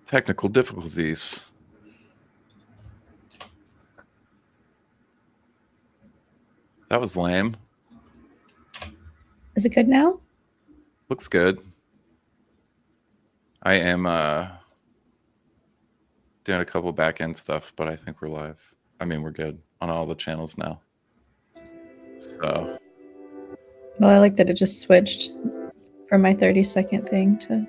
Technical difficulties. That was lame. Is it good now? Looks good. I am doing a couple back end stuff, but I think we're live. I mean, we're good on all the channels now. So. Well, I like that it just switched from my 30-second thing to.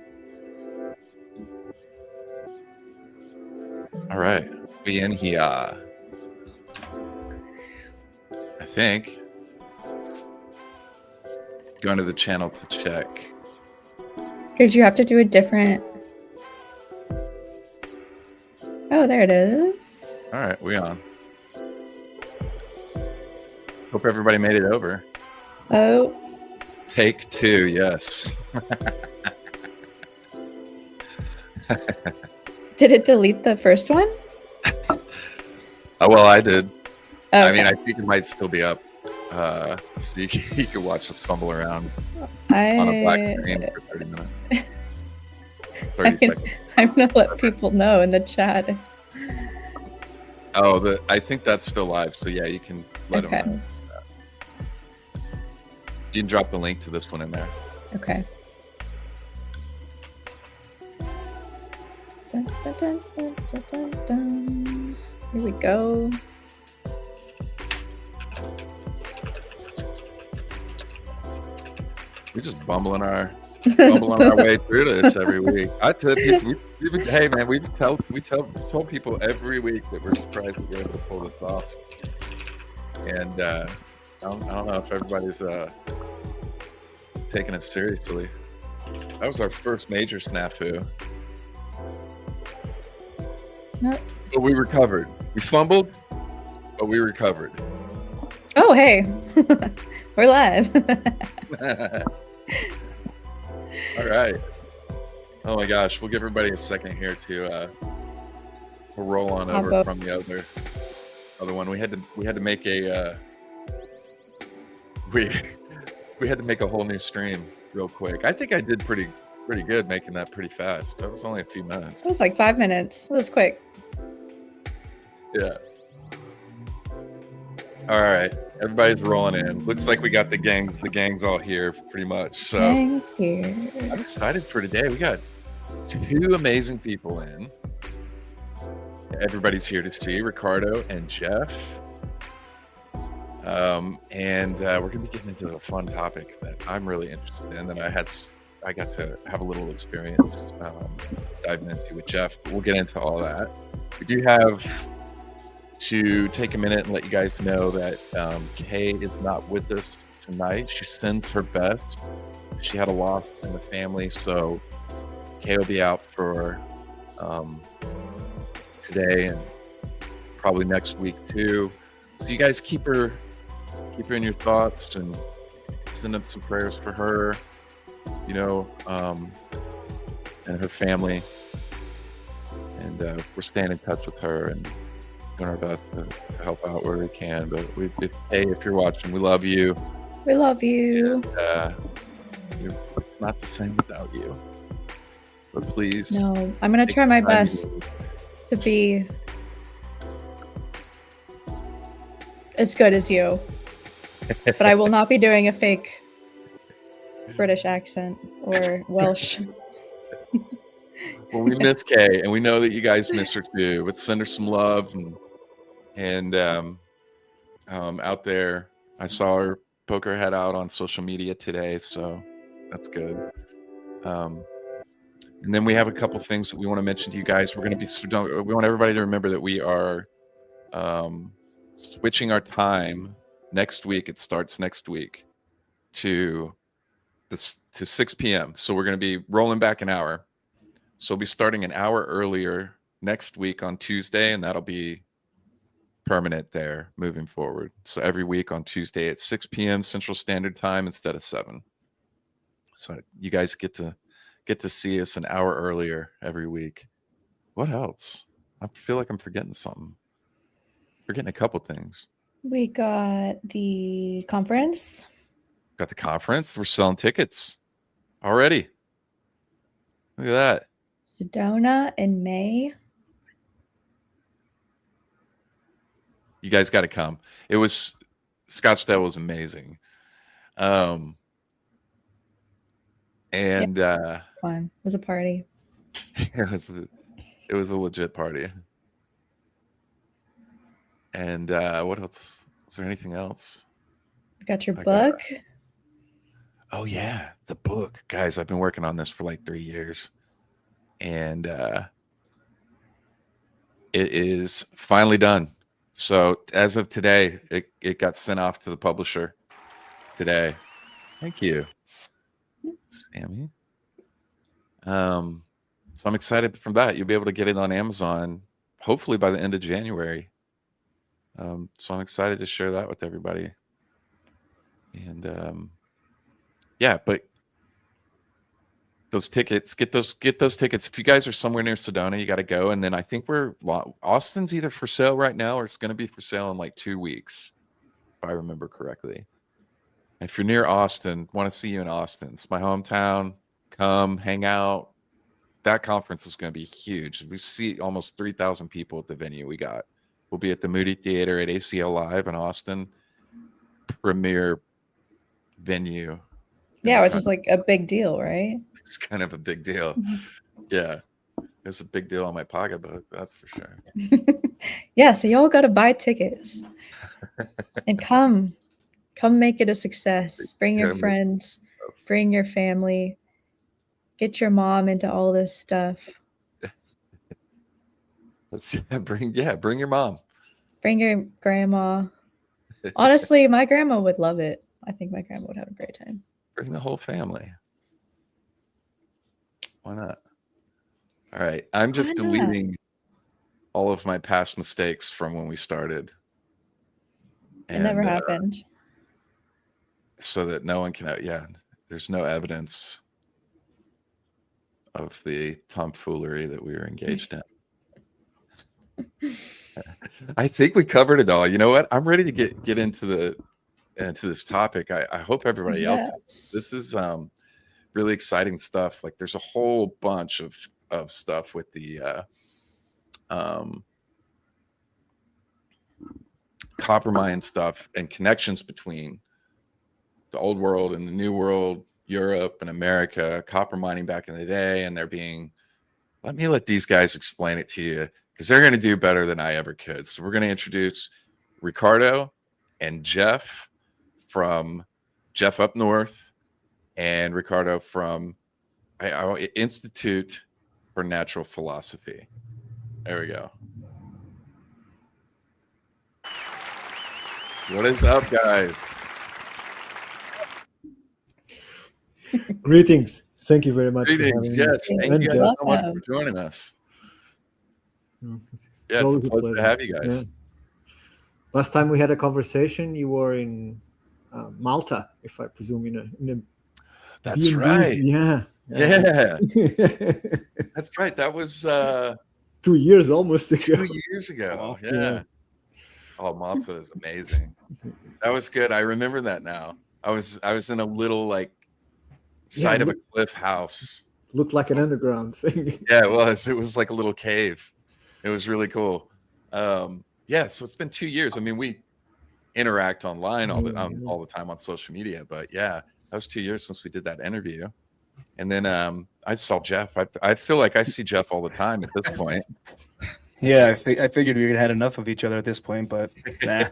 All right, we in here. I think. Going to the channel to check. Did you have to do a different? Oh, there it is. All right, we on. Hope everybody made it over. Oh. Take 2, yes. Did it delete the first one? Oh, well, I did. Okay. I mean, I think it might still be up. So you can watch us fumble around on a black screen for 30 minutes. 30 seconds. I'm going to let people know in the chat. Oh, I think that's still live. So, yeah, you can let them know. You can drop the link to this one in there. Okay. Dun, dun, dun, dun, dun, dun, dun. Here we go. We're just bumbling our way through this every week. I tell people, hey man, we told people every week that we're surprised that we're able to pull this off. And I don't know if everybody's taking it seriously. That was our first major snafu. Nope. But we recovered. We fumbled, but we recovered. Oh, hey. We're live. All right. Oh my gosh. We'll give everybody a second here to we'll roll on over from the other one. We had to make a we had to make a whole new stream real quick. I think I did pretty good making that pretty fast. That was only a few minutes. It was like 5 minutes. It was quick. Yeah. All right. Everybody's rolling in. Looks like we got the gangs all here pretty much. So gangs here. I'm excited for today. We got 2 amazing people in. Everybody's here to see Ricardo and Jeff. And we're gonna be getting into a fun topic that I'm really interested in, that I got to have a little experience diving into with Jeff, but we'll get into all that. We do have to take a minute and let you guys know that Kay is not with us tonight. She sends her best. She had a loss in the family, so Kay will be out for today and probably next week too. So you guys keep her in your thoughts and send up some prayers for her, you know, and her family. And we're staying in touch with her and doing our best to help out where we can. But hey, if you're watching, we love you. We love you. And, it's not the same without you. But please. No, I'm gonna try my best to be as good as you. But I will not be doing a fake British accent or Welsh. Well, we miss Kay, and we know that you guys miss her too. But send her some love, and out there, I saw her poke her head out on social media today, so that's good. And then we have a couple things that we want to mention to you guys. We want everybody to remember that we are switching our time next week. It starts next week to 6 p.m. So we're going to be rolling back an hour. So we'll be starting an hour earlier next week on Tuesday, and that'll be permanent there moving forward. So every week on Tuesday at 6 p.m. Central Standard Time instead of 7. So you guys get to see us an hour earlier every week. What else? I feel like I'm forgetting something. Forgetting a couple things. We got the conference. Got the conference. We're selling tickets already. Look at that. Sedona in May. You guys got to come. Scottsdale was amazing. And Fun. It was a party. it was a legit party. And what else? Is there anything else? You got your book. Oh yeah, the book. Guys, I've been working on this for like 3 years. And it is finally done. So as of today, it got sent off to the publisher today. Thank you, Sammy. So I'm excited from that. You'll be able to get it on Amazon hopefully by the end of January. So I'm excited to share that with everybody. And yeah, but those tickets, get those tickets. If you guys are somewhere near Sedona, you got to go. And then I think Austin's either for sale right now or it's going to be for sale in like 2 weeks, if I remember correctly. And if you're near Austin, want to see you in Austin. It's my hometown. Come hang out. That conference is going to be huge. We see almost 3,000 people at the venue we got. We'll be at the Moody Theater at ACL Live in Austin. Premier venue. Yeah, which is like a big deal, right? It's kind of a big deal. Yeah. It's a big deal on my pocketbook, that's for sure. Yeah, so y'all got to buy tickets and come make it a success. Bring your friends, bring your family, get your mom into all this stuff. Bring your mom. Bring your grandma. Honestly, my grandma would love it. I think my grandma would have a great time. Bring the whole family. Why not? All right. I'm just deleting all of my past mistakes from when we started. It never happened. So that no one can, there's no evidence of the tomfoolery that we were engaged in. I think we covered it all. You know what? I'm ready to get into this topic. I hope everybody else is. This is really exciting stuff. Like there's a whole bunch of stuff with the copper mine stuff and connections between the old world and the new world, Europe and America, copper mining back in the day. And let me let these guys explain it to you because they're going to do better than I ever could. So we're going to introduce Ricardo and Jeff from JeffUpNorth and Ricardo from Institute for Natural Philosophy. There we go. What is up, guys? Greetings. Thank you very much. Greetings. Yes. Thank you guys so much for joining us. It's a pleasure to have you guys. Yeah. Last time we had a conversation, you were in Malta, if I presume, in a That's B&B. right. Yeah. That's right. That was 2 years almost ago. 2 years ago. Yeah. Oh, Malta is amazing. That was good. I remember that now. I was in a little like side of a cliff house. Looked like an underground thing. Yeah, it was. It was like a little cave. It was really cool. So it's been 2 years. I mean, we interact online all the time on social media, but yeah, that was 2 years since we did that interview. And then I saw Jeff. I feel like I see Jeff all the time at this point. Yeah, I figured we had enough of each other at this point, but nah.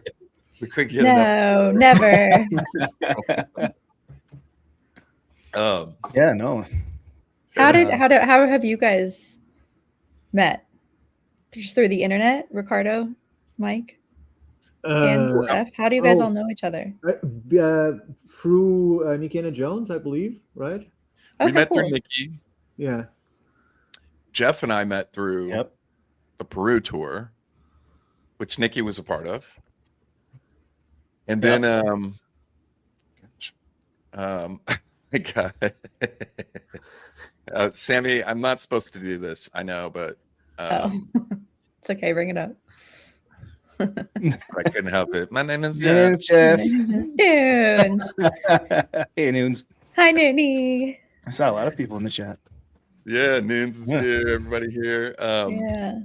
We couldn't get enough. Never. Yeah, no. How have you guys met? Just through the internet, Ricardo, Mike, and Jeff? How do you guys all know each other? Through Nikki Anna Jones, I believe, right? We met through Nikki. Yeah. Jeff and I met through the Peru tour, which Nikki was a part of. And then Sammy, I'm not supposed to do this, I know, but it's okay, bring it up. I couldn't help it. My name is Jeff. Noons. Hey, Noons. Hi, Noonie. I saw a lot of people in the chat. Yeah, Noons is here. Everybody here. Yeah.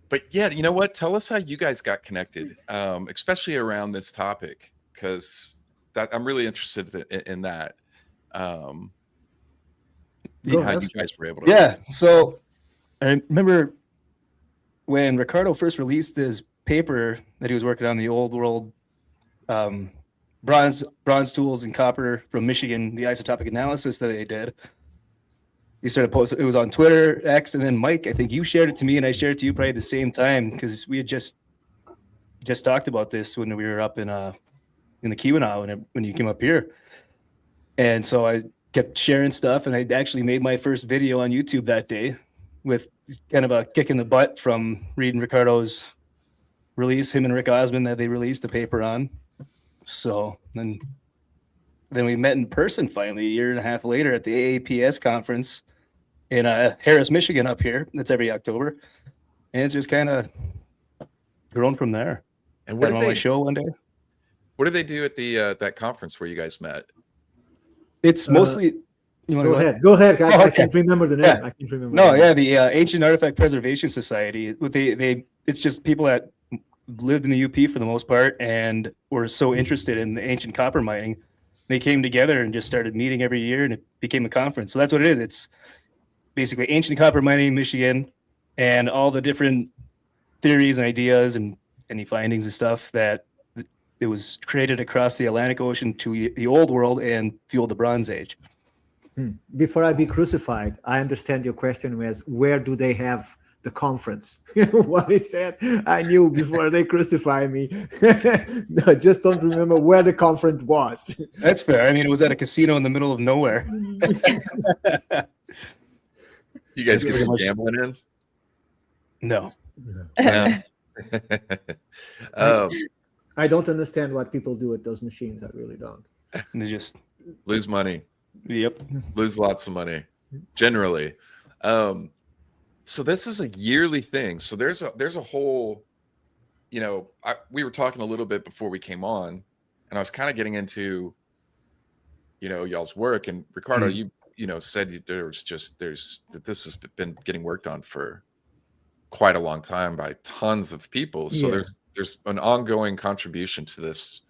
But yeah, you know what? Tell us how you guys got connected, especially around this topic, because I'm really interested in that. How you guys were able to. Yeah. So I remember when Ricardo first released his paper that he was working on, the old world bronze tools and copper from Michigan, the isotopic analysis that they did. He started posting. It was on Twitter, X, and then Mike, I think you shared it to me, and I shared it to you probably at the same time because we had just talked about this when we were up in the Keweenaw when you came up here, and so I kept sharing stuff, and I actually made my first video on YouTube that day with kind of a kick in the butt from reading Ricardo's release, him and Rick Osmond, that they released the paper on. So then we met in person finally a year and a half later at the AAPS conference in Harris, Michigan, up here. That's every October, and it's just kind of grown from there. And what did on my show one day? What did they do at the that conference where you guys met? It's mostly. Go ahead. I can't remember the name. Yeah. I can't remember. No, yeah, the Ancient Artifact Preservation Society. It's just people that lived in the UP for the most part and were so interested in the ancient copper mining. They came together and just started meeting every year, and it became a conference. So that's what it is. It's basically ancient copper mining in Michigan and all the different theories and ideas and any findings and stuff that it was created across the Atlantic Ocean to the old world and fueled the Bronze Age. Before I be crucified, I understand your question as where do they have the conference? What he said, I knew before they crucify me. No, just don't remember where the conference was. That's fair. I mean, it was at a casino in the middle of nowhere. You guys get some gambling in? No. Yeah. I don't understand what people do at those machines. I really don't. They just lose money. Yep. Lose lots of money, generally. So this is a yearly thing. So there's a whole, we were talking a little bit before we came on, and I was kind of getting into, y'all's work. And Ricardo, you said that this has been getting worked on for quite a long time by tons of people. So there's an ongoing contribution to this,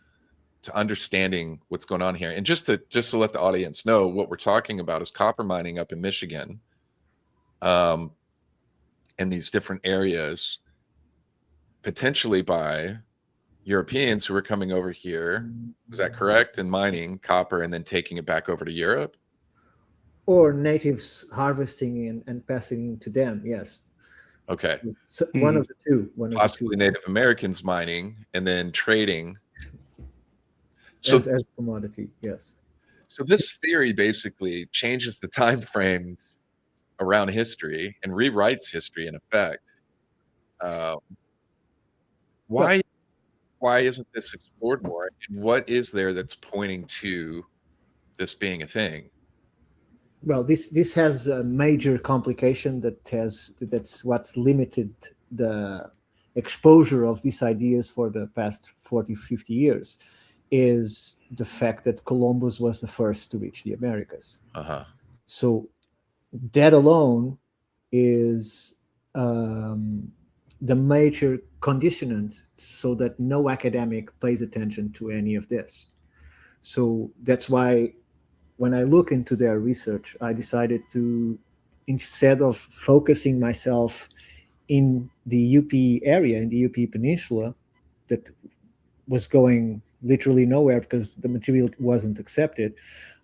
to understanding what's going on here. And just to let the audience know, what we're talking about is copper mining up in Michigan, in these different areas, potentially by Europeans who are coming over here. Is that correct? And mining copper and then taking it back over to Europe? Or natives harvesting and passing to them, yes. Okay. So one of the two. Possibly Native Americans mining and then trading. So, as commodity, yes. So this theory basically changes the time frames around history and rewrites history in effect. Why isn't this explored more? And what is there that's pointing to this being a thing? Well, this has a major complication that's what's limited the exposure of these ideas for the past 40, 50 years, is the fact that Columbus was the first to reach the Americas. So that alone is the major conditionant so that no academic pays attention to any of this. So that's why when I look into their research, I decided to, instead of focusing myself in the UP area, in the UP Peninsula, that was going literally nowhere because the material wasn't accepted,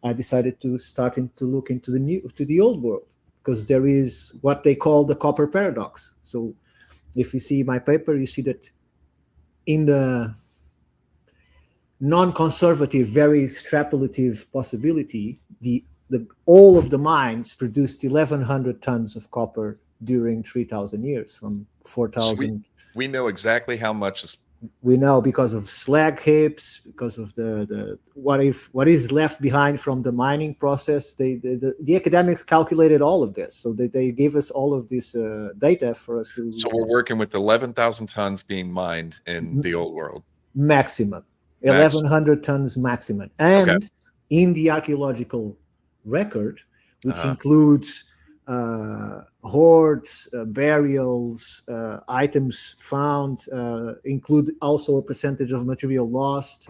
I decided to start to look into the old world, because there is what they call the copper paradox. So if you see my paper, you see that in the non-conservative, very extrapolative possibility, all of the mines produced 1,100 tons of copper during 3,000 years, from 4,000. So we know exactly how much is. We know because of slag heaps, because of the what is left behind from the mining process. The academics calculated all of this, so they gave us all of this data for us to. So we're working with 11,000 tons being mined in the old world. Maximum. 1,100 tons maximum. And in the archaeological record, which includes hoards, burials, items found, include also a percentage of material lost.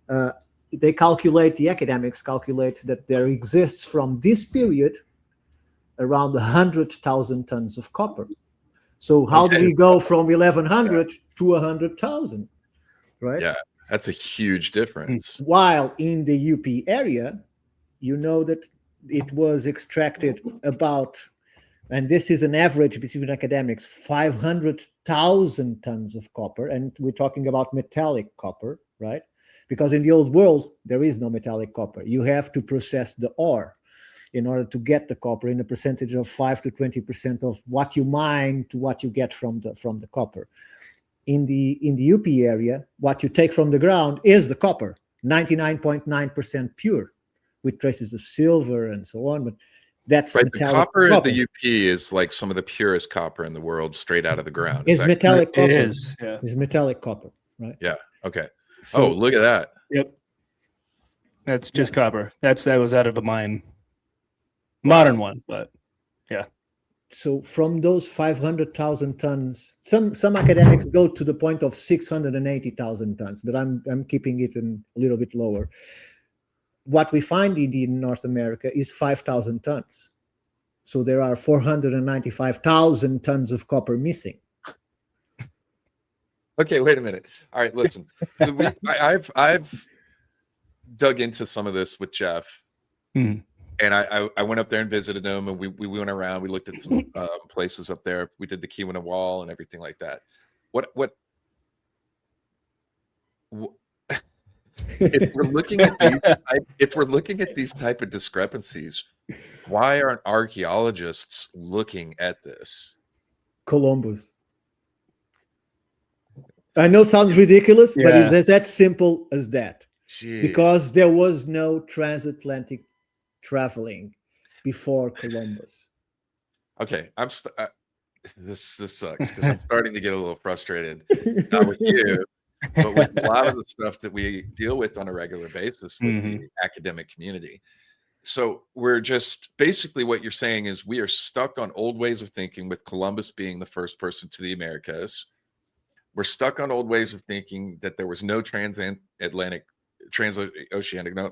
The academics calculate that there exists from this period around 100,000 tons of copper. So how do we go from 1,100 to 100,000, right? Yeah, that's a huge difference. While in the UP area, you know that it was extracted about, and this is an average between academics, 500,000 tons of copper. And we're talking about metallic copper, right? Because in the old world, there is no metallic copper. You have to process the ore in order to get the copper in a percentage of 5 to 20% of what you mine to what you get from the copper. In the UP area, what you take from the ground is the copper, 99.9% pure, with traces of silver and so on. But that's right. metallic The copper copper. at the UP is like some of the purest copper in the world, straight out of the ground. Is metallic copper. It is. Yeah. Is metallic copper, right? Yeah. Okay. So, look at that. Yep. That's just copper. That was out of a mine. Modern one, but yeah. So from those 500,000 tons, some academics go to the point of 680,000 tons, but I'm keeping it a little bit lower. What we find in North America is 5,000 tons. So there are 495,000 tons of copper missing. Okay, wait a minute. All right, listen. I've dug into some of this with Jeff. Hmm. And I went up there and visited them, and we went around. We looked at some places up there. We did the Keweenaw Wall and everything like that. If we're looking at these type of discrepancies, why aren't archaeologists looking at this? Columbus. I know it sounds ridiculous, but it's as simple as that. Jeez. Because there was no transatlantic traveling before Columbus. Okay, this sucks because I'm starting to get a little frustrated, not with you, but with a lot of the stuff that we deal with on a regular basis with the academic community. So we're just basically what you're saying is we are stuck on old ways of thinking, with Columbus being the first person to the Americas. We're stuck on old ways of thinking that there was no transoceanic,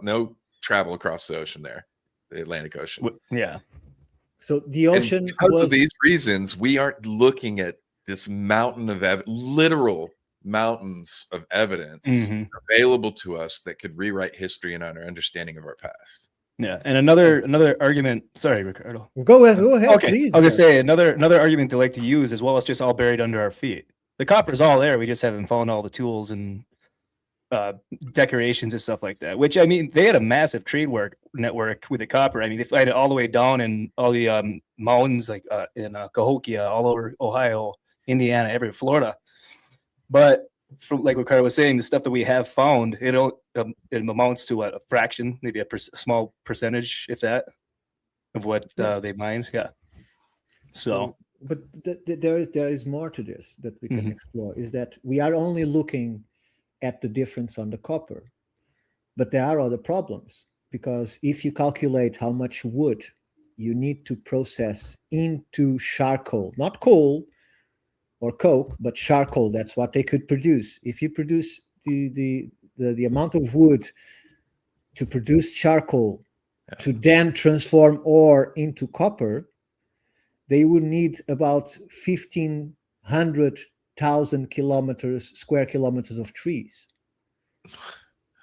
no travel across the ocean there, the Atlantic Ocean. Yeah. So the ocean, because of these reasons, we aren't looking at this mountain of literal mountains of evidence available to us that could rewrite history and our understanding of our past. Yeah, and another argument. Sorry, Ricardo. Go ahead, okay. please. I was gonna say another argument they like to use is, well, it's just all buried under our feet. The copper's all there. We just haven't found all the tools and decorations and stuff like that. Which, I mean, they had a massive trade network with the copper. I mean, they fly it all the way down in all the mountains, like in Cahokia, all over Ohio, Indiana, every Florida. But from, like Ricardo was saying, the stuff that we have found, it amounts to a fraction, maybe a small percentage, if that, of what they mined. Yeah. So but there is more to this that we can explore. Is that we are only looking at the difference on the copper, but there are other problems, because if you calculate how much wood you need to process into charcoal, not coal or coke, but charcoal, that's what they could produce. If you produce the amount of wood to produce charcoal to then transform ore into copper, they would need about 1,500,000 square kilometers of trees,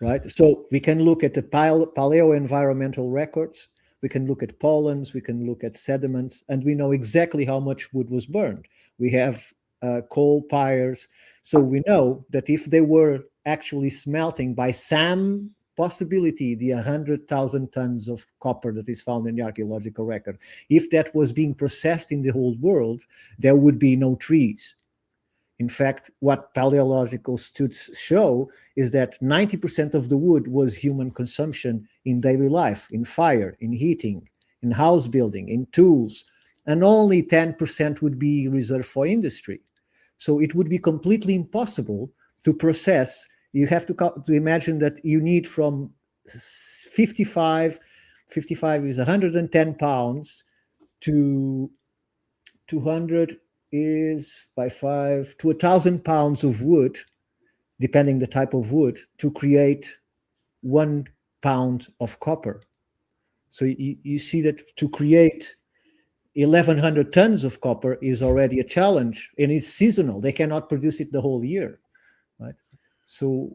right? So we can look at the paleo environmental records, we can look at pollens, we can look at sediments, and we know exactly how much wood was burned. We have coal pyres, so we know that if they were actually smelting by some possibility, the 100,000 tons of copper that is found in the archaeological record, if that was being processed in the whole world, there would be no trees. In fact, what paleological studies show is that 90% of the wood was human consumption in daily life, in fire, in heating, in house building, in tools, and only 10% would be reserved for industry. So it would be completely impossible to process. You have to imagine that you need from 55 is 110 pounds to 200 is by 5 to 1,000 pounds of wood, depending the type of wood, to create 1 pound of copper. So you see that to create 1,100 tons of copper is already a challenge, and it's seasonal. They cannot produce it the whole year, right? So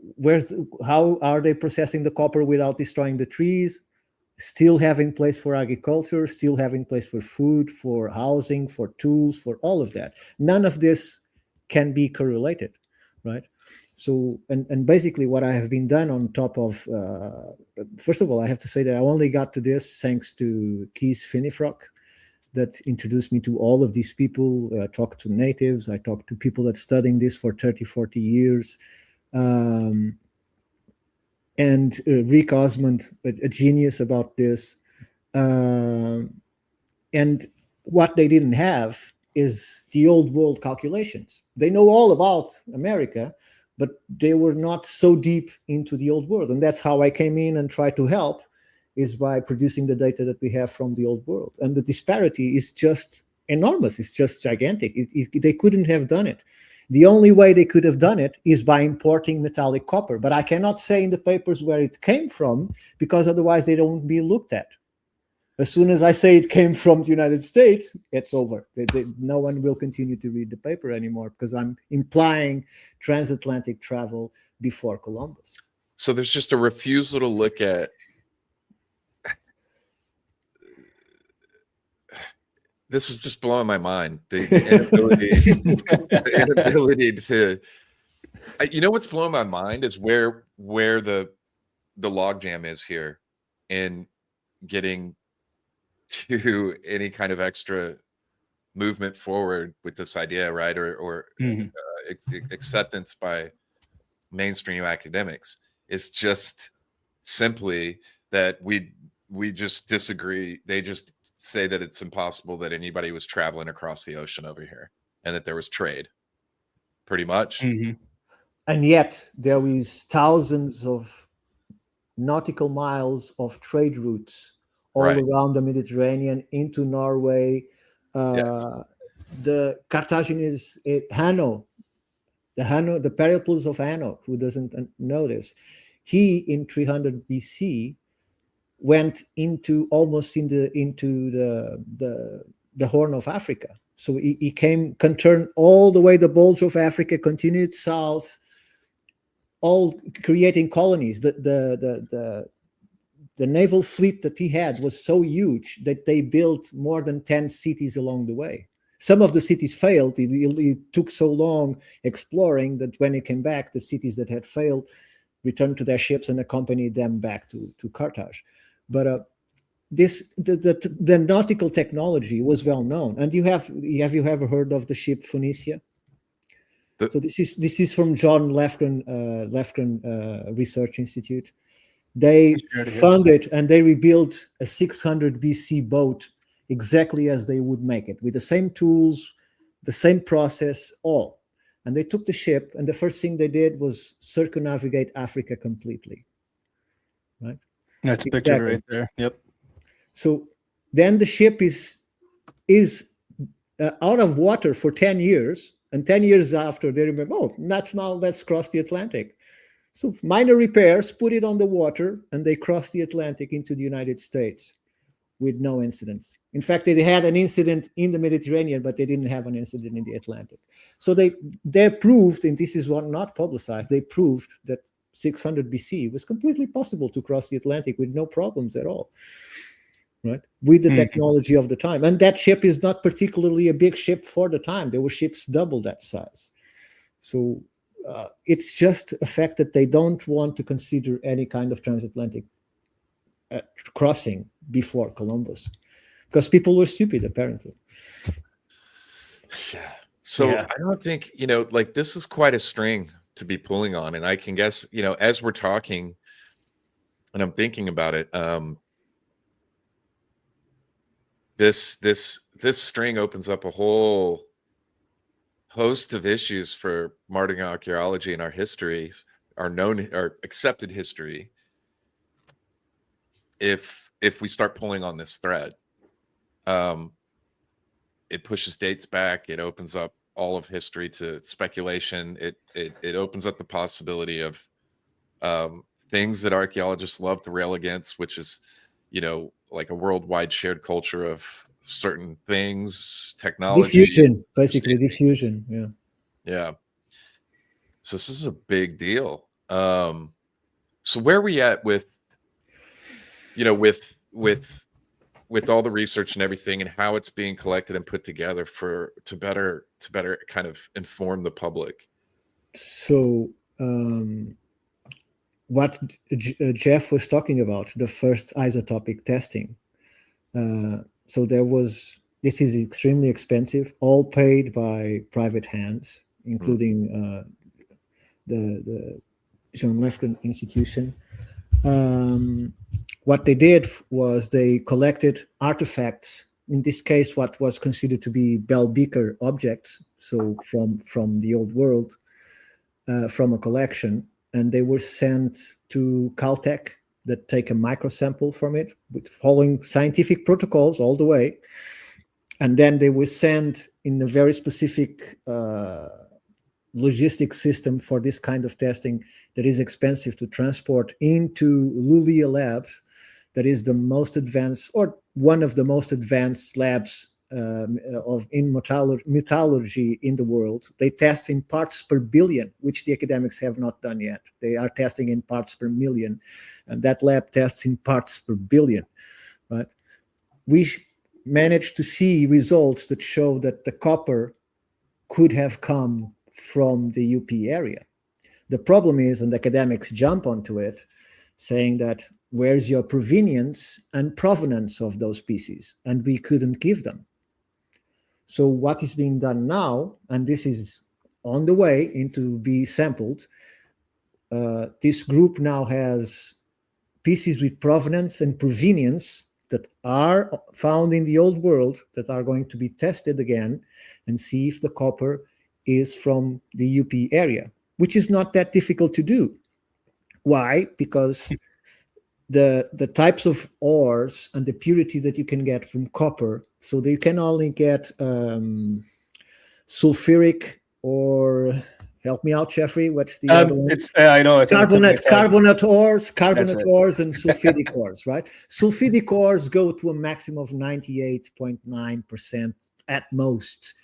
how are they processing the copper without destroying the trees? Still having place for agriculture, still having place for food, for housing, for tools, for all of that. None of this can be correlated, right? So, and basically what I have been done on top of, first of all, I have to say that I only got to this thanks to Kees Finnifrock, that introduced me to all of these people. I talked to natives, I talked to people that studying this for 30, 40 years. And Rick Osmond, a genius about this. And what they didn't have is the old world calculations. They know all about America, but they were not so deep into the old world. And that's how I came in and tried to help, is by producing the data that we have from the old world. And the disparity is just enormous. It's just gigantic. They couldn't have done it. The only way they could have done it is by importing metallic copper. But I cannot say in the papers where it came from, because otherwise they don't be looked at. As soon as I say it came from the United States, it's over. No one will continue to read the paper anymore, because I'm implying transatlantic travel before Columbus. So there's just a refusal to look at this is just blowing my mind. The inability to, you know, what's blowing my mind is where the logjam is here in getting to any kind of extra movement forward with this idea, right? Or acceptance by mainstream academics. It's just simply that we just disagree. They just say that it's impossible that anybody was traveling across the ocean over here and that there was trade, pretty much. And yet there is thousands of nautical miles of trade routes all around the Mediterranean into Norway. The Carthaginians, Hanno, the Periples of Hanno, who doesn't know this, he in 300 BC went into almost into the Horn of Africa. So he can turn all the way the bulge of Africa, continued south, all creating colonies. The naval fleet that he had was so huge that they built more than 10 cities along the way. Some of the cities failed. It took so long exploring that when it came back, the cities that had failed returned to their ships and accompanied them back to Carthage. But the nautical technology was well known. And have you ever heard of the ship Phoenicia? So this is from John Lefgren Research Institute. They funded and they rebuilt a 600 BC boat exactly as they would make it, with the same tools, the same process, all. And they took the ship, and the first thing they did was circumnavigate Africa completely. Right? That's a picture right there. Yep. So then the ship is out of water for 10 years, and 10 years after they remember, let's cross the Atlantic. So minor repairs, put it on the water, and they crossed the Atlantic into the United States with no incidents. In fact, they had an incident in the Mediterranean, but they didn't have an incident in the Atlantic. So they proved, and this is what not publicized, they proved that 600 BC was completely possible to cross the Atlantic with no problems at all, right? With the technology of the time. And that ship is not particularly a big ship for the time. There were ships double that size. So it's just a fact that they don't want to consider any kind of transatlantic crossing before Columbus, because people were stupid, apparently. Yeah. So I don't think, like, this is quite a string to be pulling on. And I can guess, as we're talking and I'm thinking about it, this string opens up a whole host of issues for modern archaeology and our histories, our accepted history, if we start pulling on this thread. it pushes dates back. It opens up all of history to speculation. It opens up the possibility of things that archaeologists love to rail against, which is, you know, like a worldwide shared culture of certain things, technology. Diffusion, basically diffusion. Yeah. Yeah. So this is a big deal. So where are we at with, you know, with all the research and everything, and how it's being collected and put together to better kind of inform the public? So what Jeff was talking about, the first isotopic testing. So this is extremely expensive, all paid by private hands, including the John Lefkin Institution. What they did was they collected artifacts, in this case, what was considered to be bell beaker objects, so from the old world, from a collection, and they were sent to Caltech that take a microsample from it, with following scientific protocols all the way. And then they were sent in a very specific logistic system for this kind of testing that is expensive to transport into Luleå labs, that is the most advanced, or one of the most advanced labs in metallurgy in the world. They test in parts per billion, which the academics have not done yet. They are testing in parts per million, and that lab tests in parts per billion, right? We managed to see results that show that the copper could have come from the UP area. The problem is, and academics jump onto it, saying that where's your provenience and provenance of those pieces? And we couldn't give them. So what is being done now, and this is on the way into be sampled, this group now has pieces with provenance and provenience that are found in the old world that are going to be tested again and see if the copper is from the UP area, which is not that difficult to do. Why? Because the types of ores and the purity that you can get from copper, so that you can only get sulfuric, or help me out, Jeffrey, what's the other one? I know it's carbonate ores, and sulfidic ores, right? Sulfidic ores go to a maximum of 98.9% at most.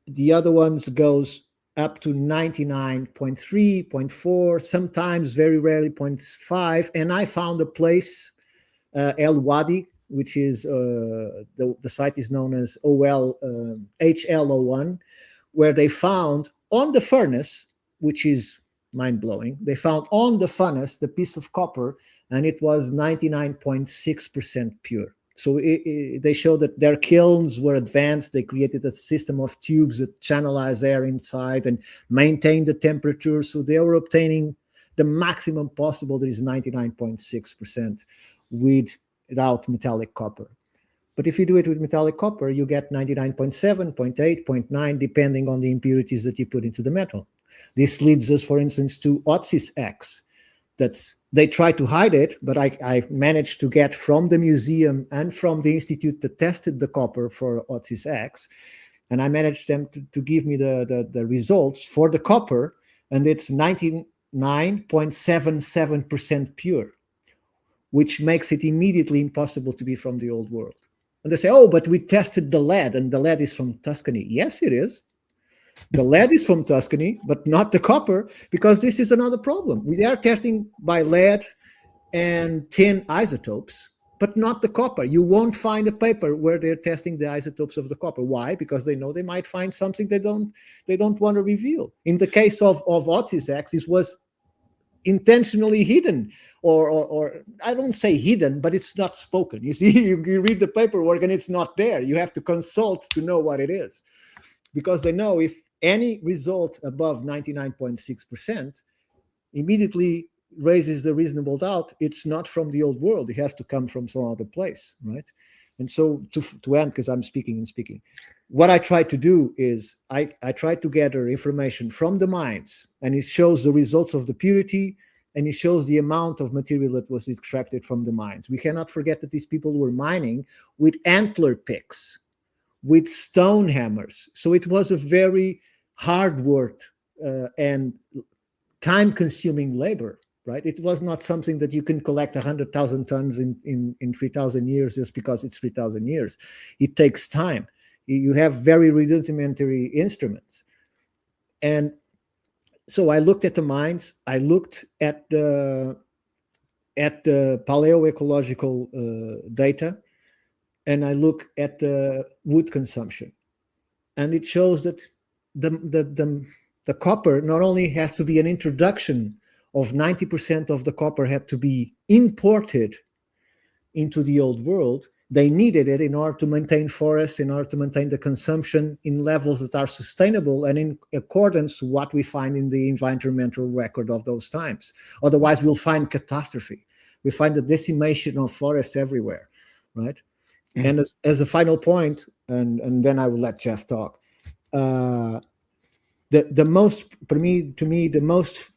The other ones goes up to 99.3, 0.4, sometimes very rarely 0.5. And I found a place, El Wadi, which is the site is known as HLO1, where they found on the furnace, which is mind-blowing, they found on the furnace the piece of copper, and it was 99.6% pure. So they showed that their kilns were advanced. They created a system of tubes that channelize air inside and maintain the temperature. So they were obtaining the maximum possible, that is 99.6% without metallic copper. But if you do it with metallic copper, you get 99.7, 0.8, 0.9, depending on the impurities that you put into the metal. This leads us, for instance, to Otsis X. They try to hide it, but I managed to get from the museum and from the institute that tested the copper for Otsis X, and I managed them to give me the results for the copper, and it's 99.77% pure, which makes it immediately impossible to be from the old world. And they say, oh, but we tested the lead, and the lead is from Tuscany. Yes, it is. The lead is from Tuscany, but not the copper, because this is another problem. We are testing by lead and tin isotopes, but not the copper. You won't find a paper where they're testing the isotopes of the copper. Why? Because they know they might find something they don't want to reveal. In the case of Otsis X, it was intentionally hidden, or I don't say hidden, but it's not spoken. You see, you read the paperwork and it's not there. You have to consult to know what it is, because they know if any result above 99.6% immediately raises the reasonable doubt it's not from the old world. It has to come from some other place, right? And so to end, because I'm speaking, what I try to do is I try to gather information from the mines, and it shows the results of the purity, and it shows the amount of material that was extracted from the mines. We cannot forget that these people were mining with antler picks. with stone hammers. So it was a very hard work and time-consuming labor, right? It was not something that you can collect 100,000 tons in 3,000 years just because it's 3,000 years. It takes time. You have very rudimentary instruments. And so I looked at the mines, I looked at the paleoecological data, and I look at the wood consumption. And it shows that the copper not only has to be an introduction of 90% of the copper had to be imported into the old world. They needed it in order to maintain forests, in order to maintain the consumption in levels that are sustainable and in accordance to what we find in the environmental record of those times. Otherwise, we'll find catastrophe. We find the decimation of forests everywhere, right? Mm-hmm. And as a final point, and then I will let Jeff talk, the most, for me, to me, the most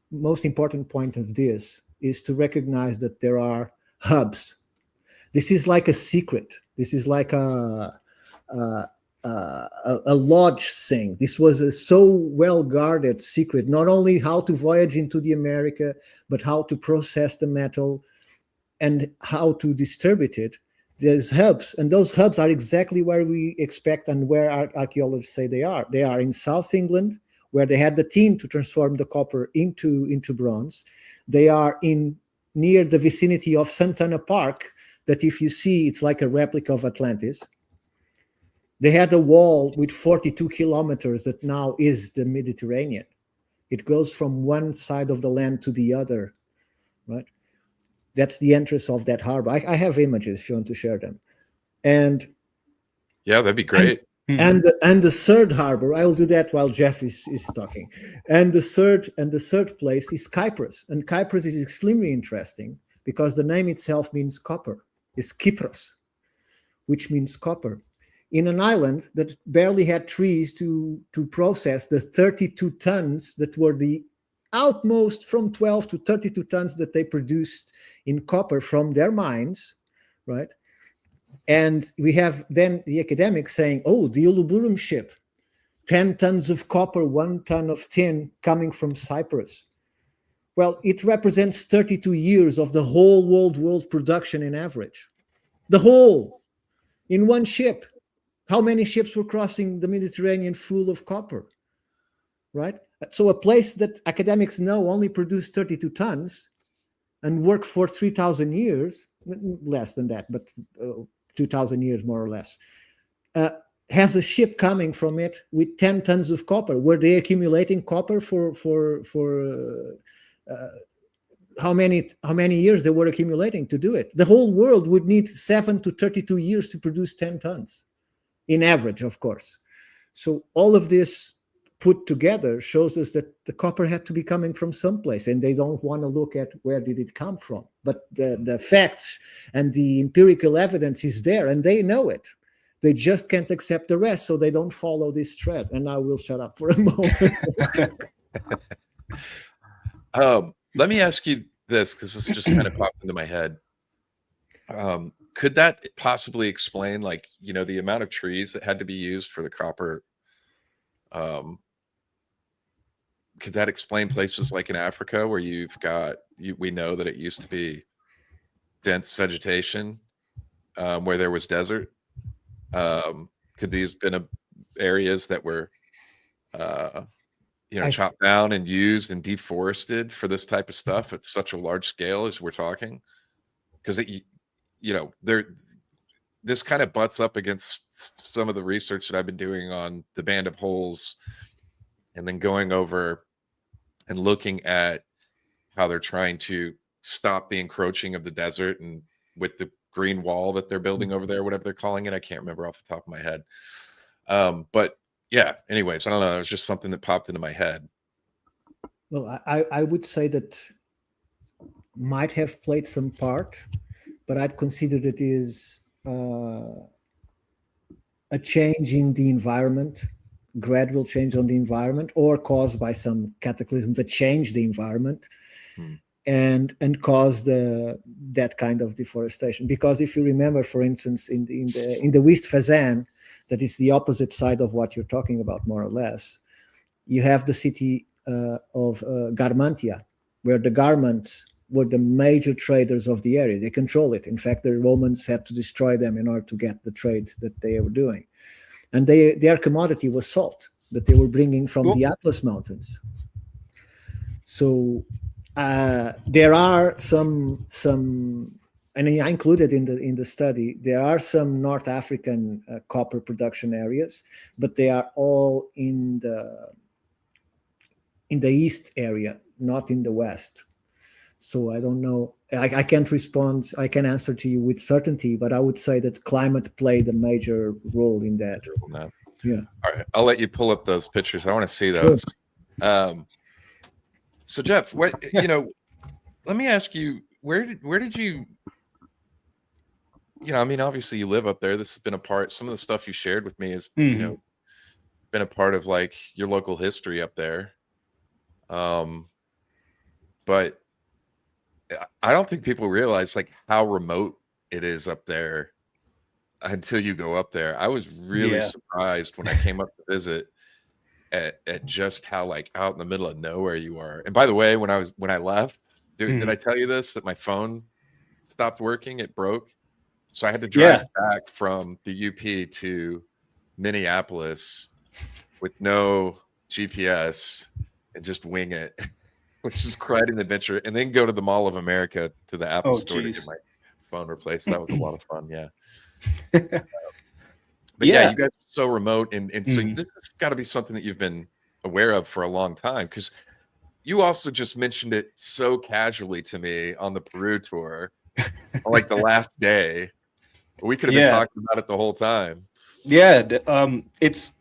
important point of this is to recognize that there are hubs. This is like a secret. This is like a lodge thing. This was a so well-guarded secret, not only how to voyage into the America, but how to process the metal and how to distribute it. There's hubs, and those hubs are exactly where we expect and where our archaeologists say they are. They are in South England, where they had the team to transform the copper into bronze. They are near the vicinity of Santana Park, that if you see, it's like a replica of Atlantis. They had a wall with 42 kilometers that now is the Mediterranean. It goes from one side of the land to the other, right? That's the entrance of that harbor. I have images if you want to share them. And yeah, that'd be great. And the third harbor, I'll do that while Jeff is talking. And the third place is Cyprus. And Cyprus is extremely interesting because the name itself means copper. It's Kypros, which means copper. In an island that barely had trees to process the 32 tons that were the outmost from 12 to 32 tons that they produced in copper from their mines, right? And we have then the academics saying, oh, the Uluburum ship, 10 tons of copper, 1 ton of tin coming from Cyprus. Well, it represents 32 years of the whole world production in average. The whole, in one ship. How many ships were crossing the Mediterranean full of copper, right? So a place that academics know only produced 32 tons and worked for 3,000 years, less than that, but 2,000 years more or less, has a ship coming from it with 10 tons of copper. Were they accumulating copper for how many years they were accumulating to do it? The whole world would need 7 to 32 years to produce 10 tons, in average, of course. So all of this put together shows us that the copper had to be coming from someplace, and they don't want to look at where did it come from. But the facts and the empirical evidence is there, and they know it. They just can't accept the rest, so they don't follow this thread. And I will shut up for a moment. Let me ask you this, because this just kind of popped into my head. Could that possibly explain, like, you know, the amount of trees that had to be used for the copper? Could that explain places like in Africa where you've got, we know that it used to be dense vegetation, where there was desert? Could these been areas that were, chopped down and used and deforested for this type of stuff at such a large scale as we're talking? Because this kind of butts up against some of the research that I've been doing on the Band of Holes, and then going over and looking at how they're trying to stop the encroaching of the desert, and with the green wall that they're building over there, whatever they're calling it. I can't remember off the top of my head. But yeah, anyways, I don't know. It was just something that popped into my head. Well, I would say that might have played some part, but I'd consider it is a change in the environment, gradual change on the environment, or caused by some cataclysm that changed the environment and caused that kind of deforestation. Because if you remember, for instance, in the West Fazan, that is the opposite side of what you're talking about, more or less. You have the city of Garmantia, where the garments were the major traders of the area. They control it. In fact, the Romans had to destroy them in order to get the trade that they were doing. And their commodity was salt that they were bringing from the Atlas Mountains. So there are some, and I included in the study, there are some North African copper production areas, but they are all in the east area, not in the west. So I don't know. I can't respond. I can answer to you with certainty, but I would say that climate played a major role in that. Yeah. All right. I'll let you pull up those pictures. I want to see those. Sure. So Jeff, let me ask you, where did you, I mean, obviously you live up there. This has been a part, some of the stuff you shared with me has, been a part of like your local history up there. But I don't think people realize like how remote it is up there until you go up there. I was really surprised when I came up to visit at just how like out in the middle of nowhere you are. And by the way, when I left, did I tell you this, that my phone stopped working? It broke. So I had to drive back from the UP to Minneapolis with no GPS and just wing it. Which is quite an adventure, and then go to the Mall of America to the Apple store to get my phone replaced. That was a lot of fun, but yeah, you guys are so remote, and so this has got to be something that you've been aware of for a long time, because you also just mentioned it so casually to me on the Peru tour, like the last day. We could have been talking about it the whole time. Yeah, it's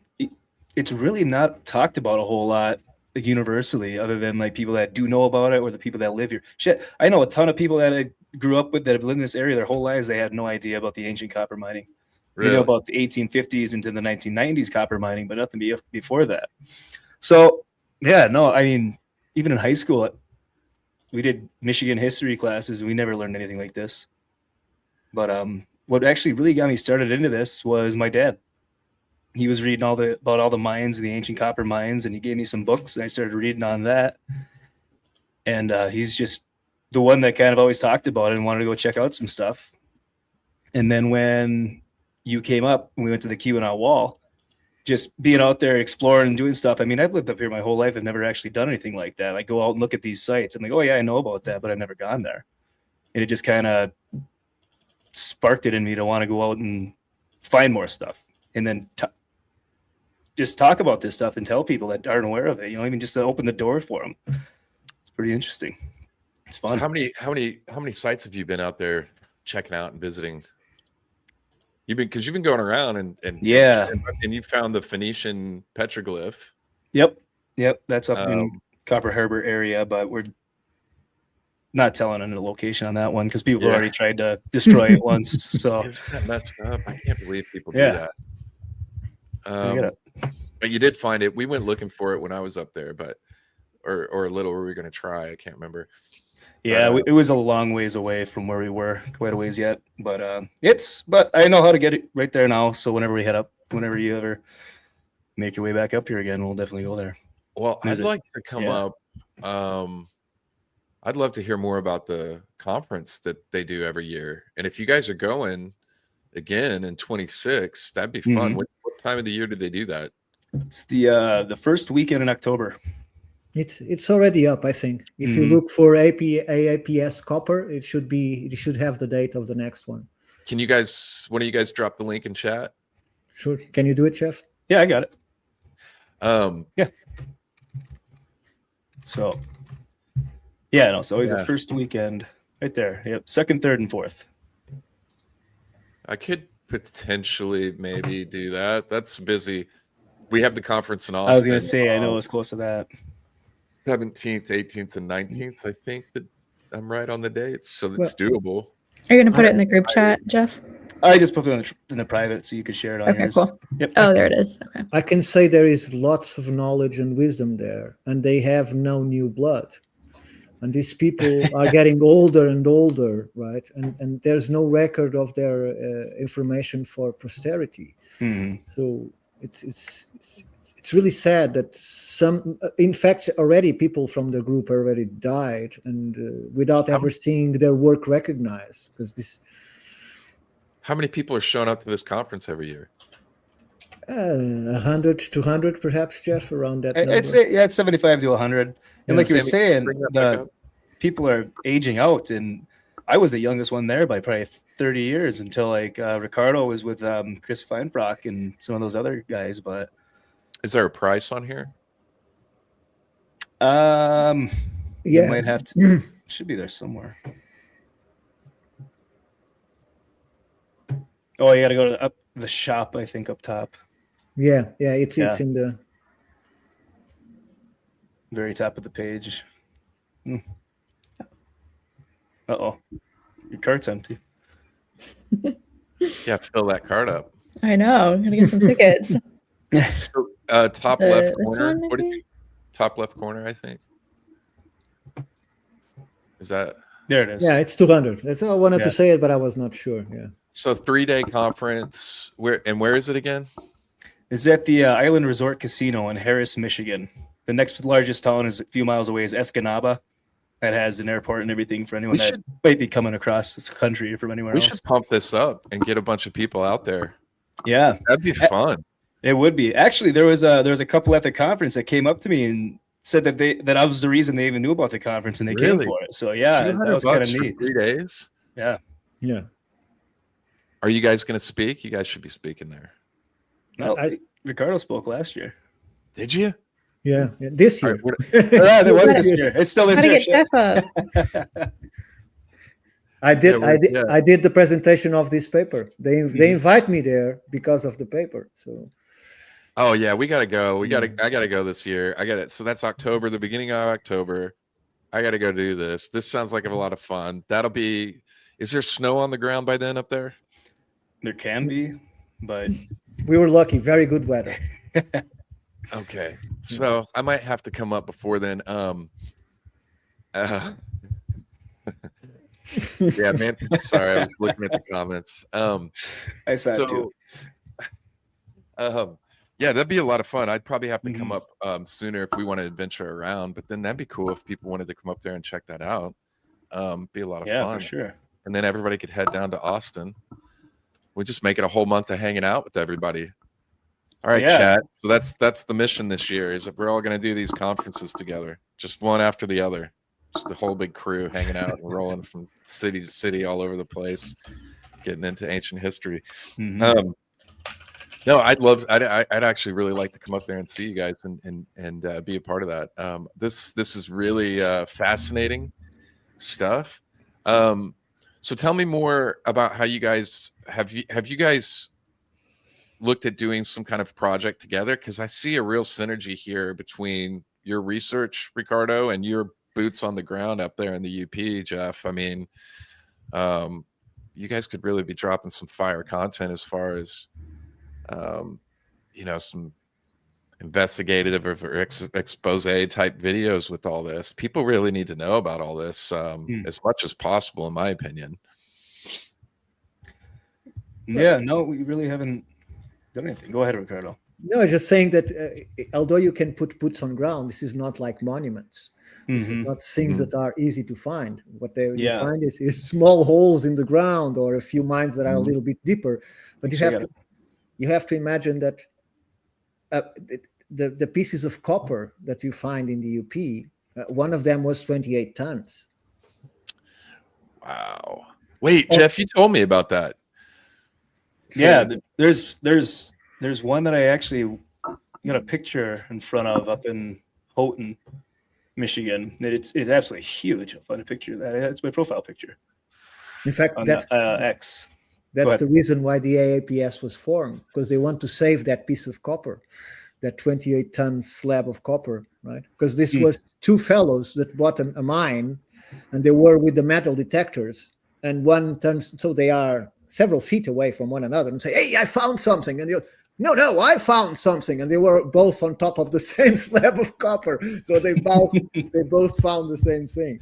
really not talked about a whole lot. Like universally, other than like people that do know about it or the people that live here. Shit, I know a ton of people that I grew up with that have lived in this area their whole lives. They had no idea about the ancient copper mining. Really? You know about the 1850s into the 1990s copper mining, but nothing before that. So I mean, even in high school, we did Michigan history classes, and we never learned anything like this. But what actually really got me started into this was my dad. He was reading about all the mines, the ancient copper mines, and he gave me some books, and I started reading on that. And he's just the one that kind of always talked about it and wanted to go check out some stuff. And then when you came up and we went to the Keweenaw Wall, just being out there exploring and doing stuff. I mean, I've lived up here my whole life. I've never actually done anything like that. I go out and look at these sites. I'm like, oh yeah, I know about that, but I've never gone there. And it just kind of sparked it in me to want to go out and find more stuff. And then just talk about this stuff and tell people that aren't aware of it, even just to open the door for them. It's pretty interesting. It's fun. So how many sites have you been out there checking out and visiting? You've been going around and you found the Phoenician petroglyph. Yep. That's up in Copper Harbor area, but we're not telling any location on that one because people already tried to destroy it once. So isn't that messed up? I can't believe people do that. But you did find it. We went looking for it when I was up there, or a little. Were we going to try? I can't remember. Yeah, it was a long ways away from where we were, quite a ways yet. But but I know how to get it right there now. So whenever we head up, whenever you ever make your way back up here again, we'll definitely go there. Well, I'd like to come up. I'd love to hear more about the conference that they do every year. And if you guys are going again in 26, that'd be fun. What time of the year do they do that? It's the first weekend in October. It's already up, I think. If you look for AAPS Copper, it should have the date of the next one. Can you guys, one of you guys drop the link in chat? Sure. Can you do it, Jeff? Yeah, I got it. Yeah. So it's always the first weekend right there. Yep. 2nd, 3rd, and 4th. I could potentially maybe do that. That's busy. We have the conference in Austin. I was going to say, I know it's close to that. 17th, 18th, and 19th. I think that I'm right on the dates, so it's doable. Are you going to put it in the group chat, Jeff? I just put it in the private so you could share it on yours. Cool. Yep. Oh, there it is. Okay. I can say there is lots of knowledge and wisdom there, and they have no new blood. And these people are getting older and older, right? And there's no record of their information for posterity. So it's really sad that some, in fact, already people from the group already died, and without ever seeing their work recognized. Because this. How many people are showing up to this conference every year? 100, 200, perhaps, Jeff, around that number. I'd say it's 75 to 100. And like you were saying, the people are aging out, and I was the youngest one there by probably 30 years until like Ricardo was with Chris Feinfrock and some of those other guys. But is there a price on here? You might have to. It should be there somewhere. Oh, you got to go to the shop, I think, up top. Yeah, it's in the very top of the page. Uh-oh. Your cart's empty. Yeah, fill that card up. I know. I'm gonna get some tickets. So, top left corner. One, What did you? Top left corner, I think. Is that? There it is. Yeah, it's 200. That's all I wanted to say it, but I was not sure. Yeah. So 3-day conference. Where is it again? It's at the Island Resort Casino in Harris, Michigan. The next largest town is a few miles away is Escanaba. That has an airport and everything for anyone that might be coming across this country from anywhere else. We should pump this up and get a bunch of people out there. Yeah, that'd be fun. It would be. Actually, there was a couple at the conference that came up to me and said that I was the reason they even knew about the conference and they came for it. So yeah, that was kind of neat. 3 days. Yeah. Are you guys going to speak? You guys should be speaking there. No, Ricardo spoke last year. Did you? Yeah, this year. It was this year. It's still this year. Get Jeff up. I did the presentation of this paper. They invite me there because of the paper. So. Oh yeah, we gotta go. I gotta go this year. I got it. So that's October, the beginning of October. I gotta go do this. This sounds like a lot of fun. That'll be. Is there snow on the ground by then up there? There can be, but we were lucky. Very good weather. Okay, so I might have to come up before then. Yeah, man. Sorry, I was looking at the comments. I saw it too. Yeah, that'd be a lot of fun. I'd probably have to come up sooner if we want to adventure around. But then that'd be cool if people wanted to come up there and check that out. Be a lot of fun. Yeah, for sure. And then everybody could head down to Austin. We just make it a whole month of hanging out with everybody. All right, chat. So that's the mission this year, is that we're all going to do these conferences together, just one after the other. Just the whole big crew hanging out and rolling from city to city all over the place, getting into ancient history. No, I'd actually really like to come up there and see you guys and be a part of that. This is really fascinating stuff. So tell me more about how you guys have you guys looked at doing some kind of project together? Because I see a real synergy here between your research, Ricardo, and your boots on the ground up there in the UP, Jeff. I mean, you guys could really be dropping some fire content as far as, some investigative or expose type videos with all this. People really need to know about all this as much as possible, in my opinion. Yeah, no, we really haven't done anything. Go ahead, Ricardo. No, just saying that although you can put boots on ground, this is not like monuments. It's not things that are easy to find. What they find is small holes in the ground or a few mines that are a little bit deeper. But you have to imagine that the pieces of copper that you find in the UP, one of them was 28 tons. Wow. Wait, Jeff, you told me about that. So, yeah, there's one that I actually got a picture in front of up in Houghton, Michigan. It's absolutely huge. I'll find a picture of that. It's my profile picture. In fact, that's X. That's the reason why the AAPS was formed, because they want to save that piece of copper, that 28-ton slab of copper, right? Because this was two fellows that bought a mine, and they were with the metal detectors, and one turns, so they are several feet away from one another, and say, "Hey, I found something," and No, I found something, and they were both on top of the same slab of copper, so they both found the same thing.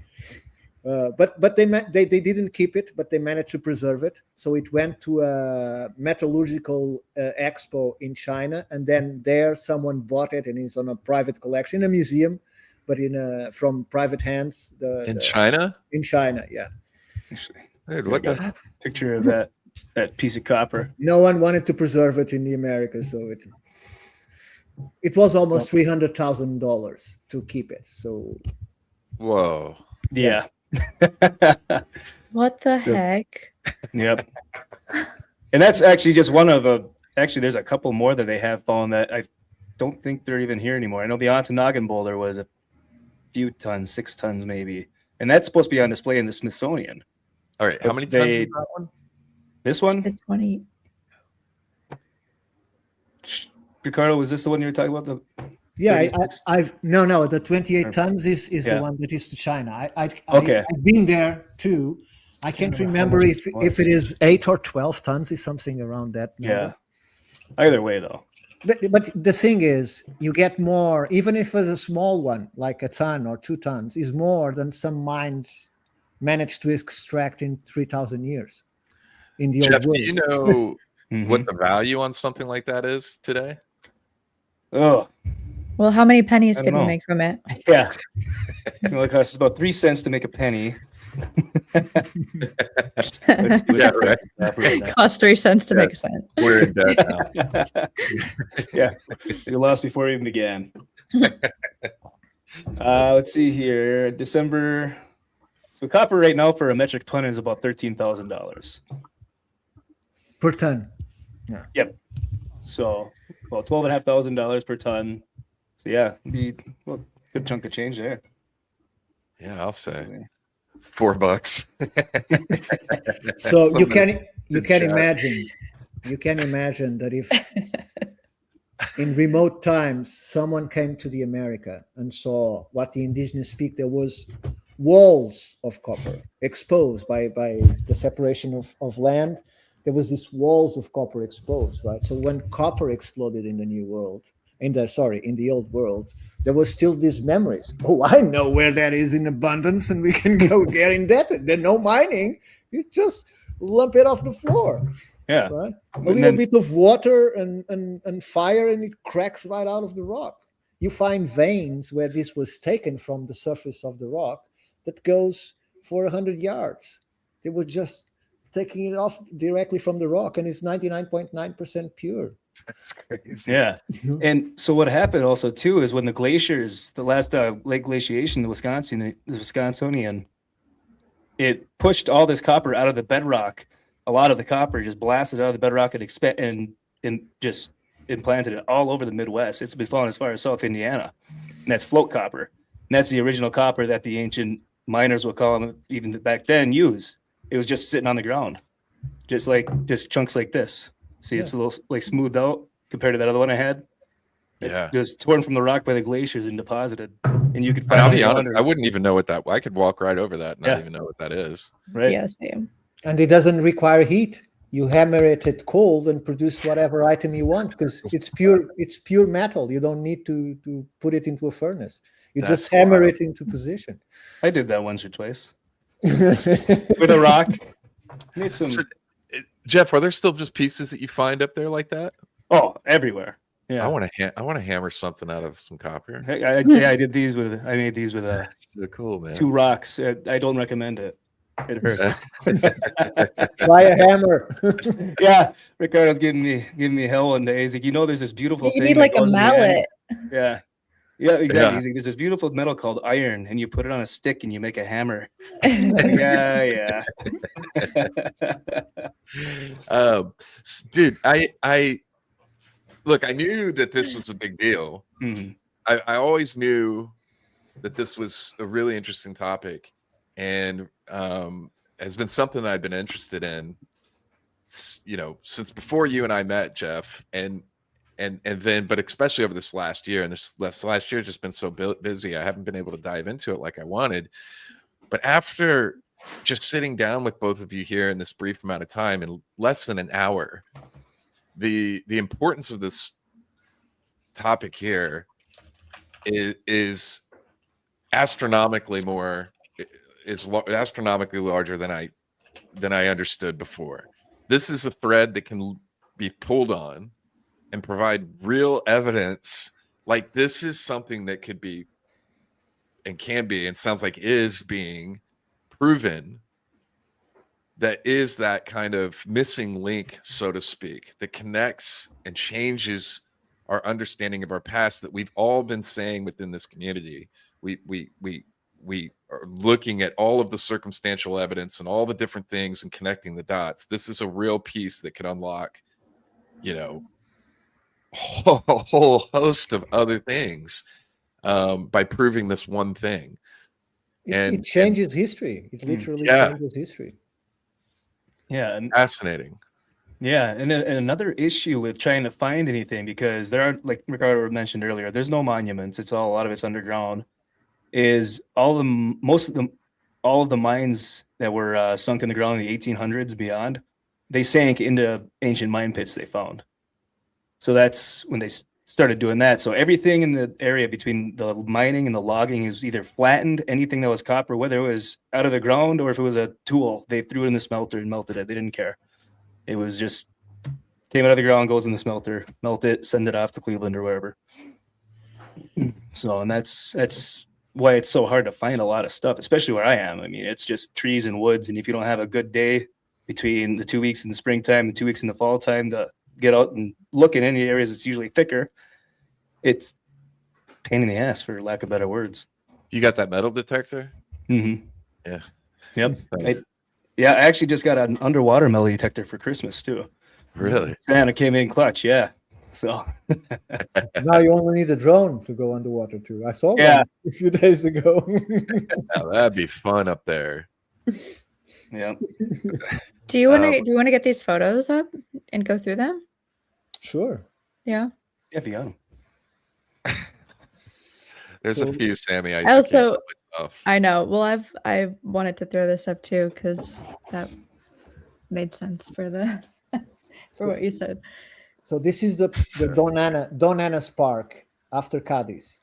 But they didn't keep it, but they managed to preserve it. So it went to a metallurgical expo in China, and then there someone bought it, and it's on a private collection, in a museum, but from private hands. China? In China, yeah. Dude, what the? Picture of that piece of copper. No one wanted to preserve it in the Americas, so it was almost $300,000 to keep it. So, Whoa. Yeah. What the heck? Yep. And that's actually just one of actually there's a couple more that they have found that I don't think they're even here anymore. I know the Ontonagon boulder was a few tons, 6 tons maybe. And that's supposed to be on display in the Smithsonian. All right. How many tons is that one? This one? 20. Ricardo, was this the one you were talking about? The yeah, no, the 28 tons is the one that is to China. Okay. I've been there too. I can't remember if it is 8 or 12 tons, is something around that number. Yeah. Either way, though. But the thing is, you get more, even if it's a small one, like a ton or 2 tons, is more than some mines managed to extract in 3,000 years. In the Jeff, old world. do you know what the value on something like that is today? Oh. Well, how many pennies could you make from it? Yeah. It costs about 3 cents to make a penny. It costs 3 cents to make a cent. We're in debt now. Yeah. You lost before it even began. Let's see here. December. So copper right now for a metric ton is about $13,000 per ton. Yeah. Yep. So about $12,500 per ton. So yeah, be a good chunk of change there. Yeah, I'll say $4. So you can imagine that if in remote times someone came to the America and saw what the indigenous speak, there was walls of copper exposed by the separation of land. There was these walls of copper exposed, right? So when copper exploded in the new world, in the old world, there was still these memories. Oh, I know where that is in abundance, and we can go get indebted. There's no mining. You just lump it off the floor. Yeah. Right? A little bit of water and fire, and it cracks right out of the rock. You find veins where this was taken from the surface of the rock that goes for 100 yards. They were just taking it off directly from the rock, and it's 99.9% pure. That's crazy. Yeah. And so what happened also too is when the glaciers, the last lake glaciation, the Wisconsinian, it pushed all this copper out of the bedrock. A lot of the copper just blasted out of the bedrock and just implanted it all over the Midwest. It's been falling as far as South Indiana, and that's float copper. And that's the original copper that the ancient miners would call them, even back then, use. It was just sitting on the ground, just chunks like this. See, it's a little like smoothed out compared to that other one I had. It's just torn from the rock by the glaciers and deposited. And you could find. I'll be honest, I wouldn't even know what that. I could walk right over that and not even know what that is. Right. Yeah, same. And it doesn't require heat. You hammer it at cold and produce whatever item you want because it's pure metal. You don't need to put it into a furnace. You just hammer it into position. I did that once or twice with a rock. Made some. So, Jeff, are there still just pieces that you find up there like that? Oh, everywhere. Yeah, I want to hammer something out of some copper. I made these with so cool, man. 2 rocks. I don't recommend it. It hurts. Try a hammer. Yeah, Ricardo's giving me hell one day. He's like, there's this beautiful thing. You need like a mallet. Yeah, exactly. Yeah. He's like, there's this beautiful metal called iron, and you put it on a stick and you make a hammer. Yeah. Dude, I look. I knew that this was a big deal. Mm-hmm. I always knew that this was a really interesting topic, and has been something that I've been interested in, since before you and I met, Jeff, and then, but especially over this last year, and this last year has just been so busy, I haven't been able to dive into it like I wanted. But after just sitting down with both of you here in this brief amount of time, in less than an hour, the importance of this topic here is astronomically astronomically larger than I understood before. This is a thread that can be pulled on and provide real evidence. Like, this is something that could be and can be, and sounds like is being proven, that is that kind of missing link, so to speak, that connects and changes our understanding of our past that we've all been saying within this community. We are looking at all of the circumstantial evidence and all the different things and connecting the dots. This is a real piece that could unlock, a whole host of other things by proving this one thing. It changes history. It literally changes history. Yeah, fascinating. Yeah, and another issue with trying to find anything, because there aren't, like Ricardo mentioned earlier, there's no monuments. It's all, a lot of it's underground. Is all of the mines that were sunk in the ground in the 1800s beyond, they sank into ancient mine pits they found. So that's when they started doing that. So everything in the area between the mining and the logging is either flattened. Anything that was copper, whether it was out of the ground or if it was a tool, they threw it in the smelter and melted it. They didn't care. It was just came out of the ground, goes in the smelter, melt it, send it off to Cleveland or wherever. So, and that's why it's so hard to find a lot of stuff, especially where I am. I mean, it's just trees and woods. And if you don't have a good day between the 2 weeks in the springtime and 2 weeks in the fall time to get out and look in any areas that's usually thicker, it's a pain in the ass, for lack of better words. You got that metal detector? Mm-hmm. Yeah. Yep. I actually just got an underwater metal detector for Christmas too. Really? Santa came in clutch, yeah. So now you only need a drone to go underwater too. I saw one a few days ago. Now, that'd be fun up there. Yeah. Do you want to get these photos up and go through them? Sure. Yeah. If you got them. There's a few, Sammy. I know. Well, I wanted to throw this up too because that made sense for the for what you said. So this is the Don Anna's Park after Cadiz.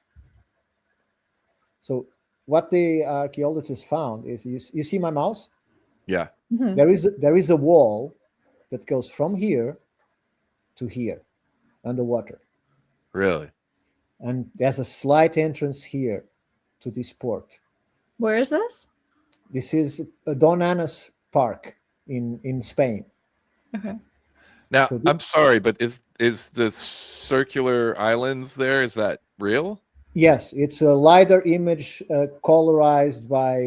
So what the archaeologists found is, you see my mouse? Yeah. Mm-hmm. There is a wall that goes from here to here underwater. Really? And there's a slight entrance here to this port. Where is this? This is Don Anna's Park in Spain. Okay. Now, I'm sorry, but is the circular islands there, is that real? Yes, it's a LiDAR image colorized by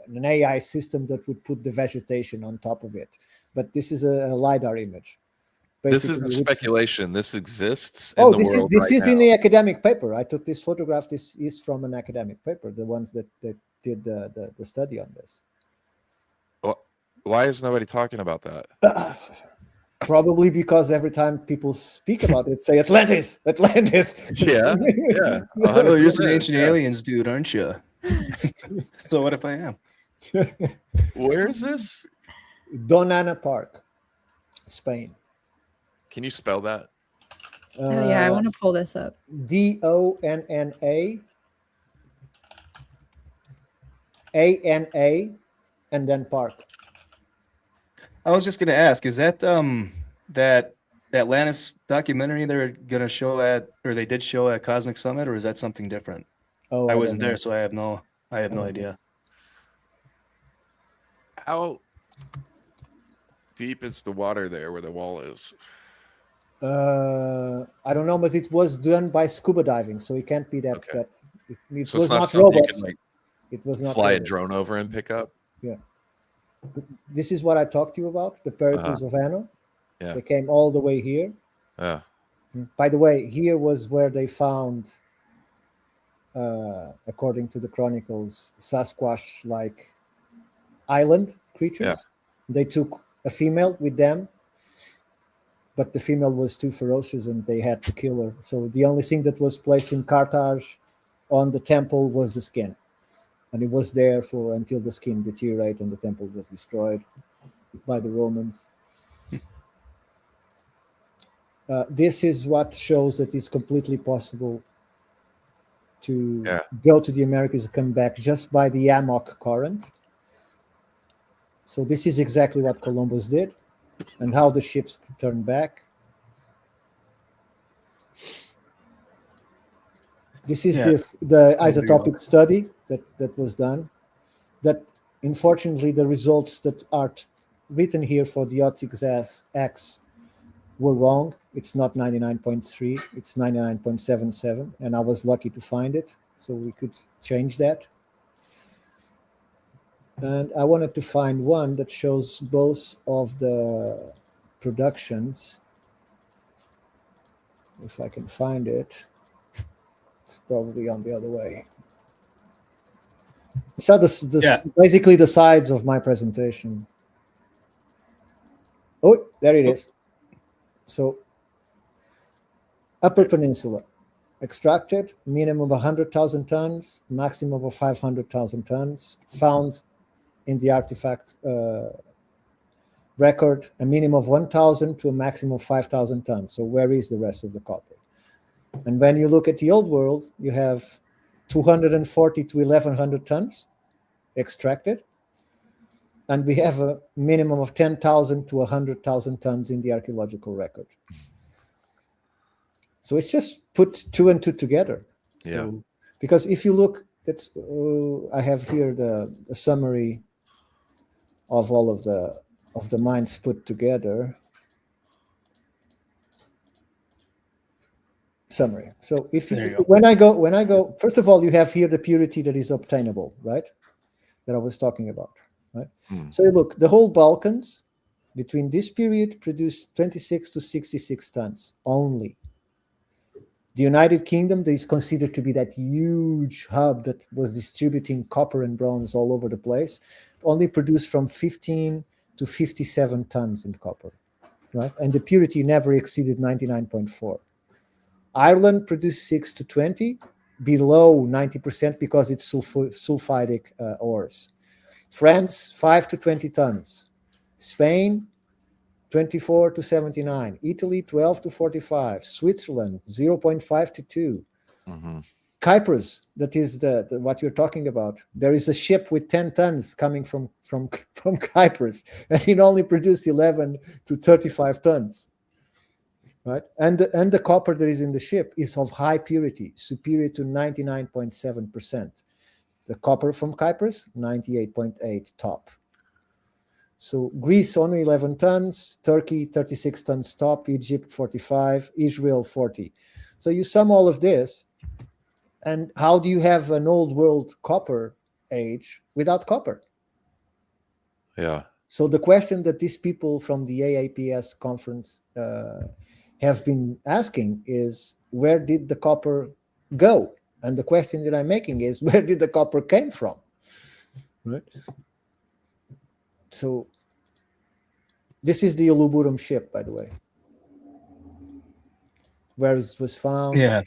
an AI system that would put the vegetation on top of it. But this is a LiDAR imge. This isn't speculation. This exists in the world this is now. in the academic paper. I took this photograph. This is from an academic paper, the ones that did the study on this. Well, why is nobody talking about that? Probably because every time people speak about it, say Atlantis. Yeah. Oh, you're some ancient aliens, dude, aren't you? So what if I am? Where is this? Don Anna Park, Spain. Can you spell that? I want to pull this up. DONNA ANA and then Park. I was just gonna ask, is that that Atlantis documentary they're gonna show at, or they did show at Cosmic Summit, or is that something different? Oh, I wasn't there, so I have no idea. How deep is the water there where the wall is? I don't know, but it was done by scuba diving, so it can't be that. Okay. It So was it's not not something robots. you can It was not fly a robots. drone over and pick up? Yeah. This is what I talked to you about, the Pericles of Anno. Yeah. They came all the way here. Yeah. By the way, here was where they found, according to the chronicles, Sasquatch-like island creatures. Yeah. They took a female with them, but the female was too ferocious and they had to kill her. So the only thing that was placed in Carthage on the temple was the skin. And it was there until the skin deteriorated and the temple was destroyed by the Romans. This is what shows that it's completely possible to Yeah. go to the Americas and come back just by the Yamok current. So this is exactly what Columbus did and how the ships turned back. This is the isotopic study that was done. That unfortunately the results that are written here for the X were wrong. It's not 99.3, it's 99.77, and I was lucky to find it, so we could change that. And I wanted to find one that shows both of the productions. If I can find it, it's probably on the other way. So basically the sides of my presentation. Oh, there it is. So Upper Peninsula, extracted, minimum of 100,000 tons, maximum of 500,000 tons, found in the artifact record, a minimum of 1,000 to a maximum of 5,000 tons. So where is the rest of the copper? And when you look at the old world, you have 240 to 1,100 tons extracted. And we have a minimum of 10,000 to 100,000 tons in the archaeological record. So it's just put two and two together. Yeah. So, because if you look, I have here the summary of all of the mines put together. Summary. So when I go, first of all, you have here the purity that is obtainable, right? That I was talking about, right? So look, the whole Balkans between this period produced 26 to 66 tons only. The United Kingdom, that is considered to be that huge hub that was distributing copper and bronze all over the place, only produced from 15 to 57 tons in copper, right? And the purity never exceeded 99.4. Ireland produced 6 to 20, below 90% because it's sulfidic ores. France, 5 to 20 tons. Spain, 24 to 79. Italy, 12 to 45. Switzerland, 0.5 to 2. Mm-hmm. Cyprus, that is the what you're talking about. There is a ship with 10 tons coming from Cyprus, and it only produced 11 to 35 tons. Right, and the copper that is in the ship is of high purity, superior to 99.7%. The copper from Cyprus, 98.8 top. So Greece only 11 tons, Turkey 36 tons top, Egypt 45, Israel 40. So you sum all of this, and how do you have an old world copper age without copper? Yeah. So the question that these people from the AAPS conference have been asking is, where did the copper go? And the question that I'm making is, where did the copper came from? Right. So this is the Uluburum ship, by the way, where it was found. Yeah,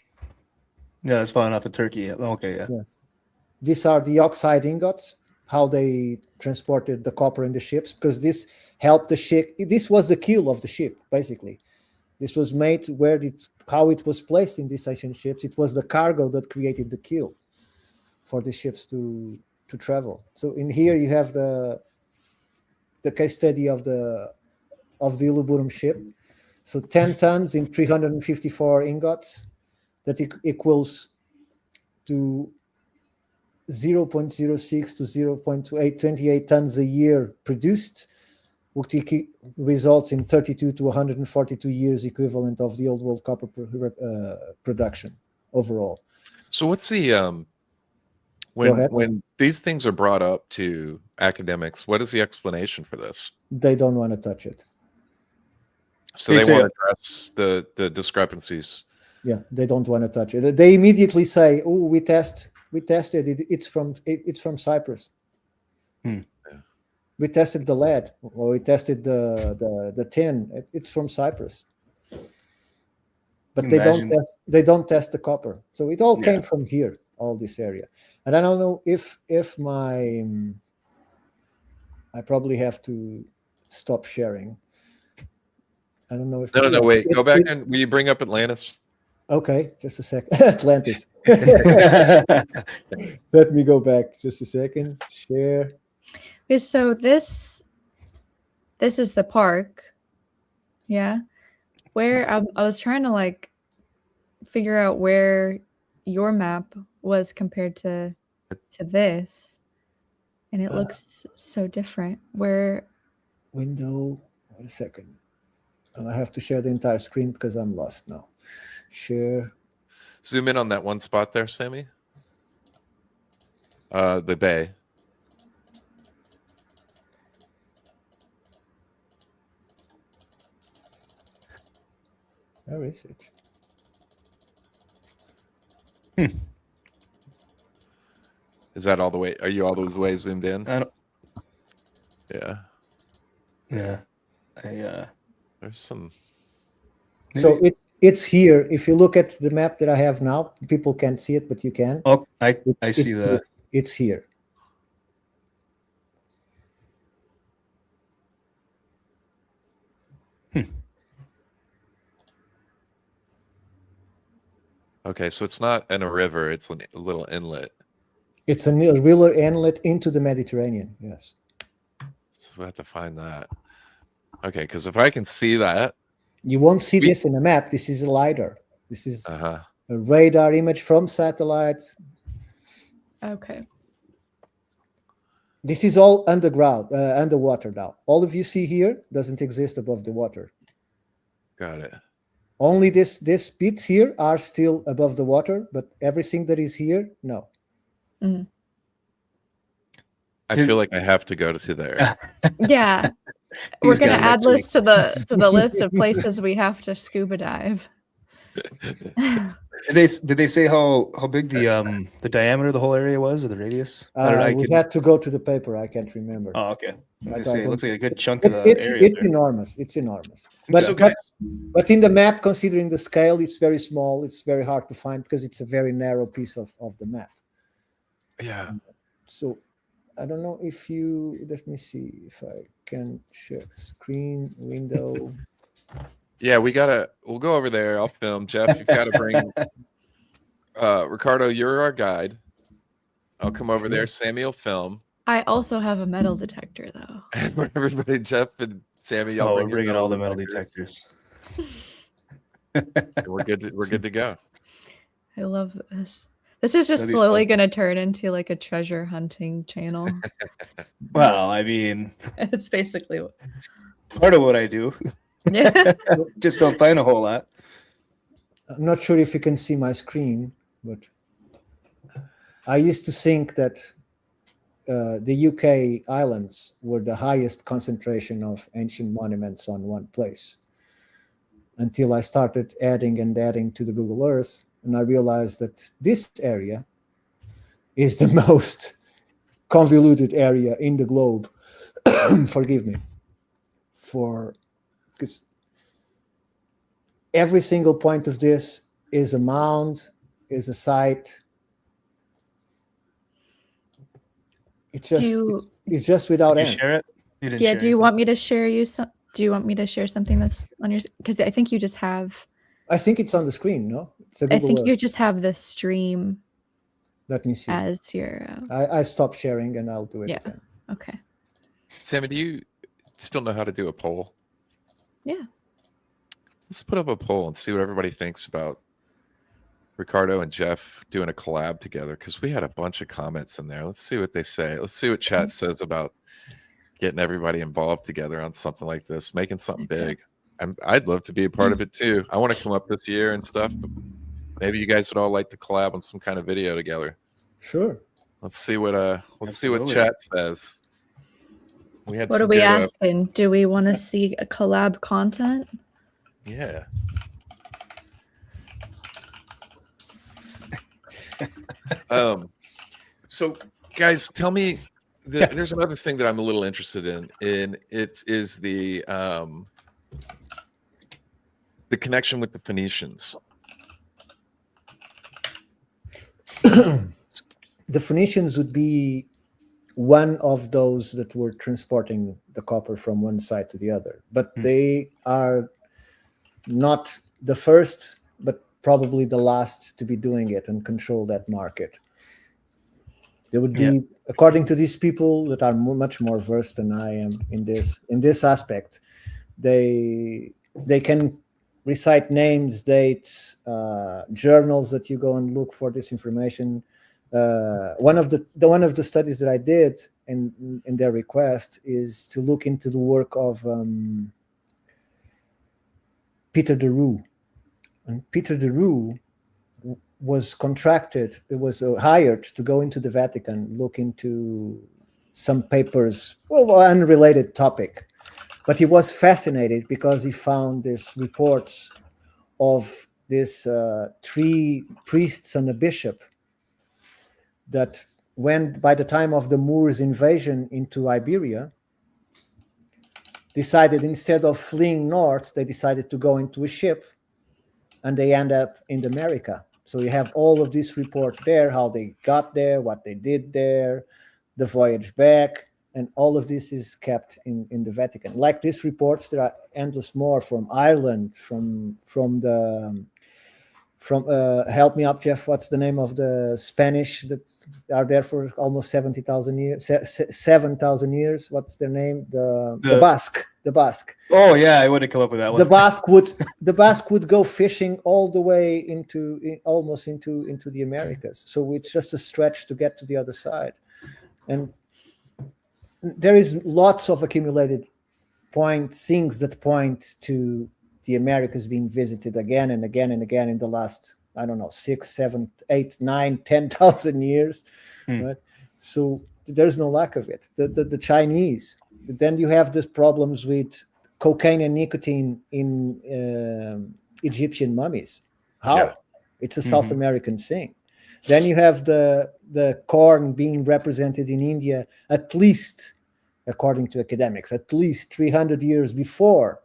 it's found off of Turkey. Okay, yeah. These are the oxide ingots, how they transported the copper in the ships, because this helped the ship. This was the keel of the ship, basically. This was made how it was placed in these ancient ships. It was the cargo that created the keel for the ships to travel. So in here you have the case study of the Uluburum ship. So 10 tons in 354 ingots, that equals to 0.06 to 0.28 tons a year produced, which results in 32 to 142 years equivalent of the old world copper production overall. So what's the when these things are brought up to academics, what is the explanation for this? They don't want to touch it. So they won't address the discrepancies. Yeah, they don't want to touch it. They immediately say, "Oh, we tested it. It's from Cyprus." We tested the lead, or we tested the tin. It's from Cyprus, but they don't test the copper. So it all came from here, all this area. And I don't know if I probably have to stop sharing. I don't know if No, wait. Go back and will you bring up Atlantis? Okay, just a second. Atlantis. Let me go back just a second. Share. Okay, so this is the park. Yeah. Where I was trying to like figure out where your map was compared to this, and it looks so different. Where Window. Wait a second. And I have to share the entire screen because I'm lost now. Share. Zoom in on that one spot there, Sammy. The bay. Where is it? Is that all the way? Are you all those way zoomed in? I don't. Yeah. Yeah. There's some. So it's here. If you look at the map that I have now, people can't see it, but you can. Oh, I see the. It's here. Okay, so it's not in a river; it's a little inlet. It's a river inlet into the Mediterranean. Yes. So we have to find that. Okay, because if I can see that, You won't see this in a map. This is a LiDAR. This is uh-huh. a radar image from satellites. okay. This is all underground, underwater now. All of you see here doesn't exist above the water. Got it. Only this bits here are still above the water, but everything that is here, no. Mhm. I feel like I have to go to there. Yeah. We're gonna add this to the list of places we have to scuba dive. Did they say how big the diameter of the whole area was, or the radius? We had to go to the paper. I can't remember. Oh, okay. I Say, it don't- looks like a good chunk of the It's area. it's enormous. It's enormous. But, So, guys, but in the map, considering the scale, it's very small. It's very hard to find because it's a very narrow piece of the map. yeah. So I don't know if you, let me see if I can share the screen window. Yeah, we'll go over there. I'll film. Jeff, you've got to bring Ricardo, you're our guide. I'll come over there. Sammy will film. I also have a metal detector though. And everybody, Jeff and Sammy, y'all Oh, bring we're bringing all the metal detectors. And we're good to go. I love this. This is just That'd be slowly fun. going to turn into like a treasure hunting channel. Well, I mean, It's basically part of what I do. yeah. Just don't find a whole lot. I'm not sure if you can see my screen, but I used to think that the UK islands were the highest concentration of ancient monuments on one place until I started adding and adding to the Google Earth. And I realized that this area is the most convoluted area in the globe. Forgive me. Because every single point of this is a mound, is a site. It's just without Did you end. share it? You didn't Yeah, share do you anything? want me to share you some do you want me to share something that's on your because I think you just have I think it's on the screen, no? It's a I Google think you Earth. just have the stream Let me see. as your I stopped sharing and I'll do it Yeah. again. okay. Sammy, do you still know how to do a poll? Yeah. Let's put up a poll and see what everybody thinks about Ricardo and Jeff doing a collab together, because we had a bunch of comments in there. Let's see what they say. Let's see what chat says about getting everybody involved together on something like this, making something big. I'd love to be a part of it too. I want to come up this year and stuff, but maybe you guys would all like to collab on some kind of video together. Sure. Let's see what Absolutely. chat says. We had What are some we good, asking? Do we want to see a collab content? yeah. So guys, tell me, there's another thing that I'm a little interested in it is the connection with the Phoenicians. The Phoenicians would be one of those that were transporting the copper from one side to the other, but they are not the first, but probably the last to be doing it and control that market. There would be, according to these people that are much more versed than I am in this aspect, they can recite names, dates, journals that you go and look for this information. One of the studies that I did in their request is to look into the work of Peter de Roo. And Peter de Roo was contracted, it was hired to go into the Vatican, look into some papers, unrelated topic. But he was fascinated because he found these reports of this 3 priests and a bishop that when, by the time of the Moors' invasion into Iberia, decided instead of fleeing north, they decided to go into a ship, and they end up in America. So you have all of this report there, how they got there, what they did there, the voyage back, and all of this is kept in the Vatican. Like these reports, there are endless more from Ireland, from help me up, Jeff, what's the name of the Spanish that are there for almost 70,000 years, 7,000 years? What's their name? The Basque. Oh yeah, I would have come up with that one. The Basque would go fishing all the way almost into the Americas. So it's just a stretch to get to the other side. And there is lots of accumulated things that point to the Americas being visited again and again and again in the last, I don't know, 6, 7, 8, 9, 10,000 years. Right? So there's no lack of it. The Chinese. Then you have these problems with cocaine and nicotine in Egyptian mummies. How? Yeah. It's a South American thing. Then you have the corn being represented in India, at least, according to academics, at least 300 years before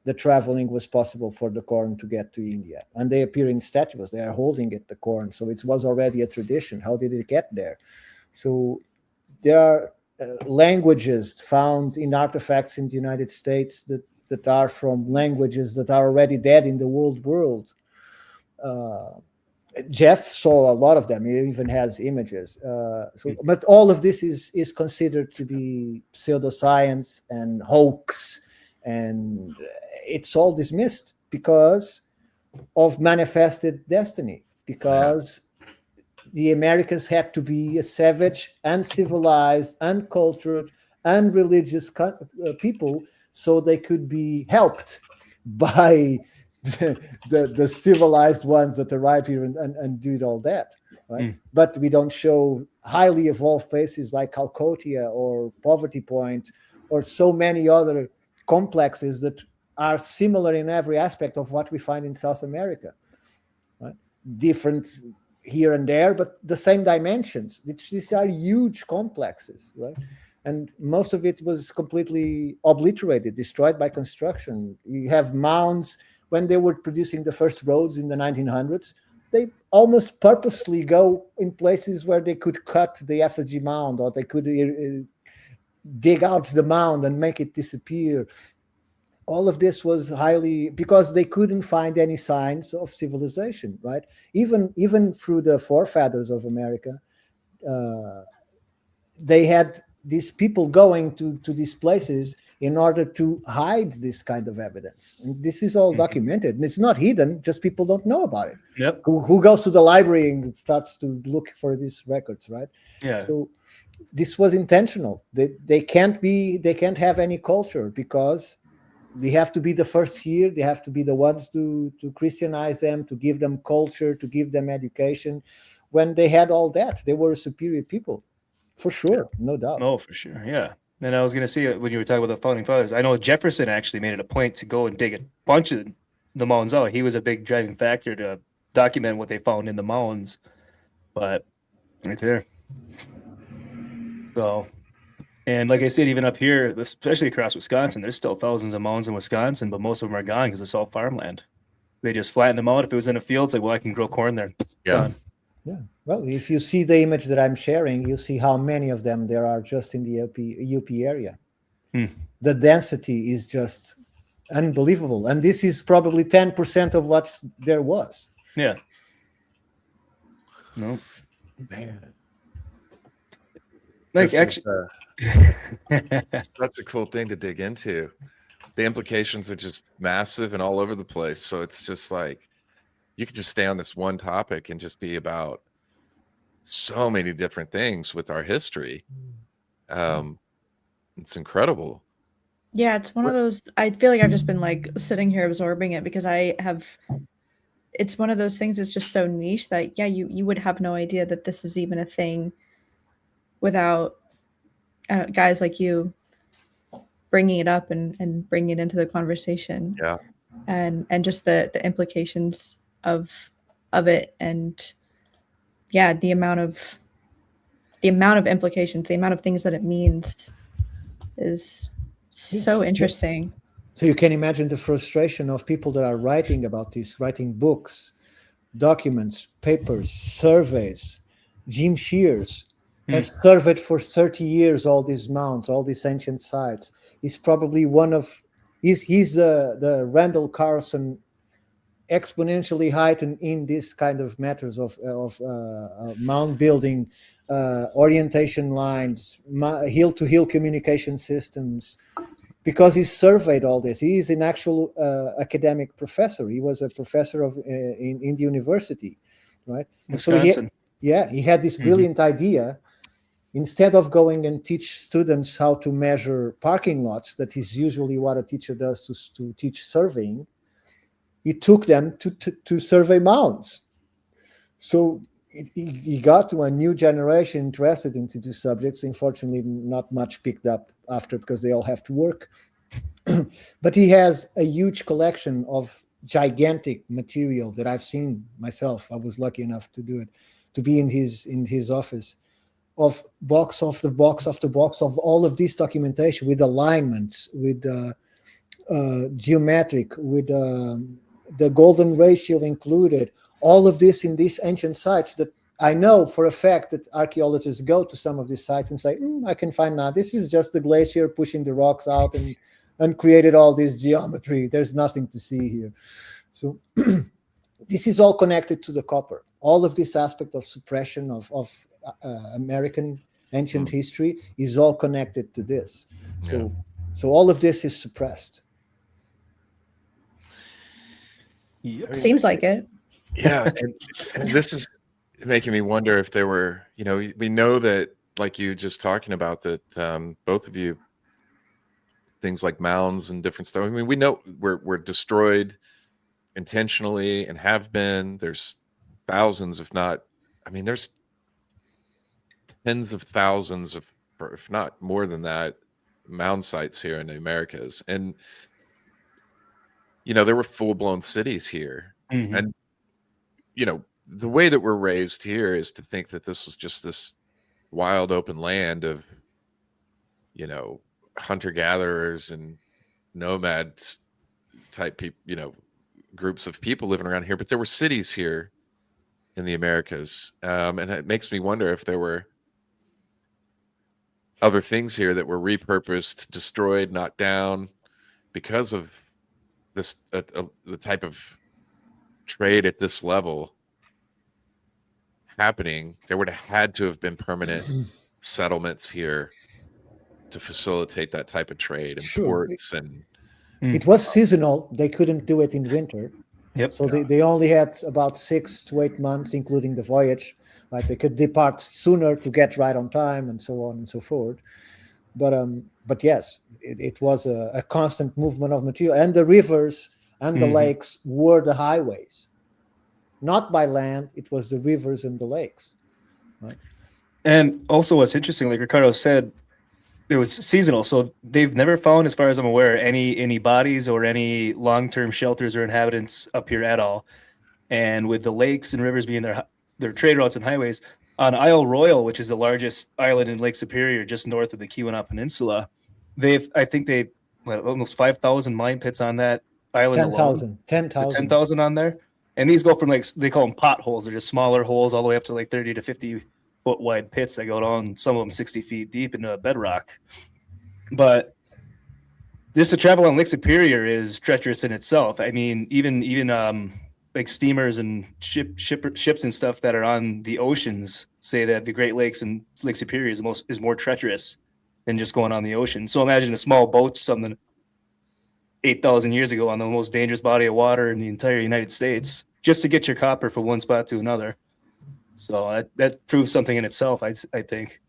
the traveling was possible for the corn to get to India. And they appear in statues. They are holding it, the corn. So it was already a tradition. How did it get there? So there are languages found in artifacts in the United States that are from languages that are already dead in the old world. Jeff saw a lot of them. He even has images. But all of this is considered to be pseudoscience and hoax, and it's all dismissed because of manifested destiny, because the Americans had to be a savage, uncivilized, uncultured, unreligious people so they could be helped by the civilized ones that arrived here and did all that. Right? But we don't show highly evolved places like Calcutta or Poverty Point or so many other complexes that are similar in every aspect of what we find in South America. Right? Different here and there, but the same dimensions. These are huge complexes, right? And most of it was completely obliterated, destroyed by construction. You have mounds. When they were producing the first roads in the 1900s, they almost purposely go in places where they could cut the effigy mound, or they could dig out the mound and make it disappear. All of this was highly, because they couldn't find any signs of civilization, right? Even through the forefathers of America, they had these people going to these places in order to hide this kind of evidence. And this is all documented, and it's not hidden, just people don't know about it. Yep. Who goes to the library and starts to look for these records, right? Yeah. So this was intentional. They can't have any culture because they have to be the first here. They have to be the ones to Christianize them, to give them culture, to give them education. When they had all that, they were superior people, for sure, no doubt. Oh, for sure, yeah. And I was going to say, when you were talking about the founding fathers, I know Jefferson actually made it a point to go and dig a bunch of the mounds out. He was a big driving factor to document what they found in the mounds. But right there. So, and like I said, even up here, especially across Wisconsin, there's still thousands of mounds in Wisconsin, but most of them are gone because it's all farmland. They just flatten them out. If it was in a field, it's like, well, I can grow corn there. Yeah. Gone. Yeah. Well, if you see the image that I'm sharing, you see how many of them there are just in the UP area. The density is just unbelievable. And this is probably 10% of what there was. Yeah. No. Man, Like this actually, it's such a cool thing to dig into. The implications are just massive and all over the place. So it's just like you could just stay on this one topic and just be about so many different things with our history. It's incredible. Yeah, it's one of those. I feel like I've just been like sitting here absorbing it because it's one of those things that's just so niche that you would have no idea that this is even a thing without guys like you bringing it up and bringing it into the conversation. Yeah. And just the implications of it, and the amount of implications, the amount of things that it means is so interesting. So you can imagine the frustration of people that are writing about this, writing books, documents, papers, surveys. Jim Shears has surveyed for 30 years all these mounds, all these ancient sites. He's probably he's the Randall Carlson exponentially heightened in this kind of matters of mound building, orientation lines, hill-to-hill communication systems, because he surveyed all this. He is an actual academic professor. He was a professor in the university, right? And so he had this brilliant idea. Instead of going and teach students how to measure parking lots, that is usually what a teacher does to teach surveying, he took them to survey mounds. So he got to a new generation interested into these subjects. Unfortunately, not much picked up after because they all have to work. But he has a huge collection of gigantic material that I've seen myself. I was lucky enough to do it, to be in his office, of box after box after box of all of this documentation with alignments, with geometric, with the golden ratio included, all of this in these ancient sites that I know for a fact that archaeologists go to some of these sites and say, I can find now, this is just the glacier pushing the rocks out and created all this geometry. There's nothing to see here. So this is all connected to the copper. All of this aspect of suppression of American ancient history is all connected to this. So all of this is suppressed. Seems like it. Yeah, and this is making me wonder if there were, we know that, like you just talking about, that both of you, things like mounds and different stuff. I mean, we know we're destroyed intentionally and have been. There's thousands, if not, there's tens of thousands of, if not more than that, mound sites here in the Americas. And, there were full-blown cities here. And, the way that we're raised here is to think that this was just this wild open land of, hunter-gatherers and nomads type people, groups of people living around here. But there were cities here in the Americas. And it makes me wonder if there were other things here that were repurposed, destroyed, knocked down because of this, the type of trade at this level happening. There would have had to have been permanent settlements here to facilitate that type of trade, and ports. And it was seasonal. They couldn't do it in winter. So they only had about 6 to 8 months, including the voyage. Like they could depart sooner to get right on time, and so on and so forth. But yes, it was a constant movement of material, and the rivers and the lakes were the highways. Not by land, it was the rivers and the lakes. Right? And also what's interesting, like Ricardo said, it was seasonal. So they've never found, as far as I'm aware, any bodies or any long-term shelters or inhabitants up here at all. And with the lakes and rivers being their trade routes and highways, on Isle Royal, which is the largest island in Lake Superior, just north of the Keweenaw Peninsula, I think they almost 5,000 mine pits on that island. 10,000 on there. And these go from, like, they call them potholes. They're just smaller holes all the way up to like 30 to 50 foot wide pits that go down, some of them 60 feet deep into bedrock. But Just to travel on Lake Superior is treacherous in itself. I mean, even like steamers and ships and stuff that are on the oceans say that the Great Lakes and Lake Superior is more treacherous than just going on the ocean. So imagine a small boat, something 8,000 years ago on the most dangerous body of water in the entire United States, just to get your copper from one spot to another. So that proves something in itself, I think.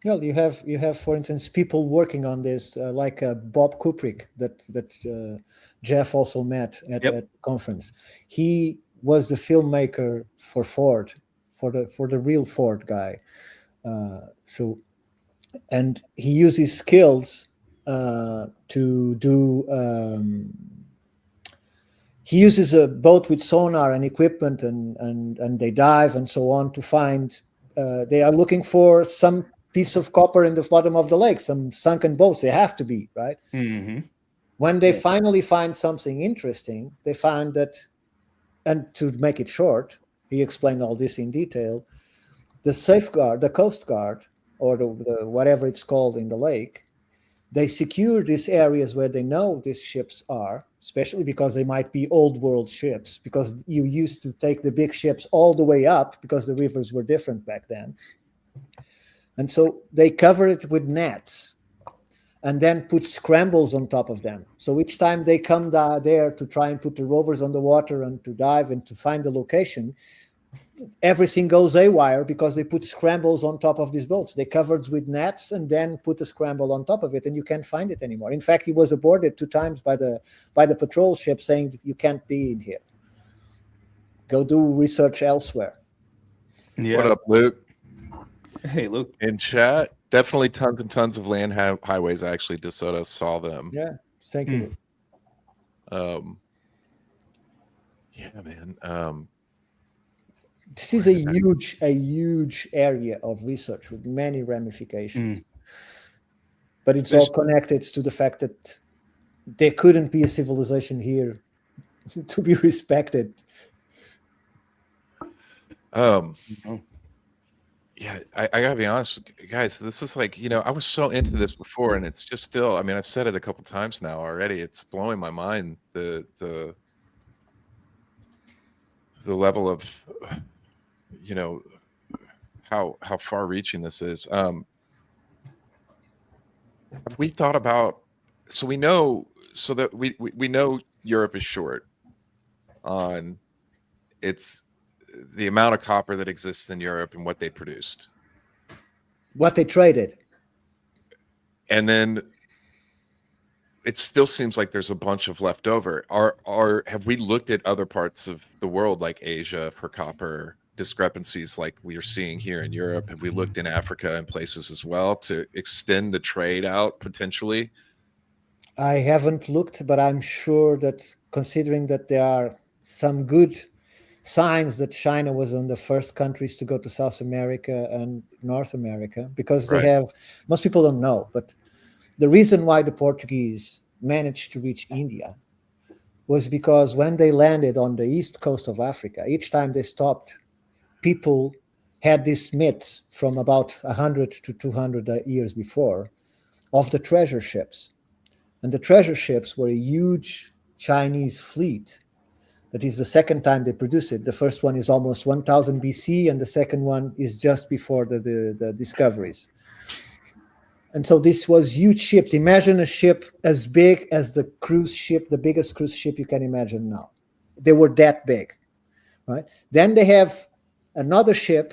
Well, you have, for instance, people working on this, like Bob Kuprick, that Jeff also met at the conference. He was the filmmaker for Ford, for the real Ford guy. And he uses skills to do. He uses a boat with sonar and equipment, and they dive and so on to find. They are looking for some piece of copper in the bottom of the lake, some sunken boats. They have to be, right? Mm-hmm. When they finally find something interesting, they find that, and to make it short, he explained all this in detail, the safeguard, the Coast Guard, or the whatever it's called in the lake, they secure these areas where they know these ships are, especially because they might be old world ships, because you used to take the big ships all the way up because the rivers were different back then. And so they cover it with nets and then put scrambles on top of them. So each time they come there to try and put the rovers on the water and to dive and to find the location, everything goes haywire because they put scrambles on top of these boats. They covered with nets and then put a scramble on top of it, and you can't find it anymore. In fact, he was aborted 2 times by the patrol ship saying, you can't be in here. Go do research elsewhere. Yeah. What up, Luke? Hey, Luke. In chat, definitely tons and tons of land highways. I actually DeSoto saw them. Yeah, thank you. Yeah, man. This is a huge area of research with many ramifications. But it's all connected to the fact that there couldn't be a civilization here to be respected. Yeah, I gotta be honest with you guys. This is like, I was so into this before, and it's just still. I mean, I've said it a couple times now already. It's blowing my mind the level of, how far-reaching this is. Have we thought about? So we know, so that we know Europe is short on the amount of copper that exists in Europe and what they produced, what they traded, and then it still seems like there's a bunch of leftover. Have we looked at other parts of the world, like Asia, for copper discrepancies like we are seeing here in Europe? Have we looked in Africa and places as well to extend the trade out potentially? I haven't looked, but I'm sure that, considering that there are some good signs that China was one of the first countries to go to South America and North America, because they have, most people don't know, but the reason why the Portuguese managed to reach India was because when they landed on the east coast of Africa, each time they stopped, people had these myths from about 100 to 200 years before of the treasure ships. And the treasure ships were a huge Chinese fleet. That is the second time they produce it. The first one is almost 1000 BC, and the second one is just before the discoveries. And so this was huge ships. Imagine a ship as big as the cruise ship, the biggest cruise ship you can imagine now. They were that big, right? Then they have another ship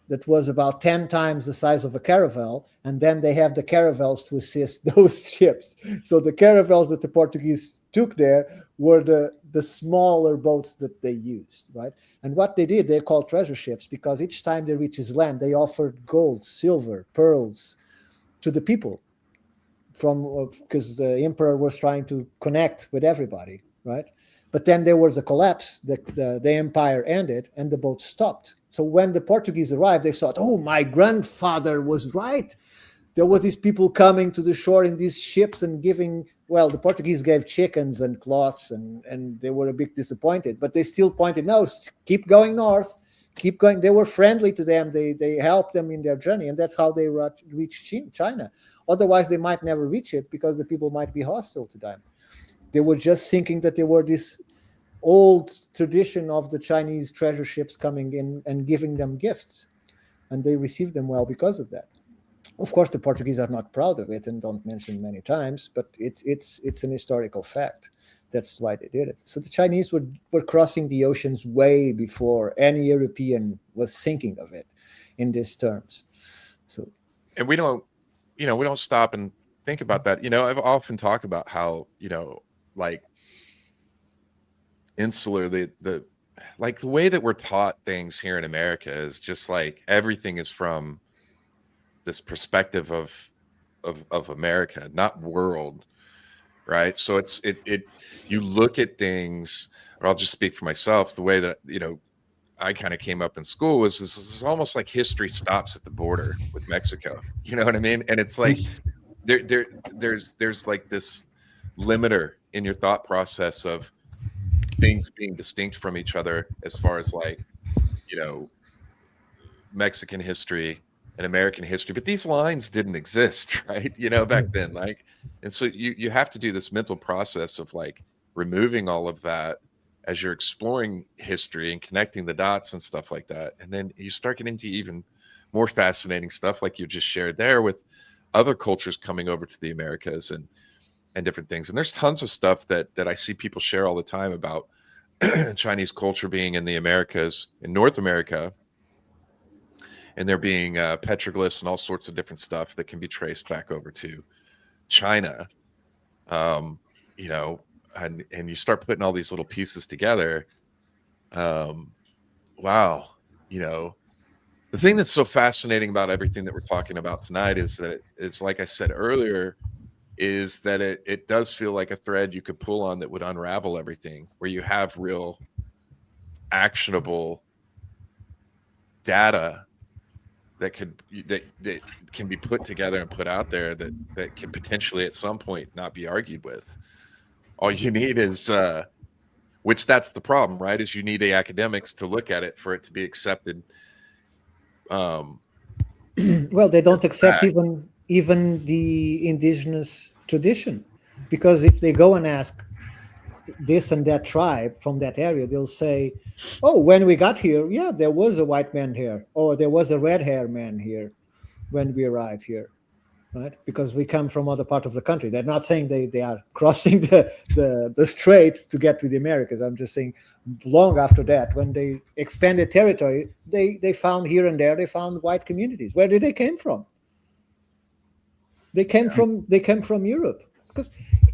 that was about 10 times the size of a caravel, and then they have the caravels to assist those ships. So the caravels that the Portuguese took there were the smaller boats that they used, right? And what they did, they called treasure ships, because each time they reached his land, they offered gold, silver, pearls to the people, because the emperor was trying to connect with everybody, right? But then there was a collapse, the empire ended, and the boat stopped. So when the Portuguese arrived, they thought, oh, my grandfather was right. There were these people coming to the shore in these ships and giving, well, the Portuguese gave chickens and cloths, and they were a bit disappointed, but they still pointed, no, keep going north, keep going. They were friendly to them. They helped them in their journey, and that's how they reached China. Otherwise, they might never reach it because the people might be hostile to them. They were just thinking that they were this old tradition of the Chinese treasure ships coming in and giving them gifts, and they received them well because of that. Of course, the Portuguese are not proud of it and don't mention many times, but it's an historical fact. That's why they did it. So the Chinese were crossing the oceans way before any European was thinking of it in these terms. So, and we don't stop and think about that. I've often talked about how, like insular, the way that we're taught things here in America is just like everything is from this perspective of America, not world, right? So you look at things, or I'll just speak for myself, the way that I kind of came up in school was this is almost like history stops at the border with Mexico. You know what I mean? And it's like there's like this limiter in your thought process of things being distinct from each other as far as like, Mexican history and American history, but these lines didn't exist, right? Back then, and so you have to do this mental process of like removing all of that as you're exploring history and connecting the dots and stuff like that. And then you start getting into even more fascinating stuff like you just shared there with other cultures coming over to the Americas and different things. And there's tons of stuff that I see people share all the time about Chinese culture being in the Americas, in North America, and there being petroglyphs and all sorts of different stuff that can be traced back over to China. And you start putting all these little pieces together. Wow. The thing that's so fascinating about everything that we're talking about tonight is that it's like I said earlier, is that it does feel like a thread you could pull on that would unravel everything, where you have real actionable data that can be put together and put out there that can potentially at some point not be argued with. All you need is which that's the problem, right? Is you need the academics to look at it for it to be accepted. Well, they don't accept even the indigenous tradition, because if they go and ask this and that tribe from that area, they'll say, oh, when we got here, yeah, there was a white man here, or there was a red hair man here when we arrived here, right? Because we come from other part of the country. They're not saying they are crossing the strait to get to the Americas. I'm just saying long after that, when they expanded territory, they found here and there, they found white communities. Where did they came from? They came from Europe. Because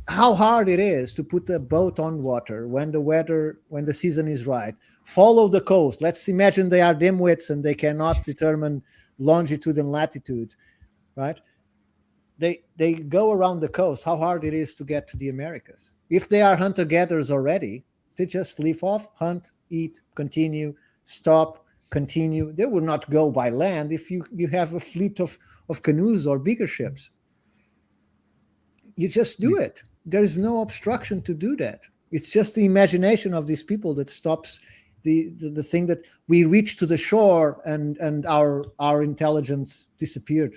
how hard it is to put a boat on water when the season is right. Follow the coast. Let's imagine they are dimwits and they cannot determine longitude and latitude, right? They go around the coast. How hard it is to get to the Americas. If they are hunter-gatherers already, they just leave off, hunt, eat, continue, stop, continue. They will not go by land if you have a fleet of canoes or bigger ships. You just do it. There is no obstruction to do that. It's just the imagination of these people that stops the thing that we reach to the shore and our intelligence disappeared.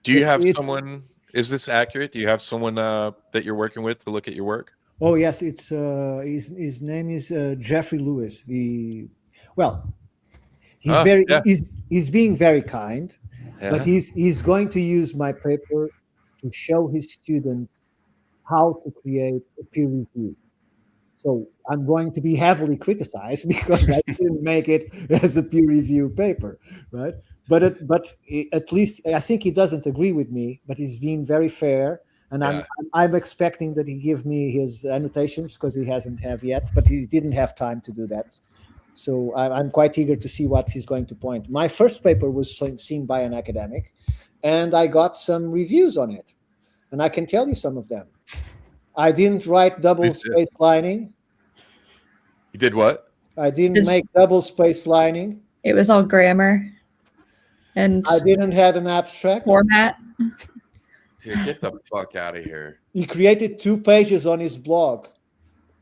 Do you have someone? Is this accurate? Do you have someone that you're working with to look at your work? Oh yes, it's his name is Jeffrey Lewis. He's being very kind, but he's going to use my paper to show his students how to create a peer review. So I'm going to be heavily criticized because I didn't make it as a peer review paper, right? But at least I think he doesn't agree with me, but he's being very fair, and I'm expecting that he give me his annotations because he hasn't have yet, but he didn't have time to do that. So I'm quite eager to see what he's going to point. My first paper was seen by an academic, and I got some reviews on it. And I can tell you some of them. I didn't write double space lining. You did what? I didn't make double space lining. It was all grammar. And I didn't have an abstract format. Dude, get the fuck out of here. He created 2 pages on his blog.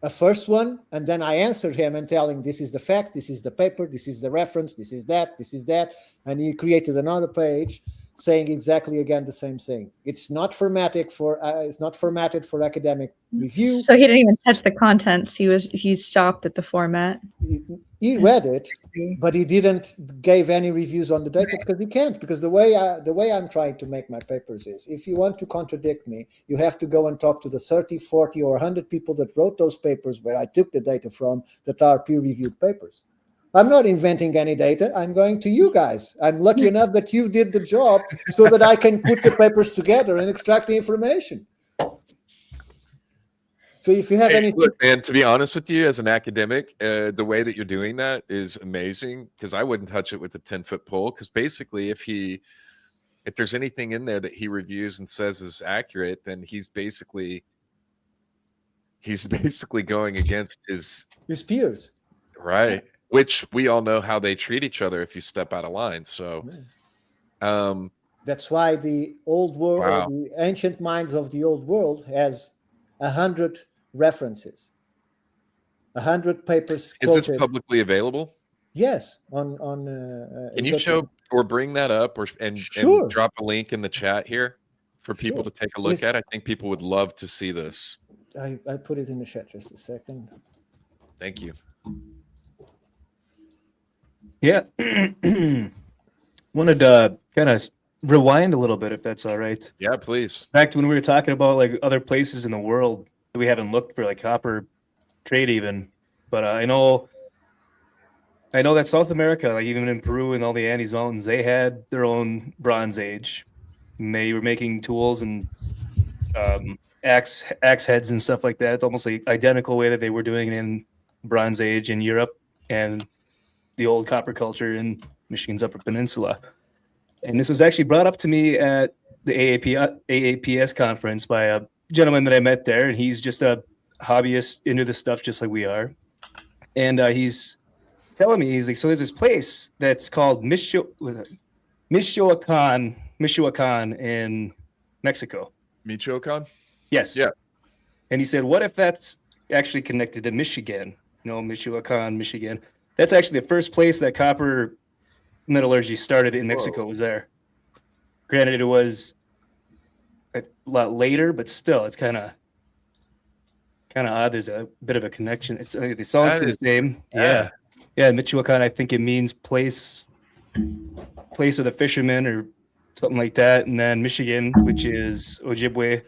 A first one, and then I answered him and telling this is the fact, this is the paper, this is the reference, this is that, and he created another page saying exactly again the same thing. It's not formatted for academic review. So he didn't even touch the contents. He stopped at the format. He read it, but he didn't give any reviews on the data because he can't. Because the way I'm trying to make my papers is, if you want to contradict me, you have to go and talk to the 30, 40, or 100 people that wrote those papers where I took the data from that are peer-reviewed papers. I'm not inventing any data. I'm going to you guys. I'm lucky enough that you did the job so that I can put the papers together and extract the information. So if you have any, look, man, to be honest with you, as an academic, the way that you're doing that is amazing, because I wouldn't touch it with a 10-foot pole. Because basically, if there's anything in there that he reviews and says is accurate, then he's basically going against his peers, right? Which we all know how they treat each other if you step out of line. So, that's why the old world, wow. the ancient minds of the old world, has 100 references, 100 papers. Is this publicly available? Yes. Can you show or bring that up, and drop a link in the chat here for people to take a look at? I think people would love to see this. I put it in the chat, just a second. Thank you. Yeah. Wanted to kind of rewind a little bit, if that's all right. Yeah, please. Back to when we were talking about like other places in the world that we haven't looked for, like copper trade even. But I know that South America, like even in Peru and all the Andes Mountains, they had their own Bronze Age. And they were making tools and axe heads and stuff like that. It's almost like identical way that they were doing it in Bronze Age in Europe and the old copper culture in Michigan's Upper Peninsula. And this was actually brought up to me at the AAPS conference by a gentleman that I met there, and he's just a hobbyist into this stuff just like we are. And he's telling me, he's like, so there's this place that's called Michoacan in Mexico. Michoacan? Yes. Yeah. And he said, what if that's actually connected to Michigan? Michoacan, Michigan. That's actually the first place that copper metallurgy started in Mexico. Was there. Granted, it was a lot later, but still, it's kind of odd. There's a bit of a connection. It sounds the same. Yeah. Michoacan, I think it means place of the fishermen or something like that. And then Michigan, which is Ojibwe,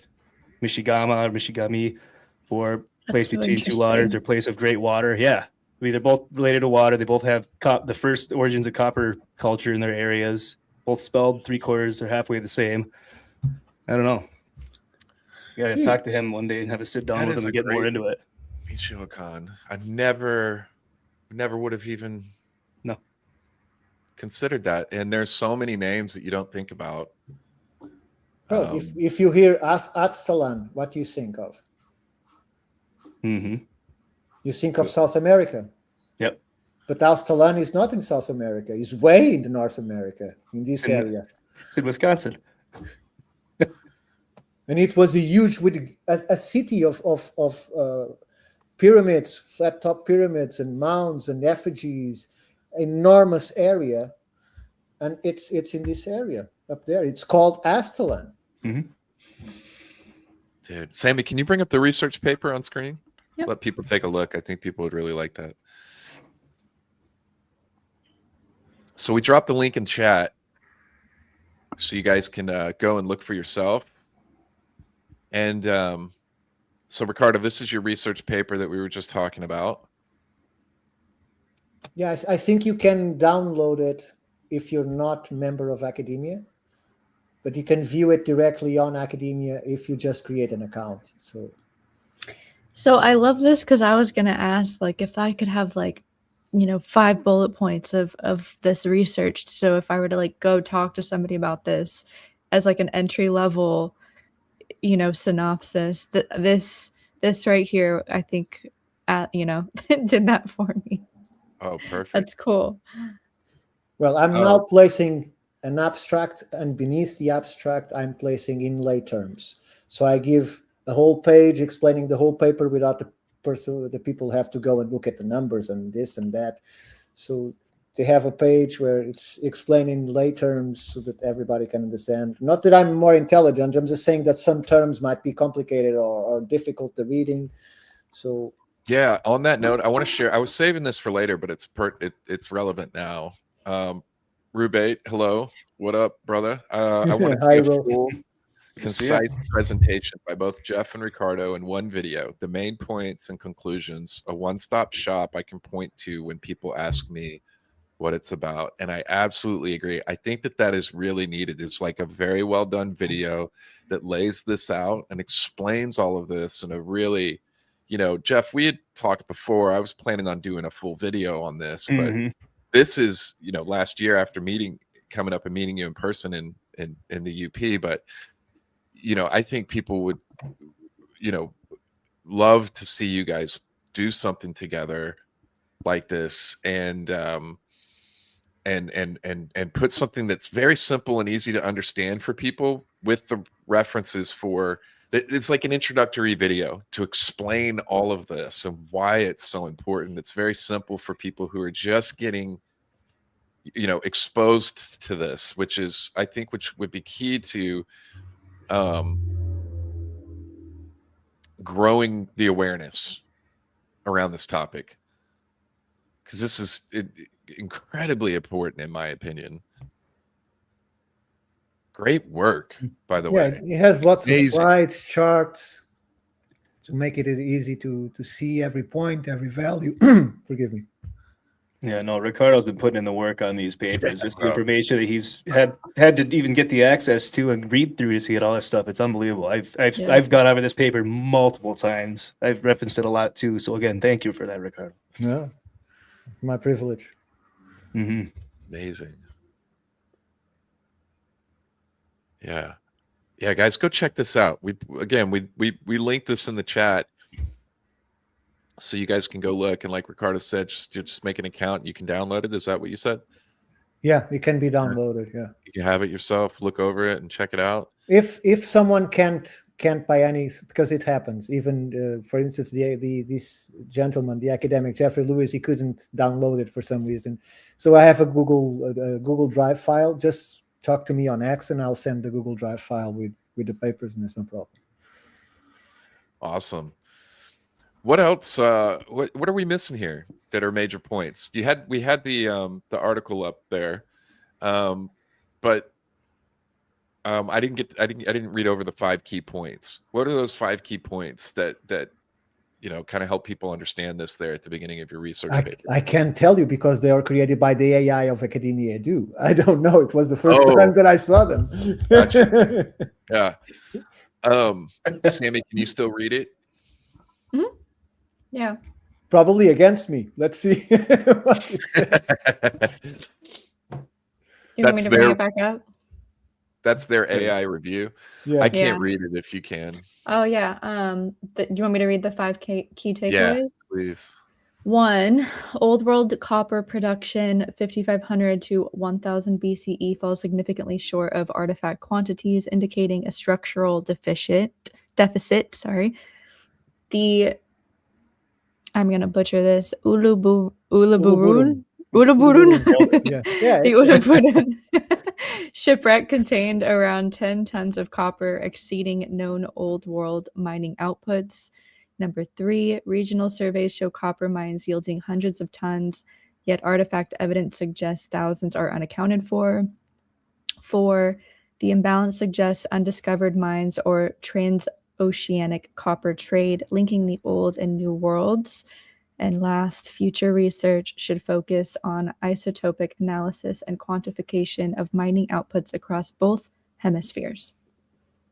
Michigama or Michigami, for place between two waters or place of great water. Yeah. I mean, they're both related to water. They both have the first origins of copper culture in their areas, both spelled 3/4 or halfway the same. I don't know. You got to talk to him one day and have a sit down with him and get more into it. Michoacan. I've never would have even considered that. And there's so many names that you don't think about. Well, if you hear Aztlan, what do you think of? Mm-hmm. You think of South America. Yep. But Aztlan is not in South America. It's way in North America, in this area. It's in Wisconsin. And it was a huge, with a city of pyramids, flat top pyramids and mounds and effigies, enormous area. And it's in this area up there. It's called Aztlan. Mm-hmm. Dude, Sammy, can you bring up the research paper on screen? Yep. Let people take a look. I think people would really like that. So we dropped the link in chat so you guys can go and look for yourself. And so, Ricardo, this is your research paper that we were just talking about. Yes, I think you can download it if you're not a member of academia, but you can view it directly on academia if you just create an account. So I love this because I was going to ask, like, if I could have 5 bullet points of this research. So if I were to go talk to somebody about this as an entry level, synopsis, this right here, I think, did that for me. Oh, perfect. That's cool. Well, I'm now placing an abstract, and beneath the abstract, I'm placing inlay terms. So I give a whole page explaining the whole paper without the people have to go and look at the numbers and this and that. So they have a page where it's explaining lay terms so that everybody can understand. Not that I'm more intelligent. I'm just saying that some terms might be complicated or difficult to reading. So yeah. On that note, I want to share. I was saving this for later, but it's relevant now. Rubate, hello, what up, brother? I want to Hi, see a Ro. full, Good to see ya. concise presentation by both Jeff and Ricardo in one video. The main points and conclusions. A one-stop shop I can point to when people ask me what it's about, and I absolutely agree. I think that is really needed. It's like a very well done video that lays this out and explains all of this in a really, Jeff, we had talked before. I was planning on doing a full video on this, but this is, last year after coming up and meeting you in person in the UP. But I think people would love to see you guys do something together like this, and put something that's very simple and easy to understand for people with the references for it's like an introductory video to explain all of this and why it's so important. It's very simple for people who are just getting exposed to this, which would be key to growing the awareness around this topic, because this is incredibly important in my opinion. Great work, by the way. It has lots Amazing. of slides, charts to make it easy to see every point, every value. Forgive me. Yeah, no, Ricardo's been putting in the work on these papers. Just the information that he's had to even get the access to and read through to see it, all this stuff. It's unbelievable. I've gone over this paper multiple times. I've referenced it a lot too. So again, thank you for that, Ricardo. Yeah, my privilege. Amazing. Yeah, guys, go check this out. We linked this in the chat, so you guys can go look. And like Ricardo said, just make an account. You can download it. Is that what you said? Yeah, it can be downloaded. Yeah, you can have it yourself. Look over it and check it out. If someone can't buy any, because it happens. Even for instance, this gentleman, the academic Jeffrey Lewis, he couldn't download it for some reason. So I have a Google Drive file. Just talk to me on X, and I'll send the Google Drive file with the papers, and it's no problem. Awesome. What else? What are we missing here that are major points? We had the article up there, but I didn't read over the 5 key points. What are those 5 key points that kind of help people understand this there at the beginning of your research paper? I can't tell you because they are created by the AI of Academia Edu. I don't know. It was the first time that I saw them. Gotcha. Yeah. Sammi, can you still read it? Mm-hmm. Yeah. Probably against me. Let's see. You want me to bring it back up? That's their AI review. Yeah. I can't read it if you can. Oh yeah. Do you want me to read the 5 key takeaways? Yeah, please. 1, Old World copper production 5500 to 1000 BCE falls significantly short of artifact quantities, indicating a structural deficit. I'm gonna butcher this. Uluburun. The Uluburun shipwreck contained around 10 tons of copper, exceeding known Old World mining outputs. Number 3, regional surveys show copper mines yielding hundreds of tons, yet artifact evidence suggests thousands are unaccounted for. 4, the imbalance suggests undiscovered mines or transoceanic copper trade, linking the old and new worlds. And last, future research should focus on isotopic analysis and quantification of mining outputs across both hemispheres.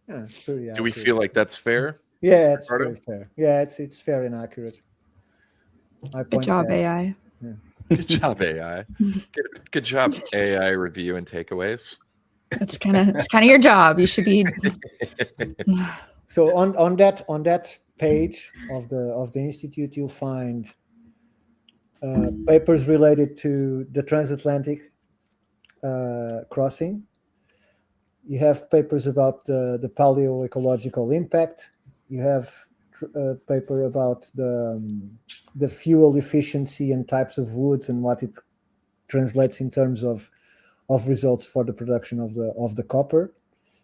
Yeah, it's pretty accurate. Do we feel like that's fair? Yeah, it's very fair. Yeah, it's fair and accurate. Good job, AI. Yeah. Good job, AI. Good job, AI review and takeaways. It's kind of your job. You should be. So on that page of the institute, you'll find papers related to the transatlantic crossing. You have papers about the paleoecological impact. You have a paper about the fuel efficiency and types of woods and what it translates in terms of results for the production of the copper.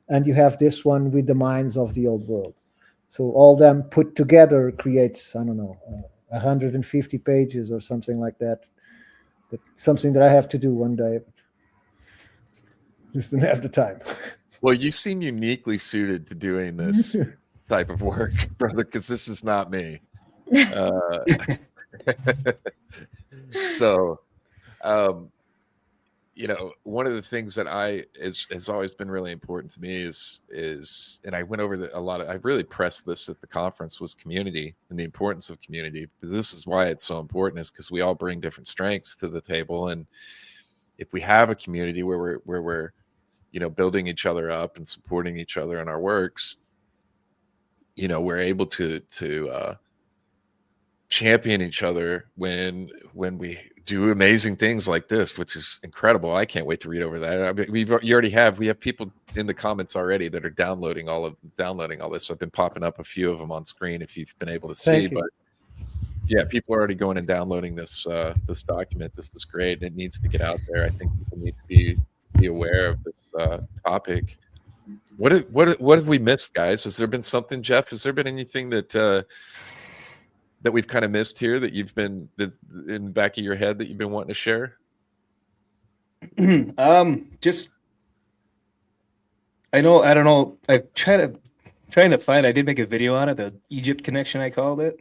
And you have this one with the mines of the old world. So all them put together creates, I don't know, 150 pages or something like that. But something that I have to do one day, but just don't have the time. Well, you seem uniquely suited to doing this type of work, brother, because this is not me. So, you know, one of the things that has always been really important to me is, and I went over a lot of, I really pressed this at the conference, was community and the importance of community. This is why it's so important, is because we all bring different strengths to the table. And if we have a community where we're, you know, building each other up and supporting each other in our works, you know, we're able to champion each other when we do amazing things like this, which is incredible. I can't wait to read over that. I mean, we have people in the comments already that are downloading all this. I've been popping up a few of them on screen if you've been able to see. But yeah, people are already going and downloading this document. This is great. It needs to get out there. I think people need to be aware of this topic. What have we missed, guys? Has there been something, Jeff? Has there been anything that we've kind of missed here that you've been in the back of your head that you've been wanting to share? Just, I don't know. I'm trying to find. I did make a video on it, the Egypt connection, I called it.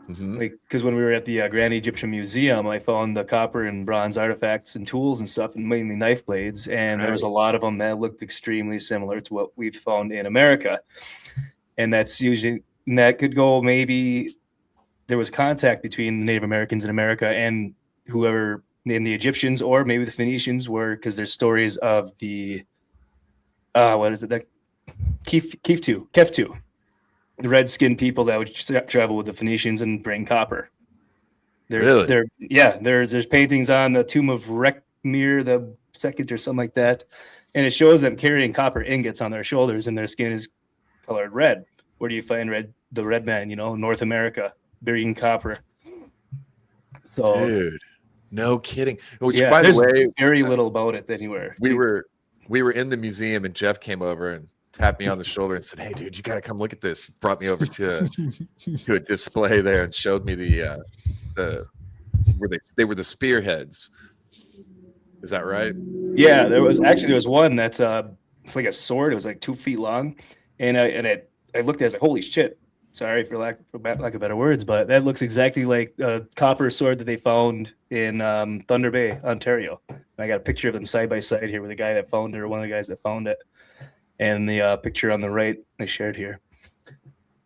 Mm-hmm. Like, because when we were at the Grand Egyptian Museum, I found the copper and bronze artifacts and tools and stuff, and mainly knife blades, and there was a lot of them that looked extremely similar to what we've found in America. And that's usually, and that could go, maybe there was contact between the Native Americans in America and whoever named the Egyptians, or maybe the Phoenicians were, because there's stories of the what is it, that Keftu, the red-skinned people that would travel with the Phoenicians and bring copper. There's paintings on the tomb of Rekhmir the second or something like that, and it shows them carrying copper ingots on their shoulders, and their skin is colored red. Where do you find the red man? You know, North America, bringing copper. So, dude, no kidding. Which, yeah, by the way, very little about it anywhere. We were in the museum, and Jeff came over and tapped me on the shoulder and said, "Hey, dude, you got to come look at this." Brought me over to a display there and showed me the where they were the spearheads. Is that right? Yeah, there was one that's it's like a sword. It was like 2 feet long, and I looked at it, I was like, holy shit. Sorry for lack of better words, but that looks exactly like a copper sword that they found in Thunder Bay, Ontario. And I got a picture of them side by side here with the guy that found it, or one of the guys that found it. And the picture on the right I shared here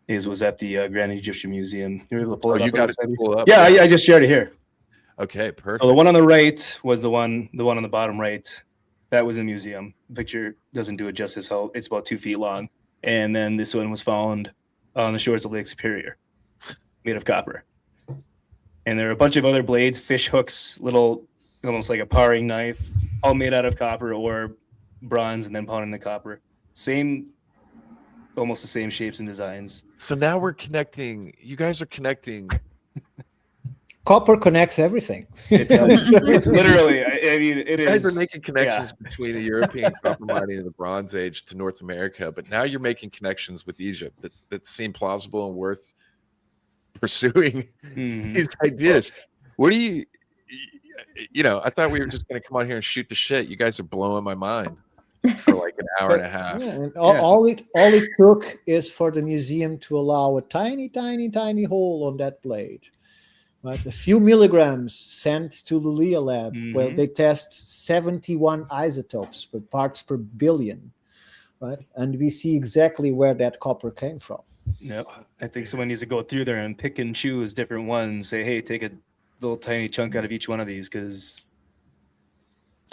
was at the Grand Egyptian Museum. You're able to pull it up? You got it to pull up. Yeah, I just shared it here. Okay, perfect. So the one on the right was the one on the bottom right. That was in the museum. The picture doesn't do it justice. How it's about 2 feet long. And then this one was found on the shores of Lake Superior, made of copper. And there are a bunch of other blades, fish hooks, little, almost like a paring knife, all made out of copper or bronze, and then pounding the copper. Almost the same shapes and designs. So now we're connecting. You guys are connecting. Copper connects everything. It does. It's literally, I mean, it is. You guys are making connections between the European copper mining and the Bronze Age to North America, but now you're making connections with Egypt that seem plausible and worth pursuing these ideas. What do you know, I thought we were just going to come on here and shoot the shit. You guys are blowing my mind for like an hour and a half. Yeah, and all it took is for the museum to allow a tiny hole on that blade. Right, a few milligrams sent to Lulia lab where they test 71 isotopes per parts per billion, right? And we see exactly where that copper came from. Yep. I think someone needs to go through there and pick and choose different ones. Say, hey, take a little tiny chunk out of each one of these, because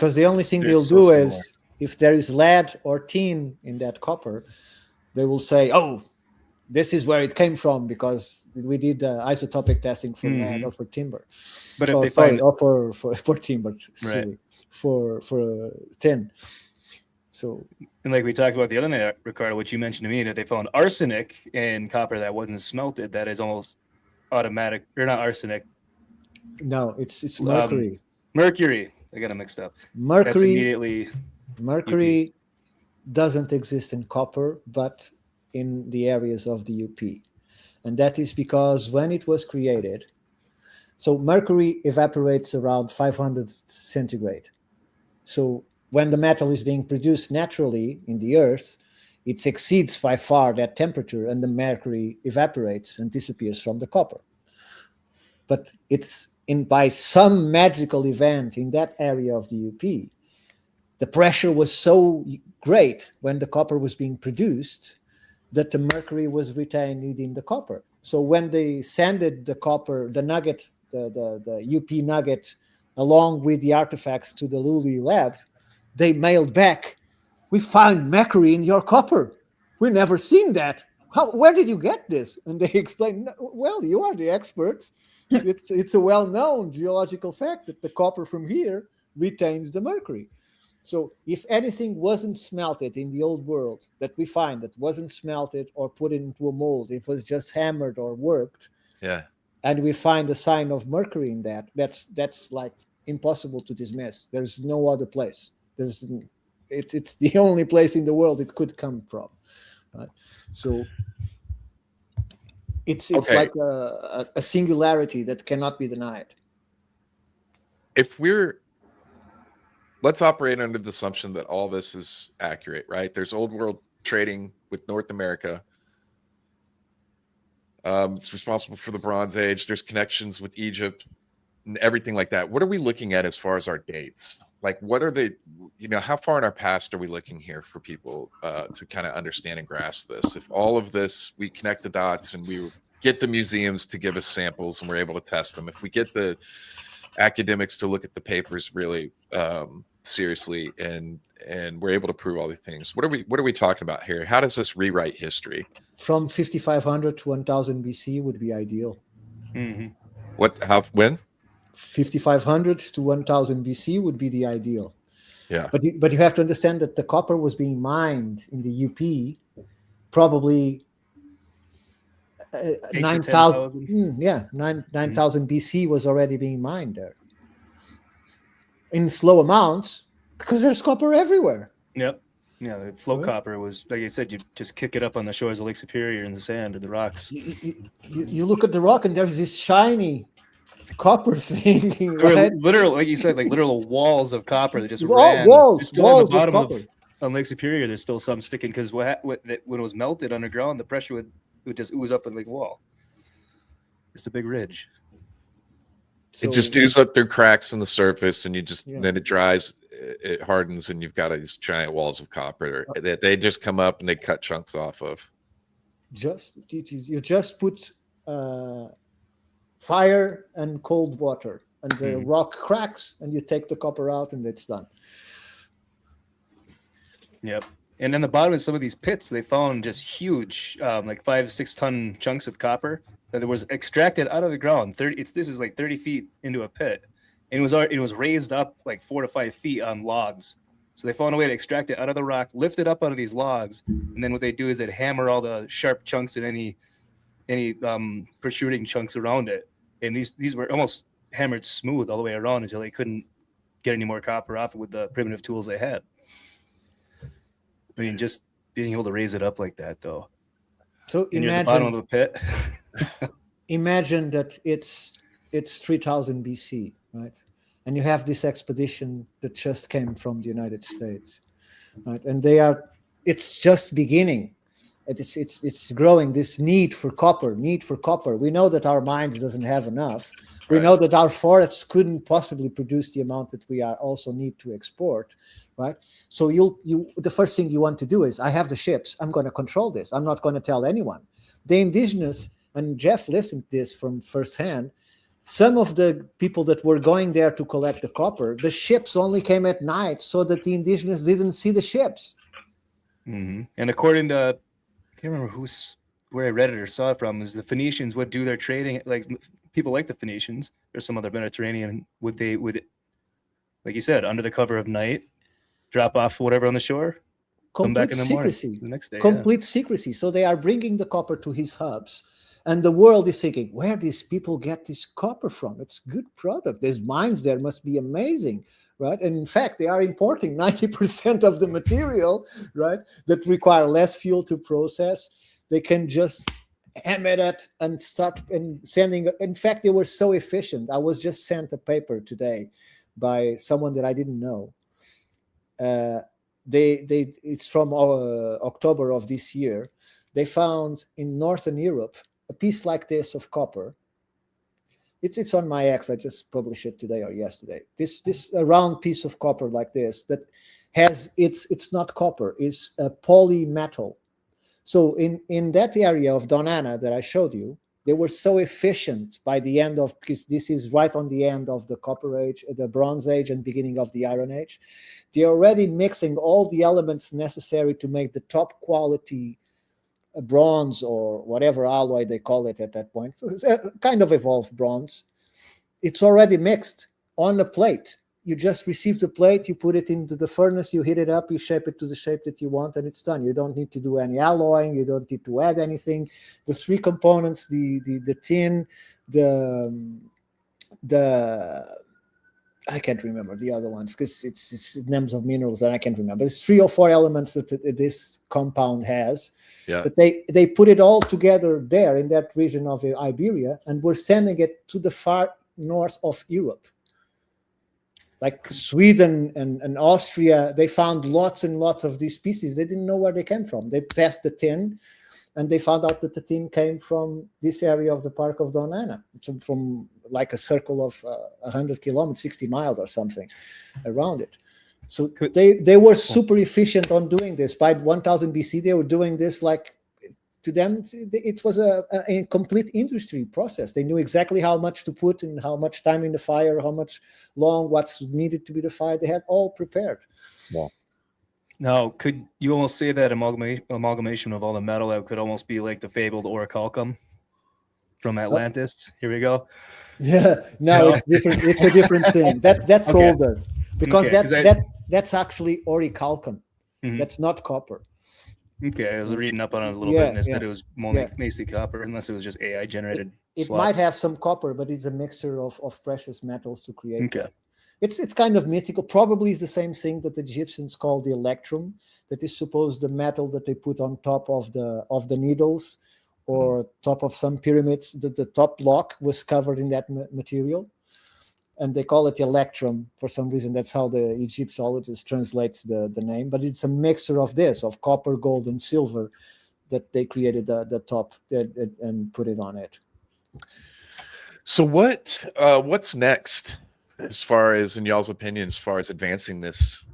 the only thing they'll do is, if there is lead or tin in that copper, they will say, oh, this is where it came from because we did isotopic testing for lead or for timber. But if they find for timber, sorry, for tin. So, and like we talked about the other night, Ricardo, what you mentioned to me, that they found arsenic in copper that wasn't smelted. That is almost automatic, or not arsenic. No, it's mercury. Mercury. I got them mixed up. That's Mercury immediately Mercury doesn't exist in copper, but in the areas of the UP. And that is because when it was created, so mercury evaporates around 500 centigrade. So when the metal is being produced naturally in the earth, it exceeds by far that temperature, and the mercury evaporates and disappears from the copper. But it's by some magical event in that area of the UP, the pressure was so great when the copper was being produced that the mercury was retained in the copper. So when they sanded the copper, the nugget, the UP nugget, along with the artifacts to the Lully lab, they mailed back, "We found mercury in your copper. We never seen that. Where did you get this?" And they explained, "Well, you are the experts. It's a well-known geological fact that the copper from here retains the mercury." So if anything wasn't smelted in the old world that we find that wasn't smelted or put into a mold, it was just hammered or worked, and we find a sign of mercury in that, that's like impossible to dismiss. There's no other place. It's the only place in the world it could come from. Right? So it's like a singularity that cannot be denied. Let's operate under the assumption that all this is accurate, right? There's old world trading with North America. It's responsible for the Bronze Age. There's connections with Egypt and everything like that. What are we looking at as far as our dates? Like, what are they, how far in our past are we looking here for people to kind of understand and grasp this? If all of this, we connect the dots and we get the museums to give us samples and we're able to test them, if we get the academics to look at the papers really seriously and we're able to prove all the things, what are we talking about here? How does this rewrite history? From 5500 to 1000 BC would be ideal. Mm-hmm. When 5500 to 1000 BC would be the ideal. Yeah, but you have to understand that the copper was being mined in the UP probably 9,000 9,000 BC was already being mined there in slow amounts because there's copper everywhere. Yep. Yeah, the flow copper was, like I said, you just kick it up on the shores of Lake Superior in the sand and the rocks. You look at the rock and there's this shiny copper thing, right? Literal, like you said, like literal walls of copper that just walls of copper. On Lake Superior, there's still some sticking because when it was melted underground, the pressure would just ooze up in the wall. It's a big ridge. So, it just oozes up through cracks in the surface, and then it dries, it hardens, and you've got these giant walls of copper that they just come up and they cut chunks off of. You just put fire and cold water, and the rock cracks, and you take the copper out, and it's done. Yep. And then the bottom of some of these pits, they found just huge, like 5-6 ton chunks of copper that was extracted out of the ground. This is like 30 feet into a pit, and it was raised up like 4 to 5 feet on logs. So they found a way to extract it out of the rock, lift it up out of these logs, and then what they do is they'd hammer all the sharp chunks and any protruding chunks around it. And these were almost hammered smooth all the way around until they couldn't get any more copper off it with the primitive tools they had. I mean, just being able to raise it up like that, though. So imagine at the bottom of the pit. Imagine that it's 3000 BC, right? And you have this expedition that just came from the United States, right? And it's just beginning. It's growing, this need for copper. We know that our mines doesn't have enough. We know that our forests couldn't possibly produce the amount that we also need to export, right? So the first thing you want to do is, I have the ships. I'm going to control this. I'm not going to tell anyone. The indigenous, and Jeff listened to this from firsthand, some of the people that were going there to collect the copper, the ships only came at night so that the indigenous didn't see the ships. Mm-hmm. And according to, I can't remember where I read it or saw it from, is the Phoenicians would do their trading, like people like the Phoenicians or some other Mediterranean, would like you said, under the cover of night, drop off whatever on the shore, come back in the morning, the next day. Complete secrecy. So they are bringing the copper to his hubs, and the world is thinking, where these people get this copper from? It's good product. There's mines there, must be amazing, right? And in fact, they are importing 90% of the material, right, that require less fuel to process. They can just hammer it and start and sending. In fact, they were so efficient. I was just sent a paper today by someone that I didn't know. It's from October of this year. They found in Northern Europe a piece like this of copper. It's on my X. I just published it today or yesterday. This a round piece of copper like this that has it's not copper. It's a polymetal. So in that area of Donana that I showed you, they were so efficient by the end of, because this is right on the end of the Copper Age, the Bronze Age, and beginning of the Iron Age. They're already mixing all the elements necessary to make the top quality bronze or whatever alloy they call it at that point. It's a kind of evolved bronze. It's already mixed on a plate. You just receive the plate, you put it into the furnace, you heat it up, you shape it to the shape that you want, and it's done. You don't need to do any alloying, you don't need to add anything. The three components, the tin, the I can't remember the other ones because it's names of minerals that I can't remember. It's 3 or 4 elements that this compound has. Yeah. But they put it all together there in that region of Iberia, and we're sending it to the far north of Europe. Like Sweden and Austria, they found lots and lots of these pieces. They didn't know where they came from. They tested the tin, and they found out that the tin came from this area of the Park of Donana, from like a circle of 100 kilometers, 60 miles or something around it. So they were super efficient on doing this. By 1000 BC, they were doing this like, to them, it was a complete industry process. They knew exactly how much to put and how much time in the fire, how much long, what's needed to be the fire. They had all prepared. Wow. Now, could you almost say that amalgamation of all the metal out could almost be like the fabled orichalcum from Atlantis? Here we go. Yeah, no, it's different. It's a different thing. That's Okay. older because Okay, that's actually orichalcum. Mhm. That's not copper. Okay, I was reading up on it a little bit, and it said it was Yeah. mostly copper, unless it was just AI generated. It might have some copper, but it's a mixture of precious metals to create. Okay. That. It's kind of mystical. Probably is the same thing that the Egyptians called the electrum. That is supposed the metal that they put on top of the needles or top of some pyramids. The top block was covered in that material, and they call it electrum for some reason. That's how the Egyptologist translates the name. But it's a mixture of this, of copper, gold, and silver, that they created the top and put it on it. So what's next, as far as, in y'all's opinion, as far as advancing this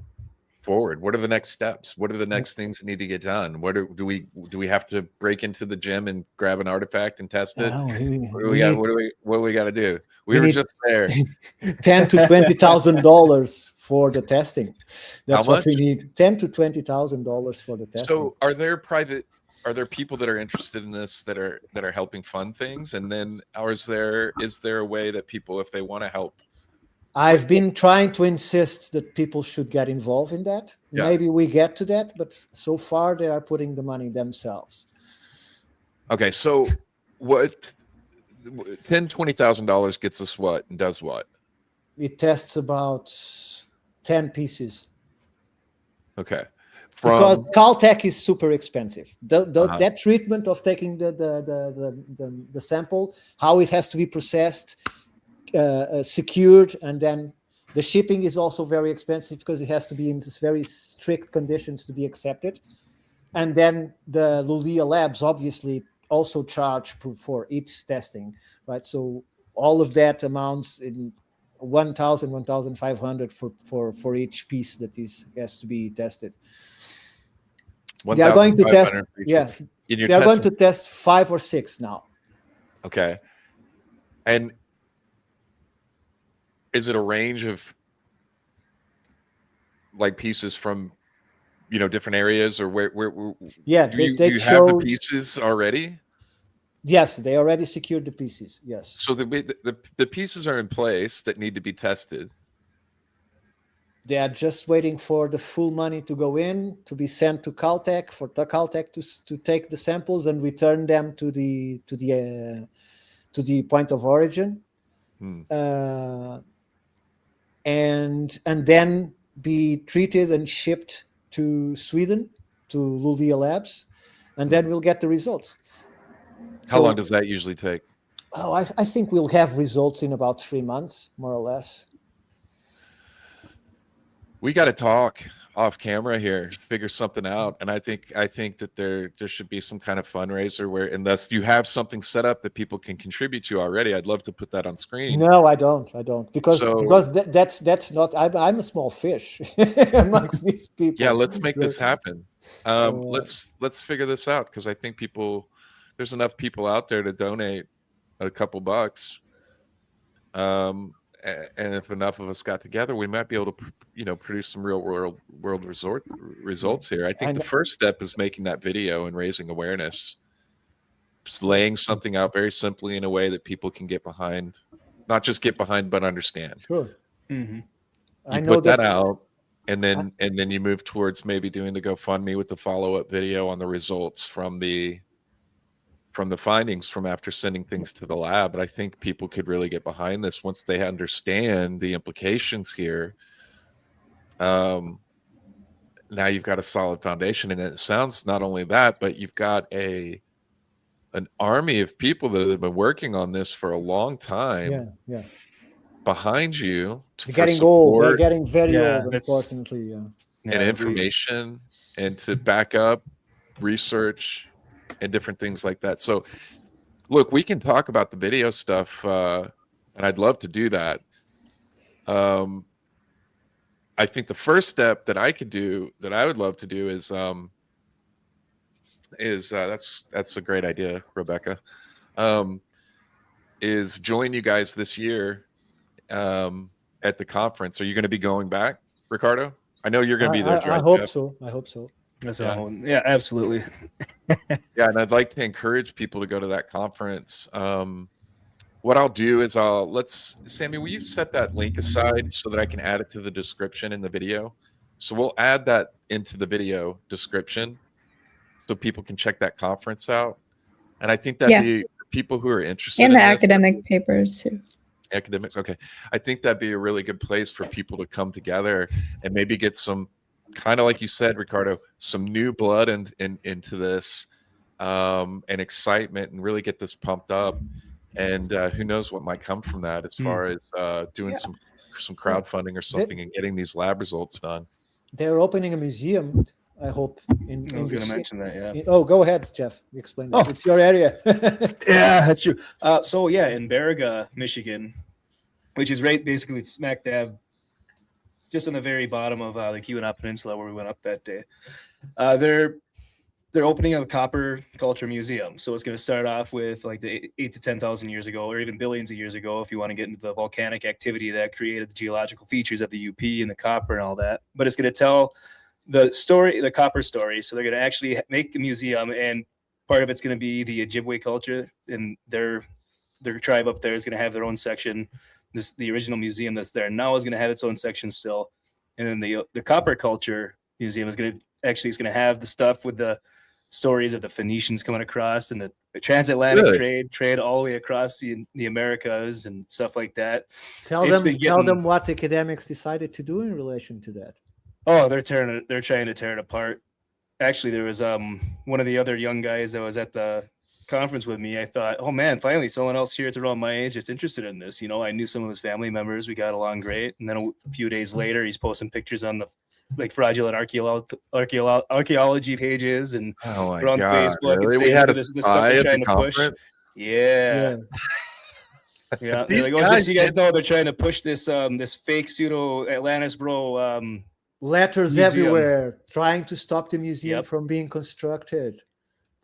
forward? What are the next steps? What are the next things that need to get done? What do we have to break into the gym and grab an artifact and test it? What do we got to do? We were just there. $10,000 to $20,000 for the testing. That's what we need. $10,000 to $20,000 for the testing. So are there people that are interested in this that are helping fund things? And then is there a way that people, if they want to help? I've been trying to insist that people should get involved in that. Yeah. Maybe we get to that, but so far they are putting the money themselves. Okay, so what $10,000-$20,000 gets us what and does what? It tests about 10 pieces. Okay. Because Caltech is super expensive. That treatment of taking the sample, how it has to be processed, secured, and then the shipping is also very expensive because it has to be in this very strict conditions to be accepted. And then the Lulia labs obviously also charge for each testing, right? So all of that amounts in 1,000, 1,500 for each piece that has to be tested. They are going to test. Yeah, they are going to test 5 or 6 now. Okay, and is it a range of like pieces from different areas, or where yeah, do you have the pieces already? Yes, they already secured the pieces. Yes. So the pieces are in place that need to be tested. They are just waiting for the full money to go in, to be sent to Caltech, for the Caltech to take the samples and return them to the point of origin. and then be treated and shipped to Sweden, to Lulia Labs, and then we'll get the results. How long does that usually take? Oh, I think we'll have results in about 3 months, more or less. We got to talk off camera here, figure something out. And I think that there should be some kind of fundraiser where, unless you have something set up that people can contribute to already, I'd love to put that on screen. No, I don't, because that's not. I'm a small fish amongst these people. Yeah, let's make this happen. Let's figure this out, because I think there's enough people out there to donate a couple bucks. And if enough of us got together, we might be able to, produce some real world results here. I think the first step is making that video and raising awareness, just laying something out very simply in a way that people can get behind, not just get behind, but understand. Sure. Mm-hmm. You put that out, and then you move towards maybe doing the GoFundMe with the follow-up video on the results from the findings from after sending things to the lab. But I think people could really get behind this once they understand the implications here. Now you've got a solid foundation, and it sounds not only that, but you've got an army of people that have been working on this for a long time. Yeah. Behind you. They're getting old. They're getting very old, unfortunately. And information, and to back up research and different things like that. So look, we can talk about the video stuff, and I'd love to do that. I think the first step that I would love to do is that's a great idea, Rebecca, is join you guys this year at the conference. Are you going to be going back, Ricardo? I know you're going to be there. I hope so. Yeah, absolutely. Yeah, and I'd like to encourage people to go to that conference. What I'll do is Sammy, will you set that link aside so that I can add it to the description in the video? So we'll add that into the video description so people can check that conference out. And I think that'd be people who are interested in the academic papers too. Academics, okay. I think that'd be a really good place for people to come together and maybe get some, kind of like you said, Ricardo, some new blood into this, and excitement, and really get this pumped up. And who knows what might come from that as far as doing some crowdfunding or something and getting these lab results done. They're opening a museum, I hope. I was going to mention that, yeah. Go ahead, Jeff. Explain that. It's your area. Yeah, that's true. So, in Baraga, Michigan, which is right basically smack dab, just on the very bottom of the Keweenaw Peninsula where we went up that day. They're opening a copper culture museum. So it's going to start off with like the 8 to 10,000 years ago, or even billions of years ago, if you want to get into the volcanic activity that created the geological features of the UP and the copper and all that. But it's going to tell the story, the copper story. So they're going to actually make a museum, and part of it's going to be the Ojibwe culture, and their tribe up there is going to have their own section. The original museum that's there now is going to have its own section still. And then the copper culture museum is going to have the stuff with the stories of the Phoenicians coming across and the transatlantic trade all the way across the Americas and stuff like that. Tell them what academics decided to do in relation to that. Oh, they're trying to tear it apart. Actually, there was one of the other young guys that was at the conference with me. I thought, oh man, finally someone else here that's around my age that's interested in this. I knew some of his family members. We got along great. And then a few days later, he's posting pictures on the fraudulent archaeology pages and on Facebook. Really? And we had this stuff they're trying to push. Yeah. These guys, just so you guys know, they're trying to push this this fake pseudo Atlantis bro letters museum everywhere, trying to stop the museum from being constructed.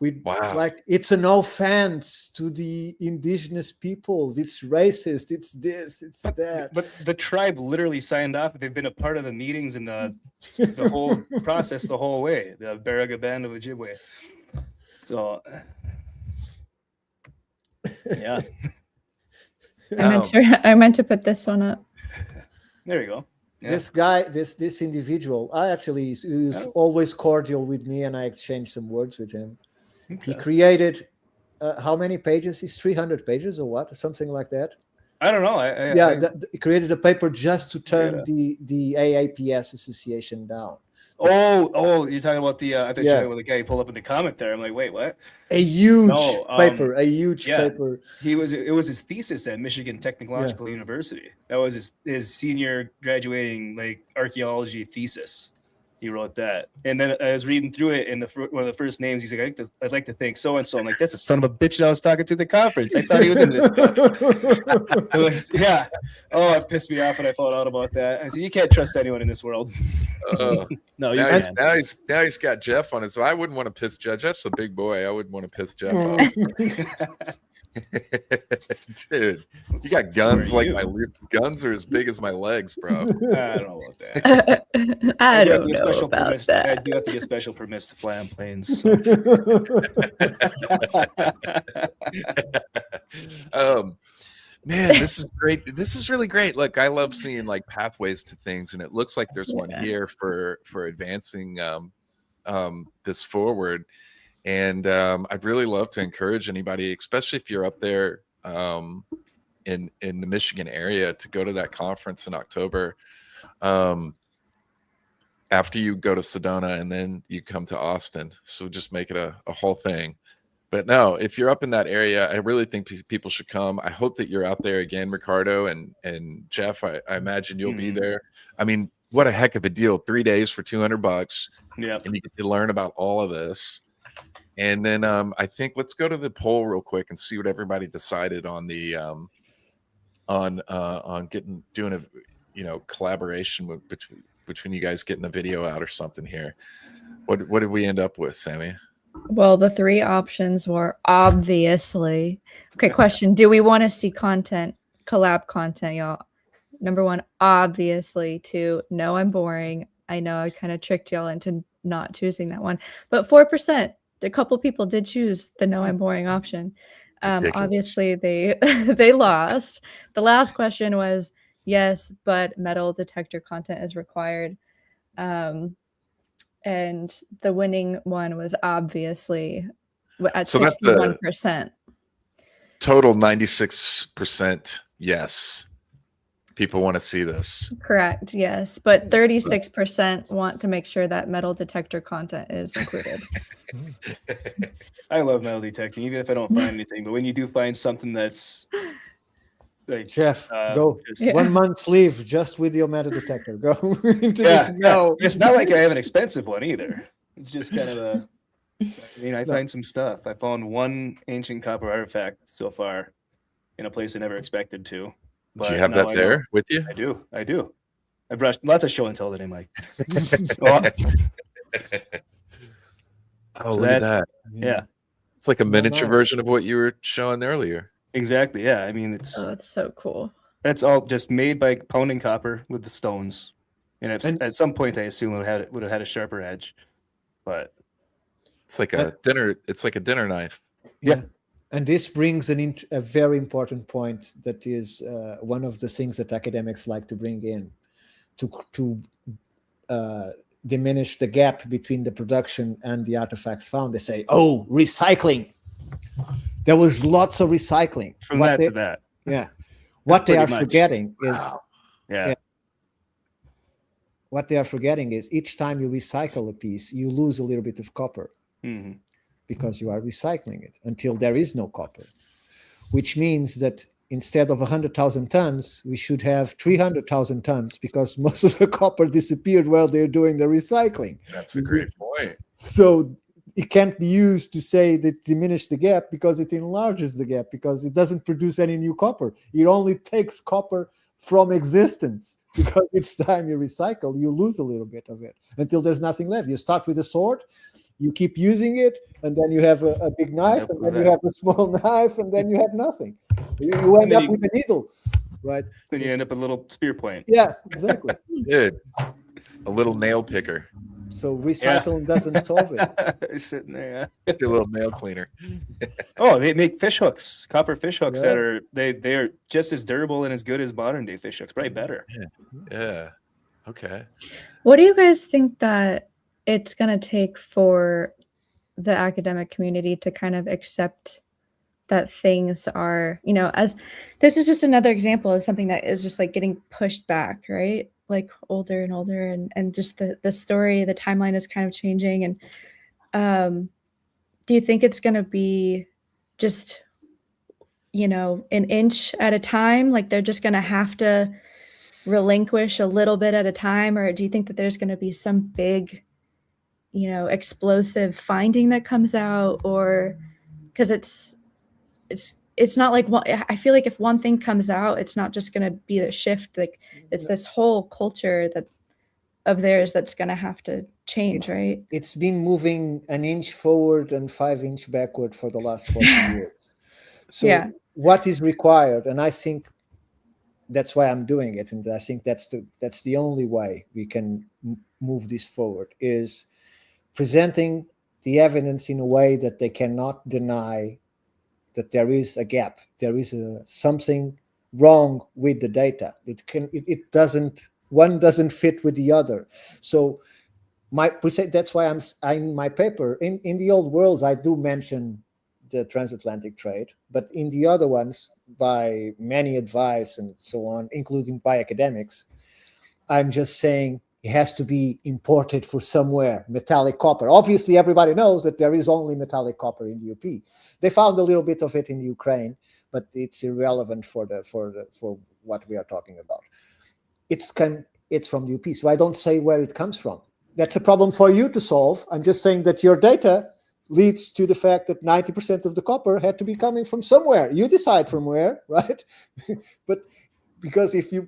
It's an offense to the indigenous peoples. It's racist. It's this. It's that. But the tribe literally signed off. They've been a part of the meetings and the whole process the whole way. The Baraga Band of Ojibwe. So, yeah. I meant to put this one up. There you go. Yeah. This guy, this individual, he was always cordial with me, and I exchanged some words with him. Okay. He created how many pages? Is 300 pages or what? Something like that. I don't know. Created a paper just to turn the AAPS association down. Oh, you're talking about the I thought you were talking about the guy who pulled up in the comment there. I'm like, wait, what? A huge paper. It was his thesis at Michigan Technological University. That was his senior graduating like archaeology thesis. He wrote that, and then I was reading through it, and one of the first names he's like, I'd like to thank so and so. I'm like, that's a son of a bitch that I was talking to at the conference. I thought he was in this stuff. Oh, it pissed me off when I found out about that. I said, you can't trust anyone in this world. No, you can't. Now he's got Jeff on it, so I wouldn't want to piss Jeff. Jeff's a big boy. I wouldn't want to piss Jeff off. Dude, you got guns like my guns are as big as my legs, bro. I don't know about that. I don't know about that. I do have to get special permits to fly on planes. So. Man, this is great. This is really great. Look, I love seeing like pathways to things, and it looks like there's one here for advancing this forward. And I'd really love to encourage anybody, especially if you're up there in the Michigan area, to go to that conference in October. After you go to Sedona, and then you come to Austin. So just make it a whole thing. But no, if you're up in that area, I really think people should come. I hope that you're out there again, Ricardo and Jeff. I imagine you'll be there. I mean, what a heck of a deal. 3 days for $200. Yeah. And you get to learn about all of this. And then I think let's go to the poll real quick and see what everybody decided on the doing a collaboration between you guys, getting a video out or something here. What did we end up with, Sammy? Well, the three options were obviously. Okay, question. Do we want to see collab content, y'all? Number one, obviously. Two, no, I'm boring. I know I kind of tricked y'all into not choosing that one. But 4%, a couple people did choose the no, I'm boring option. Obviously, they lost. The last question was yes, but metal detector content is required. And the winning one was obviously at 61%. Total 96% yes. People want to see this. Correct, yes. But 36% want to make sure that metal detector content is included. I love metal detecting, even if I don't find anything. But when you do find something that's like Jeff, go 1 month's leave just with your metal detector. Go into this. No, it's not like I have an expensive one either. It's just kind of I find some stuff. I found one ancient copper artifact so far in a place I never expected to. But do you have that there with you? I do. I brushed lots of show and tell today, Mike. Look at that. Yeah. It's like a miniature version of what you were showing earlier. Exactly. Yeah. I mean, it's so cool. That's all just made by pounding copper with the stones. And at some point, I assume it would have had a sharper edge, but it's like a dinner. It's like a dinner knife. Yeah. And this brings a very important point that is one of the things that academics like to bring in to diminish the gap between the production and the artifacts found. They say, oh, recycling. There was lots of recycling. From that to that. Yeah. What they are forgetting is... Yeah. What they are forgetting is each time you recycle a piece, you lose a little bit of copper. Mm-hmm. Because you are recycling it until there is no copper, which means that instead of 100,000 tons, we should have 300,000 tons because most of the copper disappeared while they're doing the recycling. That's a great point. So it can't be used to say that it diminished the gap because it enlarges the gap because it doesn't produce any new copper. It only takes copper from existence because each time you recycle, you lose a little bit of it until there's nothing left. You start with a sword, you keep using it, and then you have a big knife, and then you have a small knife, and then you have nothing. You end up with a needle, right? Then you end up with a little spear point. Yeah, exactly. Good. A little nail picker. So recycling doesn't solve it. Sitting there, a little nail cleaner. Oh, they make fish hooks, copper fish hooks that are they are just as durable and as good as modern day fish hooks, probably better. Yeah. Okay. What do you guys think that it's going to take for the academic community to kind of accept that things are, as this is just another example of something that is just like getting pushed back, right? Like older and older, and just the story, the timeline is kind of changing. And do you think it's going to be just, an inch at a time? Like they're just going to have to relinquish a little bit at a time? Or do you think that there's going to be some big, explosive finding that comes out? Or because it's not like I feel like if one thing comes out, it's not just going to be the shift. Like it's this whole culture of theirs that's going to have to change, right? It's been moving an inch forward and 5 inches backward for the last 40 years. So what is required? And I think that's why I'm doing it. And I think that's the only way we can move this forward, is presenting the evidence in a way that they cannot deny that there is a gap. There is something wrong with the data. It doesn't, one doesn't fit with the other. So that's why I'm in my paper, in the old worlds, I do mention the transatlantic trade, but in the other ones, by many advice and so on, including by academics, I'm just saying it has to be imported for somewhere, metallic copper. Obviously, everybody knows that there is only metallic copper in the UP. They found a little bit of it in Ukraine, but it's irrelevant for what we are talking about. It's from the UP, so I don't say where it comes from. That's a problem for you to solve. I'm just saying that your data leads to the fact that 90% of the copper had to be coming from somewhere. You decide from where, right? But because if you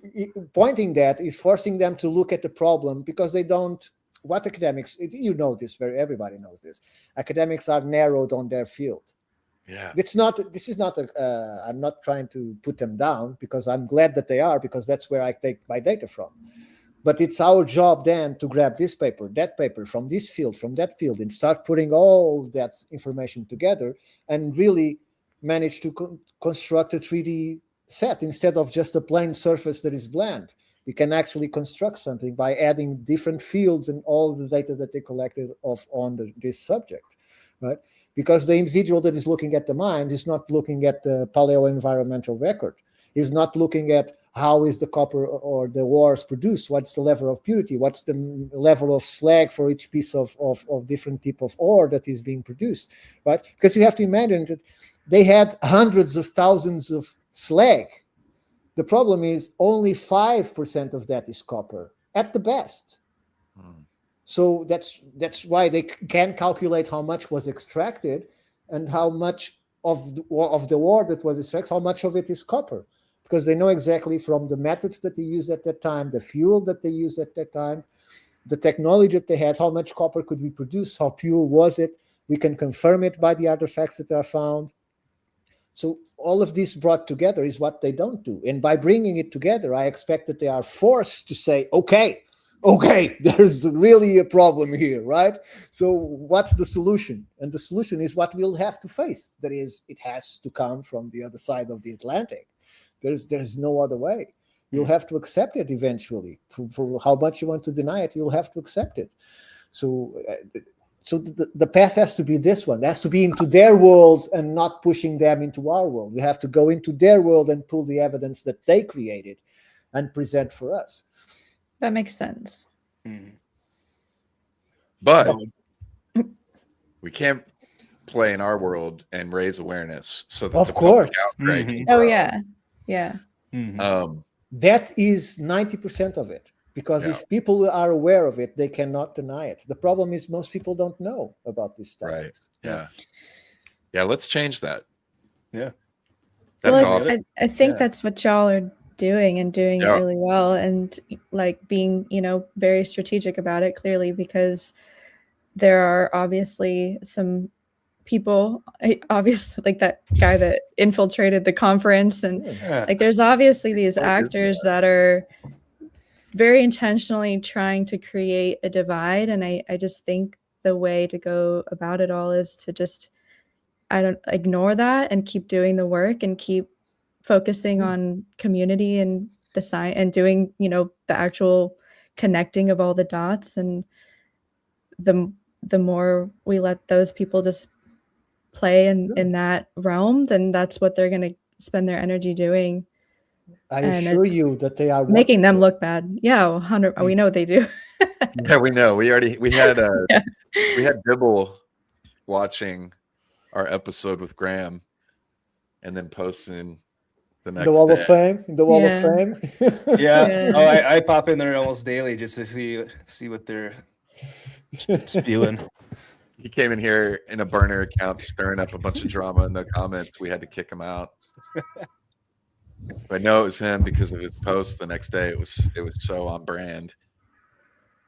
pointing that is forcing them to look at the problem, because they don't, what academics, you know this, everybody knows this. Academics are narrowed on their field. Yeah. This is not I'm not trying to put them down, because I'm glad that they are, because that's where I take my data from. But it's our job then to grab this paper, that paper, from this field, from that field, and start putting all that information together and really manage to construct a 3D set instead of just a plain surface that is bland. We can actually construct something by adding different fields and all the data that they collected on this subject, right? Because the individual that is looking at the mines is not looking at the paleo-environmental record. Is not looking at how is the copper or the ores produced, what's the level of purity, what's the level of slag for each piece of different type of ore that is being produced, right? Because you have to imagine that they had hundreds of thousands of slag. The problem is only 5% of that is copper, at the best. So that's why they can calculate how much was extracted and how much of the ore that was extracted, how much of it is copper. Because they know exactly from the methods that they used at that time, the fuel that they used at that time, the technology that they had, how much copper could we produce, how pure was it. We can confirm it by the artifacts that are found. So all of this brought together is what they don't do. And by bringing it together, I expect that they are forced to say, okay, there's really a problem here, right? So what's the solution? And the solution is what we'll have to face. That is, it has to come from the other side of the Atlantic. There's no other way. You'll have to accept it eventually. For how much you want to deny it, you'll have to accept it. So the path has to be this one. It has to be into their world and not pushing them into our world. We have to go into their world and pull the evidence that they created and present for us. That makes sense. But we can't play in our world and raise awareness. So that of course. Oh yeah. That is 90% of it. Because if people are aware of it, they cannot deny it. The problem is most people don't know about this stuff. Right. Yeah. Let's change that. Yeah. That's awesome. I think that's what y'all are doing and doing it really well, and like being, very strategic about it, clearly, because there are obviously some people, obviously, like that guy that infiltrated the conference, and like there's obviously these actors that are very intentionally trying to create a divide. And I just think the way to go about it all is to just, ignore that and keep doing the work and keep focusing on community and the science and doing, the actual connecting of all the dots. And the more we let those people just play in that realm, then that's what they're going to spend their energy doing. I And assure it's you that they are making watching them it. look bad. Yeah, 100. We know they do. Yeah, we know. We had Yeah. we had Dibble watching our episode with Graham and then posting the next The wall day. of fame, the wall of Yeah. fame. Yeah. Yeah. Oh, I pop in there almost daily just to see what they're spewing. He came in here in a burner account, stirring up a bunch of drama in the comments. We had to kick him out. But I know it was him because of his post the next day. It was so on brand.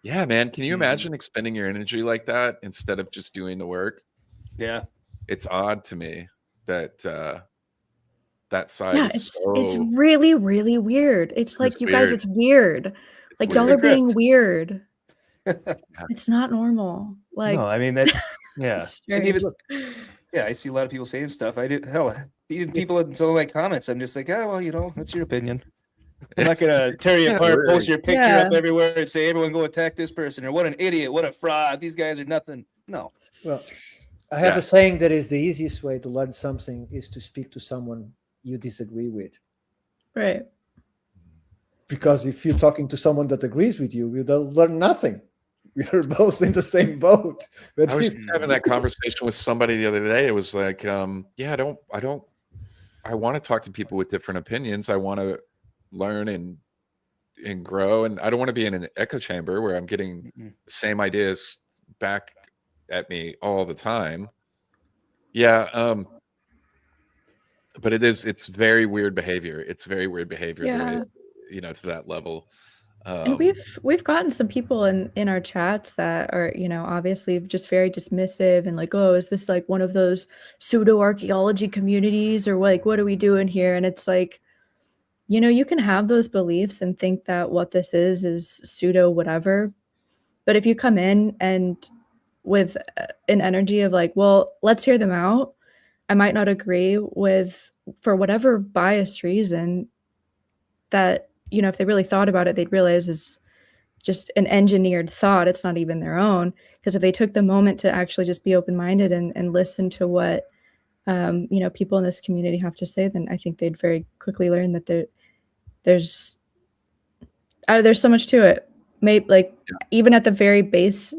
Yeah, man. Can you imagine expending your energy like that instead of just doing the work? Yeah. It's odd to me that that side Yeah, is it's so really, really weird. It's like, you guys, weird. it's weird. It's Like, y'all weird. are being Script. weird. Yeah. It's not normal. Like, No, I mean that's yeah. it's And strange. even yeah, I see a lot of people saying stuff. I did hell even people in some of my comments. I'm just like, oh well, you know, that's your opinion. I'm not gonna tear you Yeah, apart, really. post your picture Yeah. up everywhere, and say everyone go attack this person or what an idiot, what a fraud. These guys are nothing. No. Well, I have Yeah. a saying that is the easiest way to learn something is to speak to someone you disagree with. Right. Because if you're talking to someone that agrees with you, you don't learn nothing. We're both in the same boat. But I was just having that conversation with somebody the other day. It was like, yeah, I want to talk to people with different opinions. I want to learn and grow, and I don't want to be in an echo chamber where I'm getting the same ideas back at me all the time. Yeah, but it's very weird behavior. It's very weird behavior the way, you know, to that level. And we've gotten some people in our chats that are, you know, obviously just very dismissive and like, oh, is this like one of those pseudo archaeology communities, or like, what are we doing here? And it's like, you know, you can have those beliefs and think that what this is pseudo whatever, but if you come in and with an energy of like, well, let's hear them out, I might not agree with, for whatever biased reason, that, you know, if they really thought about it, they'd realize is just an engineered thought. It's not even their own. Because if they took the moment to actually just be open-minded and listen to what, you know, people in this community have to say, then I think they'd very quickly learn that there's so much to it. Maybe like even at the very base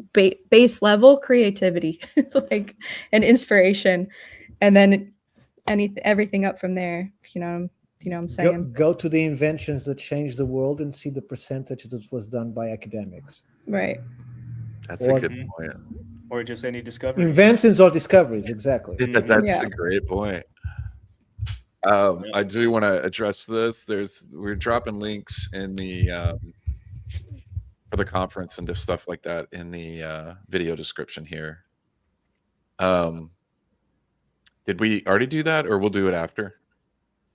level, creativity, like an inspiration, and then everything up from there. You know what I'm saying? go to the inventions that changed the world and see the percentage that was done by academics. Right. That's a good point. Or just any discovery. Inventions or discoveries, exactly. That's a great point. I do want to address this. We're dropping links in the for the conference and just stuff like that in the video description here. Did we already do that, or we'll do it after?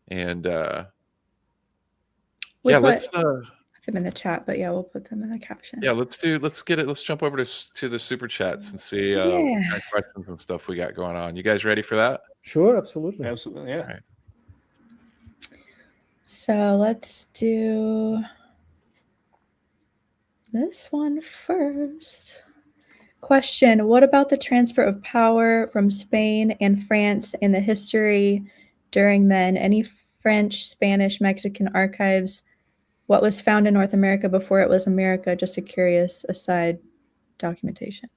And let's put them in the chat, but yeah, we'll put them in the caption. Yeah, let's jump over to the super chats and see what kind of questions and stuff we got going on. You guys ready for that? Sure, absolutely. Absolutely, yeah. All right. So let's do this one first. Question: what about the transfer of power from Spain and France and the history during then? Any French, Spanish, Mexican archives? What was found in North America before it was America? Just a curious aside documentation.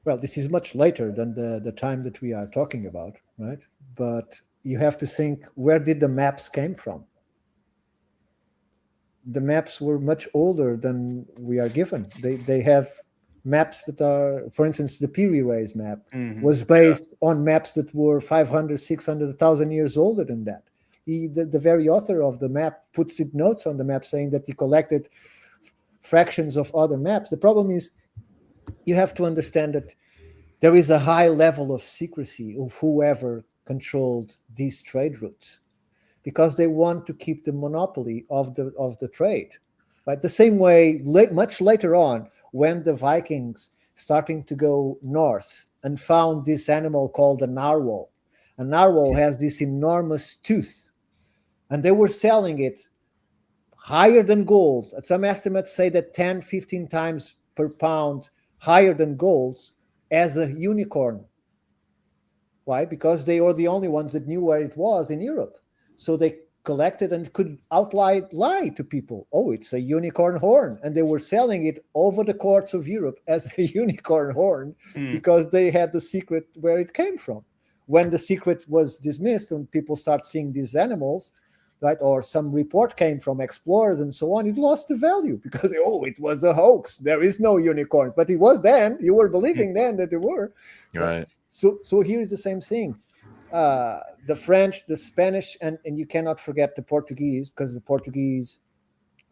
Well, this is much later than the time that we are talking about, right? But you have to think, where did the maps came from? The maps were much older than we are given. They have maps that are, for instance, the Piri Reis map was based on maps that were 500, 600, 1,000 years older than that. The very author of the map puts notes on the map saying that he collected fractions of other maps. The problem is, you have to understand that there is a high level of secrecy of whoever controlled these trade routes, because they want to keep the monopoly of the trade. But the same way, much later on, when the Vikings starting to go north and found this animal called a narwhal. A narwhal has this enormous tooth, and they were selling it higher than gold. Some estimates say that 10, 15 times per pound higher than gold, as a unicorn. Why? Because they were the only ones that knew where it was in Europe. So they collected and could lie to people. Oh, it's a unicorn horn. And they were selling it over the courts of Europe as a unicorn horn because they had the secret where it came from. When the secret was dismissed and people start seeing these animals, right, or some report came from explorers and so on, it lost the value because, oh, it was a hoax. There is no unicorns. But it was then. You were believing then that there were. Right. So here is the same thing. The French, the Spanish, and you cannot forget the Portuguese, because the Portuguese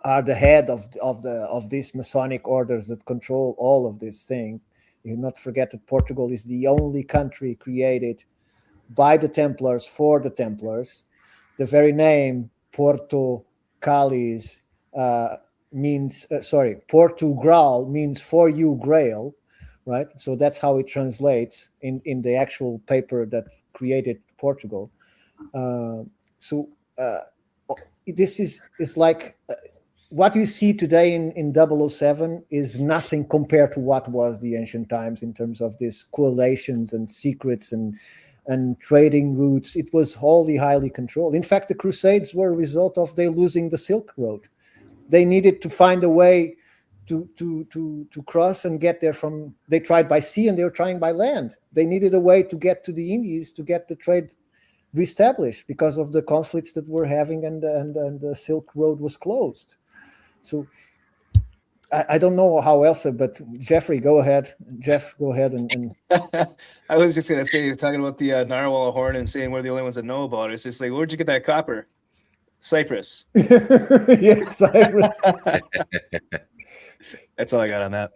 are the head of these Masonic orders that control all of this thing. You not forget that Portugal is the only country created by the Templars for the Templars. The very name Porto Calis means Portugal means for you Grail. Right, so that's how it translates in the actual paper that created Portugal. This is like what you see today in 007 is nothing compared to what was the ancient times in terms of these coalitions and secrets and trading routes. It was wholly highly controlled. In fact, the Crusades were a result of they losing the Silk Road. They needed to find a way to cross and get there from. They tried by sea and they were trying by land. They needed a way to get to the Indies to get the trade reestablished because of the conflicts that we're having, and the Silk Road was closed. So I don't know how else, but Jeffrey, go ahead. Jeff, go ahead and I was just gonna say, you're talking about the narwhal horn and saying we're the only ones that know about it. It's just like, where'd you get that copper? Cyprus. Yes, Cyprus. That's all I got on that.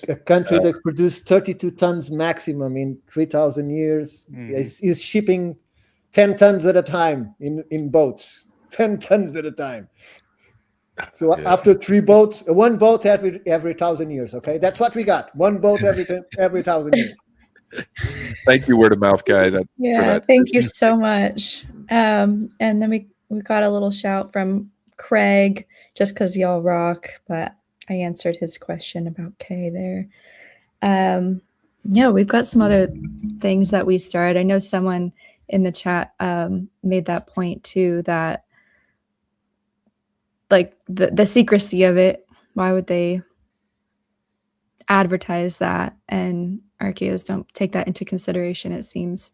A country that produced 32 tons maximum in 3,000 years is shipping 10 tons at a time in boats. 10 tons at a time. So after one boat every 1,000 years. Okay, that's what we got. One boat every 1,000 years. Thank you, word of mouth guy. Thank you so much. And then we got a little shout from Craig, just because y'all rock, but I answered his question about K there. We've got some other things that we started. I know someone in the chat made that point too, that like the secrecy of it, why would they advertise that? And archaeos don't take that into consideration, it seems,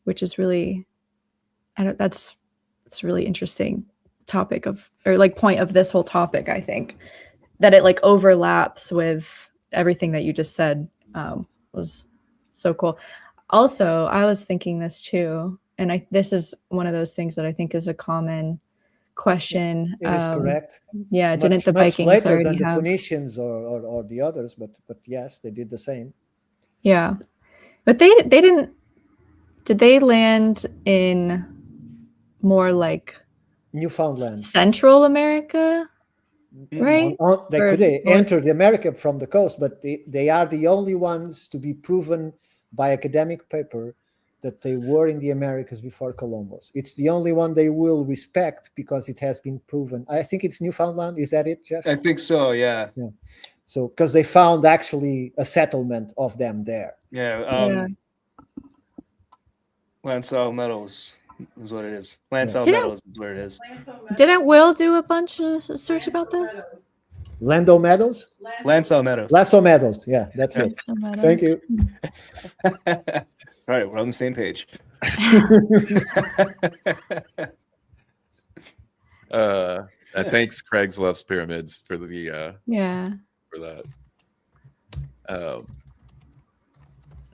which is really, it's a really interesting topic point of this whole topic, I think. That it like overlaps with everything that you just said was so cool. Also, I was thinking this too, and this is one of those things that I think is a common question. It is correct. Yeah, didn't the much Vikings later already than the have Phoenicians or the others? But yes, they did the same. Yeah, but they didn't. Did they land in more like Newfoundland, Central America? Right? They could enter the America from the coast, but they are the only ones to be proven by academic paper that they were in the Americas before Columbus. It's the only one they will respect because it has been proven. I think it's Newfoundland. Is that it, Jeff? I think so, yeah. So because they found actually a settlement of them there. Lansau Meadows is what it is. Lansau Meadows is where it is. Didn't Will do a bunch of search about this? Lando Meadows? Lansau Meadows. Lasso Meadows. Yeah, that's it. Thank you. All right, we're on the same page. Thanks, Craig's Loves Pyramids for the for that.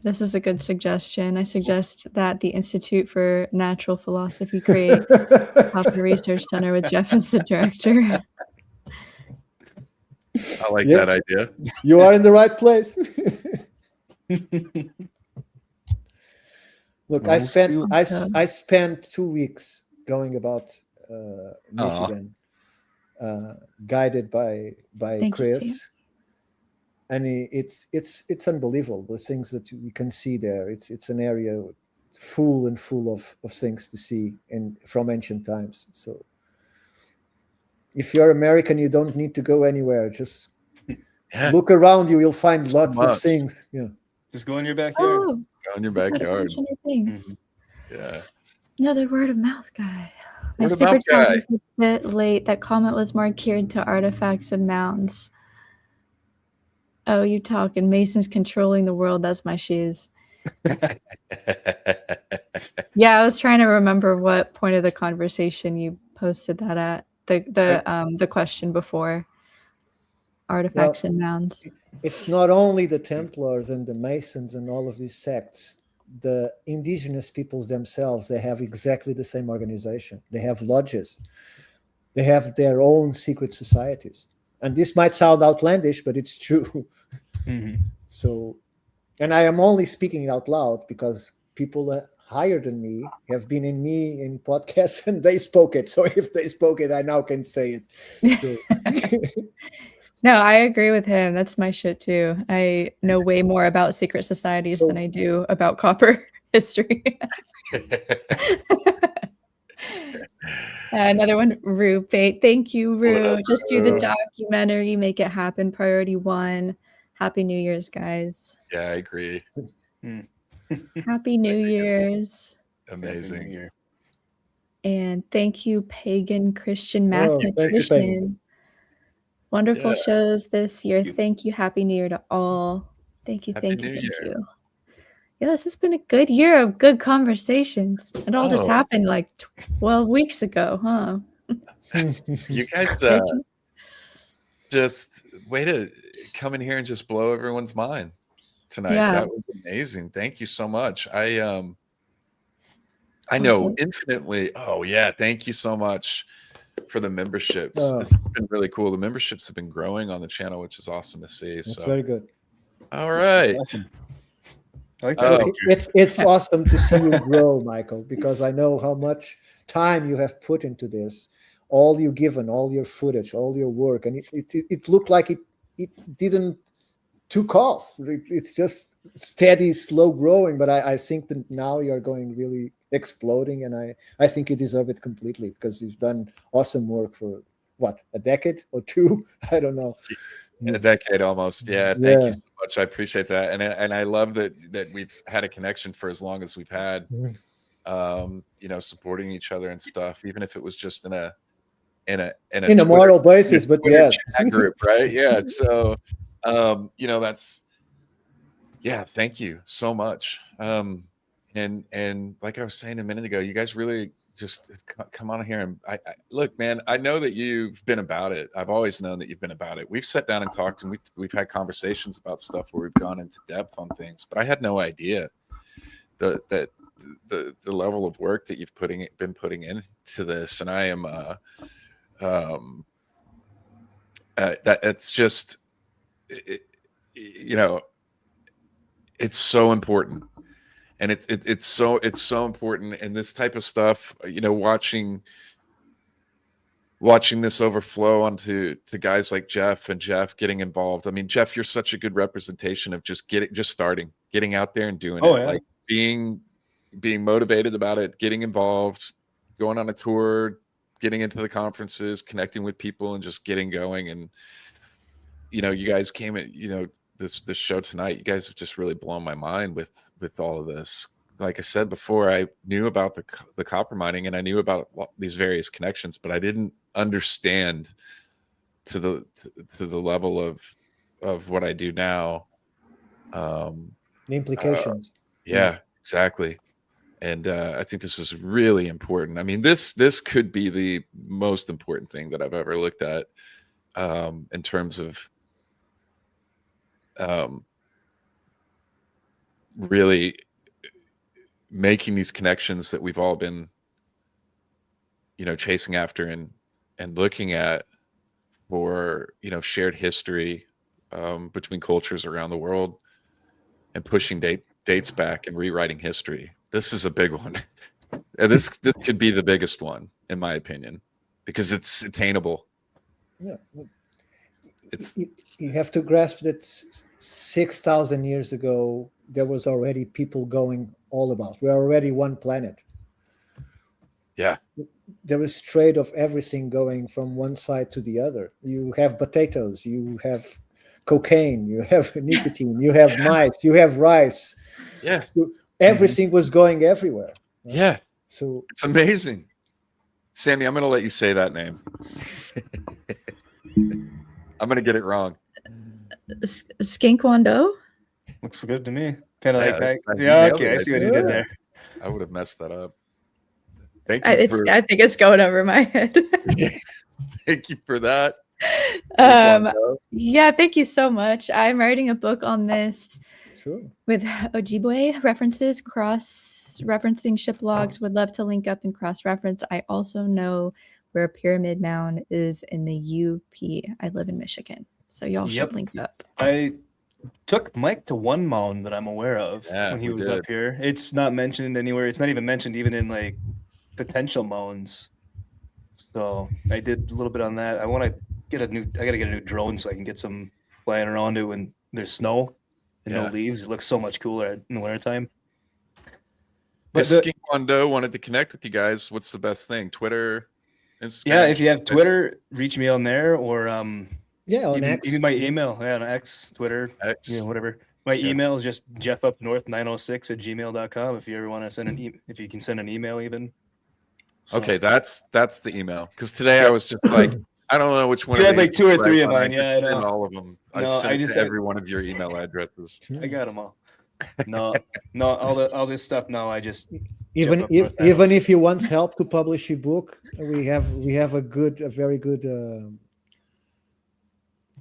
This is a good suggestion. I suggest that the Institute for Natural Philosophy create a Copper Research Center with Jeff as the director. I like that idea. You are in the right place. Look, I spent 2 weeks going about Michigan, guided by Chris. And it's unbelievable, the things that we can see there. It's an area full of things to see from ancient times. So if you're American, you don't need to go anywhere. Just look around you, you'll find lots of things. Yeah. Just go in your backyard. Oh, Go in your gotta backyard. mention your things. Yeah. Another word of mouth guy. My Word of super mouth chat guy. was a bit late. That comment was more geared to artifacts and mounds. Oh, you talking. Mason's controlling the world. That's my shiz. Yeah, I was trying to remember what point of the conversation you posted that at. The question before artifacts and mounds. It's not only the Templars and the Masons and all of these sects. The indigenous peoples themselves, they have exactly the same organization. They have lodges. They have their own secret societies. And this might sound outlandish, but it's true. So, and I am only speaking out loud because people higher than me have been in podcasts and they spoke it. So if they spoke it, I now can say it. So. No, I agree with him. That's my shit too. I know way more about secret societies than I do about copper history. Another one, Rue. Thank you, Rue. Just do the documentary, make it happen. Priority 1. Happy New Year's, guys. Yeah, I agree. Happy New Year's. Amazing. And thank you, pagan Christian mathematician. Wonderful shows this year. Thank you. Happy New Year to all. Thank you. Thank you. Yeah, this has been a good year of good conversations. It all just happened like 12 weeks ago, huh? You guys just way to come in here and just blow everyone's mind tonight. Yeah. That was amazing. Thank you so much. I know infinitely. Oh yeah, thank you so much for the memberships. This has been really cool. The memberships have been growing on the channel, which is awesome to see. That's very good. All right. Awesome. I like that. It's awesome to see you grow, Michael, because I know how much time you have put into this, all you given, all your footage, all your work, and it looked like it didn't took off. It's just steady, slow growing, but I think that now you're going really exploding, and I think you deserve it completely because you've done awesome work for what, a decade or two? I don't know. A decade almost. Yeah. Thank you so much. I appreciate that. And I love that we've had a connection for as long as we've had, supporting each other and stuff, even if it was just in a moral basis, but chat group, right? Yeah. So, thank you so much. And like I was saying a minute ago, you guys really just come on here and I look, man, I know that you've been about it. I've always known that you've been about it. We've sat down and talked, and we've had conversations about stuff where we've gone into depth on things, but I had no idea that the level of work that you've been putting into this. And I am that it's just it's so important. And it's so important, and this type of stuff, watching this overflow onto guys like Jeff and Jeff getting involved. I mean, Jeff, you're such a good representation of just starting, getting out there and doing it, like being motivated about it, getting involved, going on a tour, getting into the conferences, connecting with people, and just getting going. And you guys came at this show tonight. You guys have just really blown my mind with all of this. Like I said before, I knew about the copper mining, and I knew about these various connections, but I didn't understand to the level of what I do now. The implications. Yeah, exactly. And I think this is really important. I mean, this could be the most important thing that I've ever looked at in terms of really making these connections that we've all been chasing after and looking at for shared history between cultures around the world, and pushing dates back and rewriting history. This is a big one. this could be the biggest one, in my opinion, because it's attainable. Yeah. You have to grasp that 6,000 years ago, there was already people going all about. We're already one planet. Yeah. There is trade of everything going from one side to the other. You have potatoes, you have cocaine, you have nicotine, you have mice, you have rice. Yeah. So everything was going everywhere. Right? Yeah. So it's amazing. Sammy, I'm going to let you say that name. I'm going to get it wrong. Skinkwando? Looks good to me. Kind of like that. You Yeah, nailed okay. it. I see what you did there. I would have messed that up. Thank you for I think it's going over my head. thank you for that. Yeah, thank you so much. I'm writing a book on this with Ojibwe references, cross-referencing ship logs. Would love to link up and cross-reference. I also know where Pyramid Mound is in the UP. I live in Michigan, so y'all should link up. I took Mike to one mound that I'm aware of when he was up here. It's not mentioned anywhere. It's not even mentioned even in like potential mounds. So I did a little bit on that. I gotta get a new drone so I can get some flying around it when there's snow and no leaves. It looks so much cooler in the wintertime. But Skinkwando wanted to connect with you guys. What's the best thing? Twitter, Instagram? Yeah, if you have Twitter, reach me on there, or on X. Even my email. Yeah, on X, Twitter, whatever. My email is just JeffUpNorth906@gmail.com. If you ever want to send if you can send an email even. So. Okay, that's the email. Because today I was just like, I don't know which one. You had like 2 or 3 of mine. Yeah, I know. All of them. No, I sent it to every one of your email addresses. I got them all. No, all this stuff. No, I just even if you want help to publish your book, we have a very good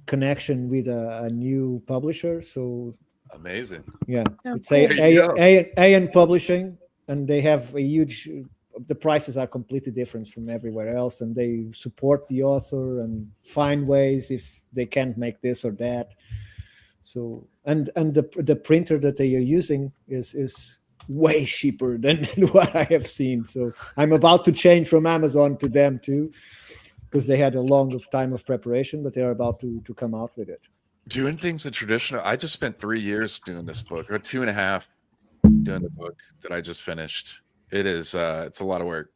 connection with a new publisher. So amazing. Yeah, it's A&N Publishing, and they have a huge. The prices are completely different from everywhere else, and they support the author and find ways if they can't make this or that. So and the printer that they are using is way cheaper than what I have seen. So I'm about to change from Amazon to them too, because they had a long time of preparation, but they're about to come out with it. Doing things in traditional. I just spent 3 years doing this book, or 2.5 doing the book that I just finished. It is it's a lot of work.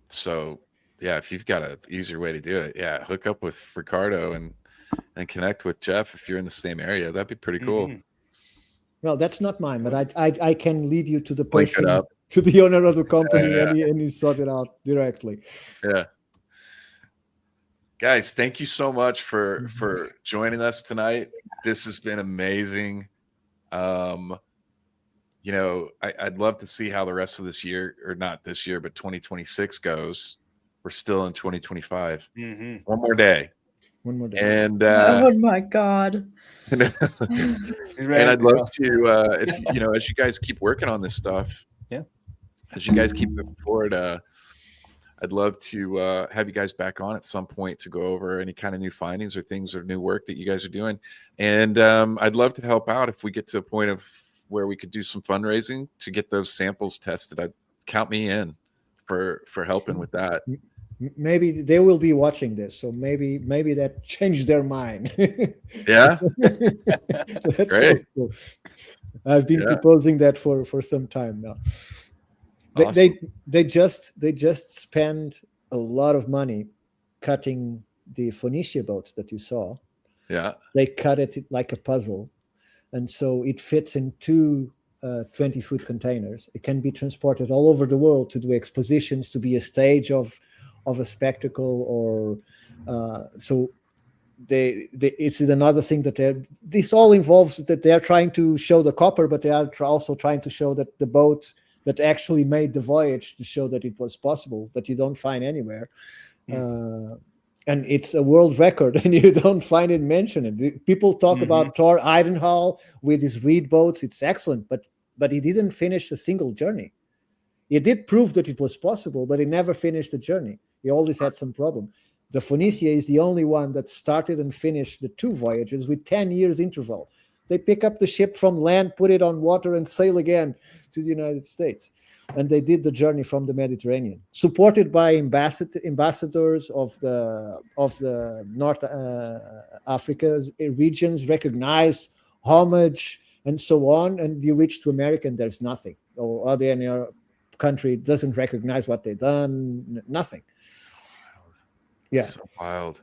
So yeah, if you've got an easier way to do it, hook up with Ricardo and connect with Jeff if you're in the same area. That'd be pretty cool. Mm-hmm. Well, that's not mine, but I can lead you to the person, to the owner of the company, and he sort it out directly. Yeah. Guys, thank you so much for joining us tonight. This has been amazing. You know, I'd love to see how the rest of this year, or not this year, but 2026 goes. We're still in 2025. Mm-hmm. One more day. And oh my God. And I'd love to, if you know, as you guys keep working on this stuff, as you guys keep moving forward, I'd love to have you guys back on at some point to go over any kind of new findings or things or new work that you guys are doing. And I'd love to help out if we get to a point of where we could do some fundraising to get those samples tested. I'd count me in for helping with that. Maybe they will be watching this, so maybe that changed their mind. Yeah. Great. So I've been proposing that for some time now. Awesome. They just spend a lot of money cutting the Phoenicia boats that you saw. Yeah. They cut it like a puzzle, and so it fits in 2 20-foot containers. It can be transported all over the world to do expositions, to be a stage of a spectacle, or so it's another thing that this all involves, that they are trying to show the copper, but they are also trying to show that the boat that actually made the voyage, to show that it was possible, that you don't find anywhere. And it's a world record, and you don't find it mentioned. People talk about Thor Idenhall with his reed boats. It's excellent, but he didn't finish a single journey. He did prove that it was possible, but he never finished the journey. He always had some problem. The Phoenicia is the only one that started and finished the 2 voyages with 10 years interval. They pick up the ship from land, put it on water, and sail again to the United States. And they did the journey from the Mediterranean, supported by ambassadors of the North Africa regions, recognized, homage, and so on. And you reach to America, and there's nothing. Or any other country doesn't recognize what they've done. Nothing. Yeah. So wild.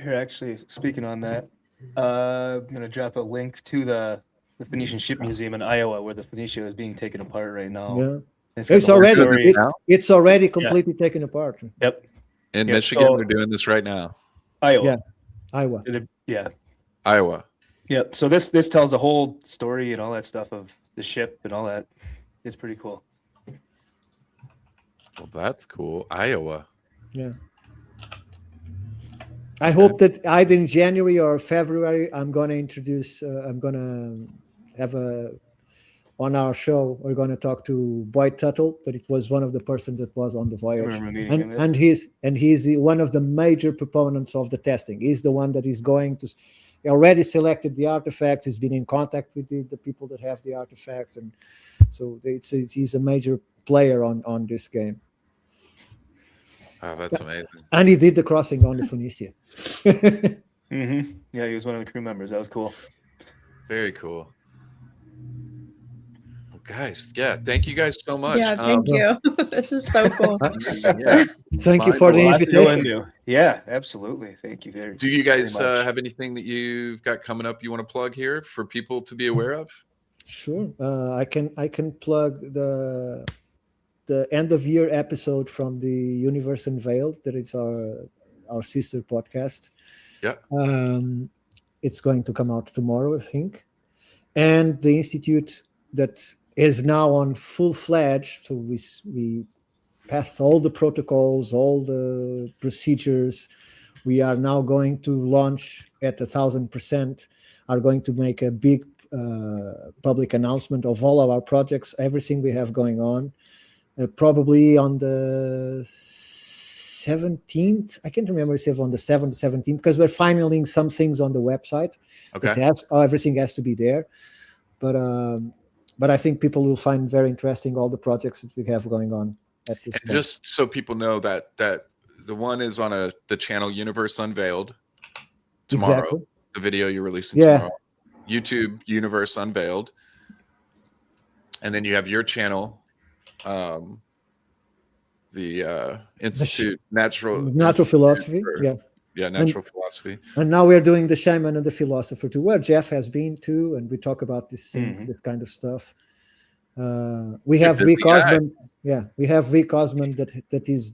Here, actually, speaking on that, I'm gonna drop a link to the Phoenician Ship Museum in Iowa, where the Phoenicia is being taken apart right now. Yeah. It's got It's the whole already story. it's already completely taken apart. Yep. In Yep, Michigan, so- they're doing this right now. Iowa. Yeah. Iowa. Yeah. Iowa. Yep. So this tells the whole story and all that stuff of the ship and all that. It's pretty cool. Well, that's cool. Iowa. Yeah. I hope that either in January or February, I'm going to introduce, I'm going to have on our show, we're going to talk to Boyd Tuttle, but it was one of the persons that was on the voyage. And he's one of the major proponents of the testing. He's the one that is going to, he already selected the artifacts. He's been in contact with the people that have the artifacts. And so he's a major player on this game. Oh, that's amazing. And he did the crossing on the Phoenicia. Mm-hmm. Yeah, he was one of the crew members. That was cool. Very cool. Well, guys, yeah, thank you guys so much. Yeah, thank you. This is so cool. Yeah. Thank you for the invitation. Yeah, absolutely. Thank you very Do you guys very much. have anything that you've got coming up you want to plug here for people to be aware of? Sure. I can plug the end of year episode from the Universe Unveiled. That is our sister podcast. Yeah. It's going to come out tomorrow, I think. And the institute that is now on full-fledged. So we passed all the protocols, all the procedures. We are now going to launch at 1,000%. Are going to make a big public announcement of all of our projects, everything we have going on. Probably on the 17th. I can't remember if on the 7th, 17th, because we're filing some things on the website. Okay. Everything has to be there. But I think people will find very interesting all the projects that we have going on at this point. Just so people know that the one is on the channel Universe Unveiled tomorrow. Exactly. The video you're releasing tomorrow. YouTube Universe Unveiled. And then you have your channel, the Institute Natural Philosophy. Natural Philosophy. And now we're doing the Shaman and the Philosopher too, where Jeff has been too, and we talk about this kind of stuff. We have Rick Osmond. Yeah, we have Rick Osmond that is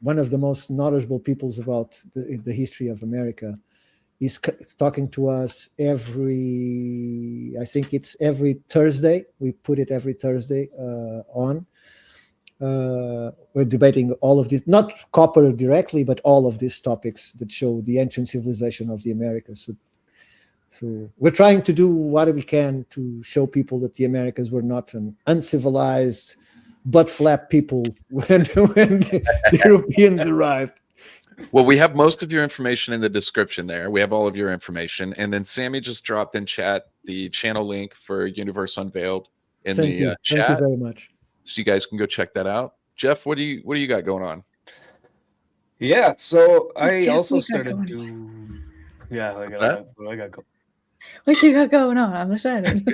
one of the most knowledgeable peoples about the history of America. He's talking to us I think it's every Thursday. We put it every Thursday on. We're debating all of this, not copper directly, but all of these topics that show the ancient civilization of the Americas. So we're trying to do what we can to show people that the Americas were not an uncivilized, butt-flap people when the Europeans arrived. Well, we have most of your information in the description there. We have all of your information. And then Sammy just dropped in chat the channel link for Universe Unveiled in the chat. Thank you very much. So you guys can go check that out. Jeff, what do you got going on? Yeah, so I also started doing. Yeah, I got What you got going on? I'm excited.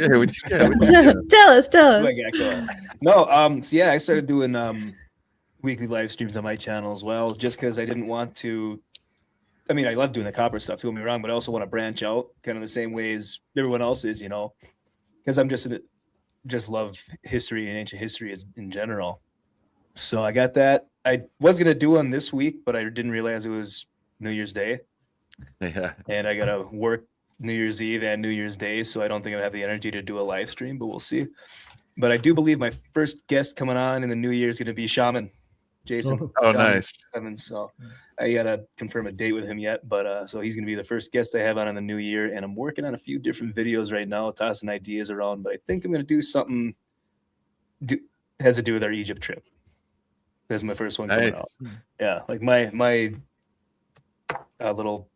Tell us. No, so yeah, I started doing weekly live streams on my channel as well, just because I didn't want to. I mean, I love doing the copper stuff, don't get me wrong, but I also want to branch out kind of the same way as everyone else is, because I'm just love history and ancient history in general. So I got that. I was going to do one this week, but I didn't realize it was New Year's Day. Yeah. And I got to work New Year's Eve and New Year's Day, so I don't think I have the energy to do a live stream, but we'll see. But I do believe my first guest coming on in the new year is going to be Shaman, Jason. Oh, nice. Evans. So I got to confirm a date with him yet, but so he's going to be the first guest I have on in the new year, and I'm working on a few different videos right now, tossing ideas around, but I think I'm going to do something has to do with our Egypt trip. That's my first one coming out. Yeah, like my little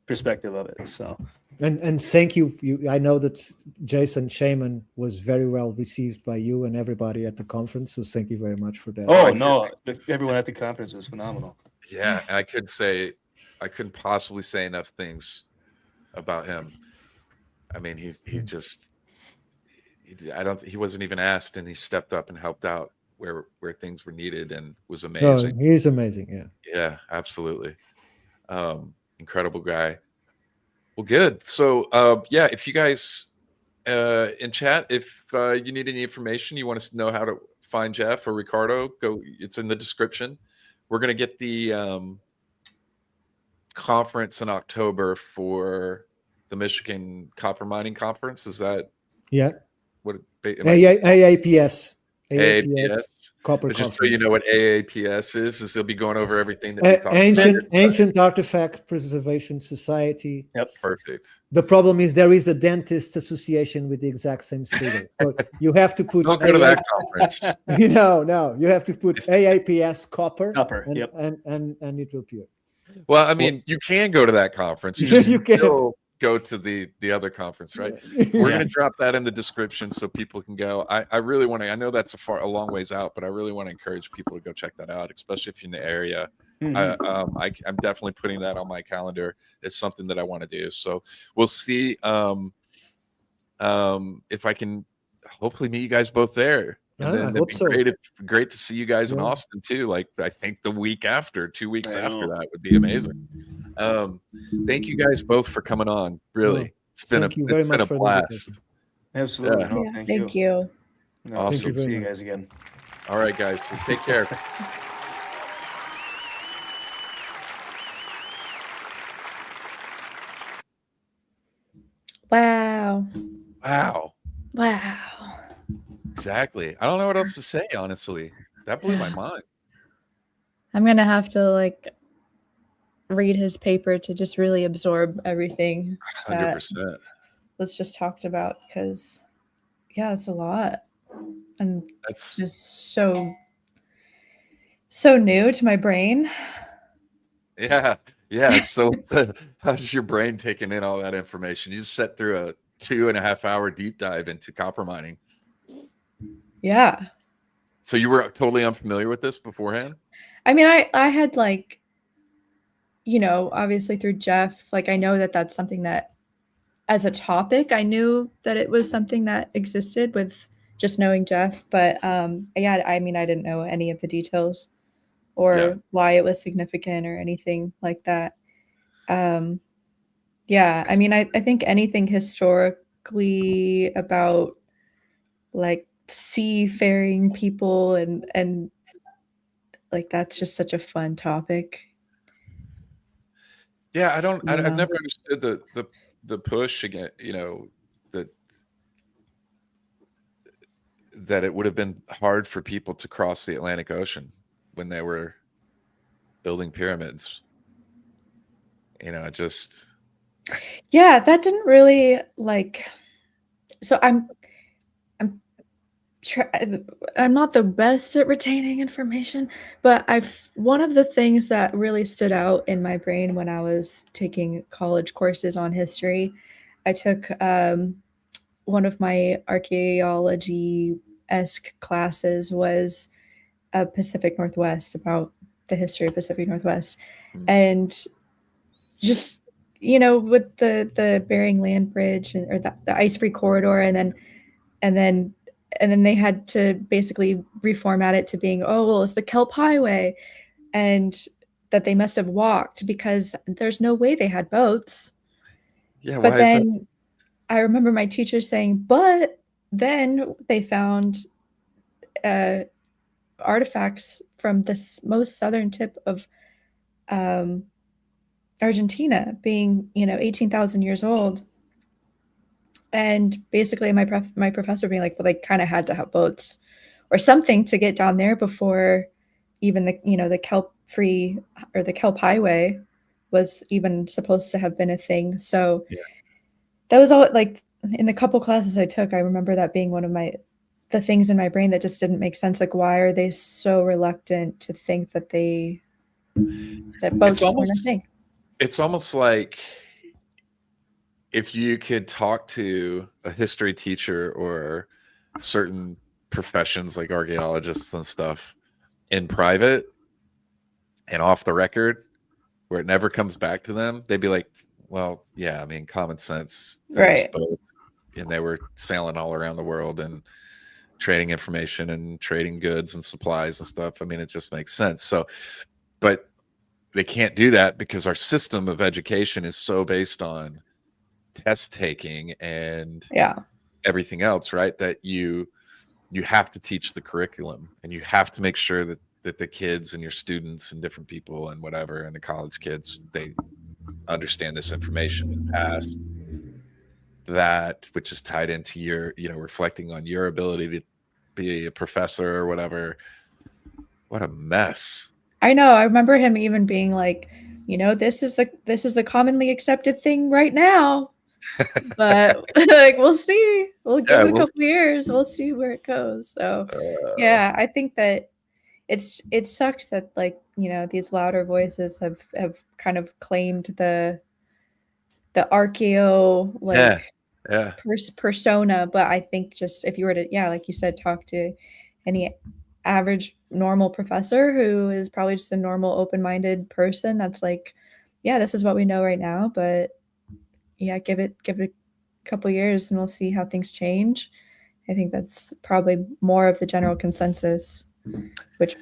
perspective of it. So and thank you. I know that Jason Shaman was very well received by you and everybody at the conference. So thank you very much for that. Oh no, everyone at the conference was phenomenal. Yeah, I couldn't possibly say enough things about him. I mean, he wasn't even asked, and he stepped up and helped out where things were needed and was amazing. Oh, he's amazing. Yeah. Yeah, absolutely. Incredible guy. Well, good. So, yeah, if you guys in chat, if you need any information, you want to know how to find Jeff or Ricardo, go. It's in the description. We're gonna get the conference in October for the Michigan Copper Mining Conference. Is that what? AAPS. AAPS. Copper But just so Conference. you know what AAPS is they'll be going over everything that we talked about. Ancient Artifact Preservation Society. Yep. Perfect. The problem is there is a dentist association with the exact same symbol. So you have to put Don't go to that conference. No, you have to put AAPS copper. And, yep. and it will appear. Well, I mean, you can go to that conference. You just You can. still go to the other conference, right? We're going to drop that in the description so people can go. I really want to. I know that's a long ways out, but I really want to encourage people to go check that out, especially if you're in the area. I'm definitely putting that on my calendar. It's something that I want to do. So we'll see if I can hopefully meet you guys both there. And then it'd be great to see you guys in Austin too. Like I think the week after, 2 weeks after that would be amazing. Thank you guys both for coming on. Really, it's been a blast. Absolutely. Yeah. No, Thank you. No, Awesome. Good to see you guys again. All right, guys. Well, take care. Wow. Exactly. I don't know what else to say, honestly. That blew my mind. I'm going to have to like read his paper to just really absorb everything 100%. was just talked about, because it's a lot. And That's just so new to my brain. Yeah. So how's your brain taking in all that information? You just sat through a 2.5 hour deep dive into copper mining. Yeah. So you were totally unfamiliar with this beforehand? I mean, I had like, obviously through Jeff, like I know that that's something that as a topic, I knew that it was something that existed with just knowing Jeff. But I mean, I didn't know any of the details or why it was significant or anything like that. I mean, I think anything historically about like seafaring people and like that's just such a fun topic. Yeah, I've never understood the push again, that it would have been hard for people to cross the Atlantic Ocean when they were building pyramids. That didn't really like. So I'm not the best at retaining information, but one of the things that really stood out in my brain when I was taking college courses on history, I took one of my archaeology-esque classes was Pacific Northwest, about the history of Pacific Northwest. And just, with the Bering Land Bridge or the ice-free corridor, and then they had to basically reformat it to being, it's the Kelp Highway, and that they must have walked because there's no way they had boats. Yeah, but then I remember my teacher saying, but then they found artifacts from the most southern tip of Argentina, being 18,000 years old. And basically my professor being like, well, they kind of had to have boats or something to get down there before even the kelp free or the Kelp Highway was even supposed to have been a thing. So that was all, like, in the couple classes I took, I remember that being one of the things in my brain that just didn't make sense. Like, why are they so reluctant to think that boats weren't a thing? It's almost like if you could talk to a history teacher or certain professions like archaeologists and stuff in private and off the record, where it never comes back to them, they'd be like, well, yeah, I mean, common sense. Right. Boats, and they were sailing all around the world and trading information and trading goods and supplies and stuff. I mean, it just makes sense. So, but they can't do that because our system of education is so based on test taking and everything else, right? That you have to teach the curriculum, and you have to make sure that the kids and your students and different people and whatever, and the college kids, they understand this information in the past, that which is tied into your, reflecting on your ability to be a professor or whatever. What a mess. I know. I remember him even being like, this is the commonly accepted thing right now. But like, we'll see. We'll give it a couple years. We'll see where it goes. So yeah, I think that it sucks that, like, these louder voices have kind of claimed the archeo, like, persona. But I think just if you were to, like you said, talk to any average normal professor who is probably just a normal open-minded person, that's like, this is what we know right now, but give it a couple years and we'll see how things change. I think that's probably more of the general consensus, which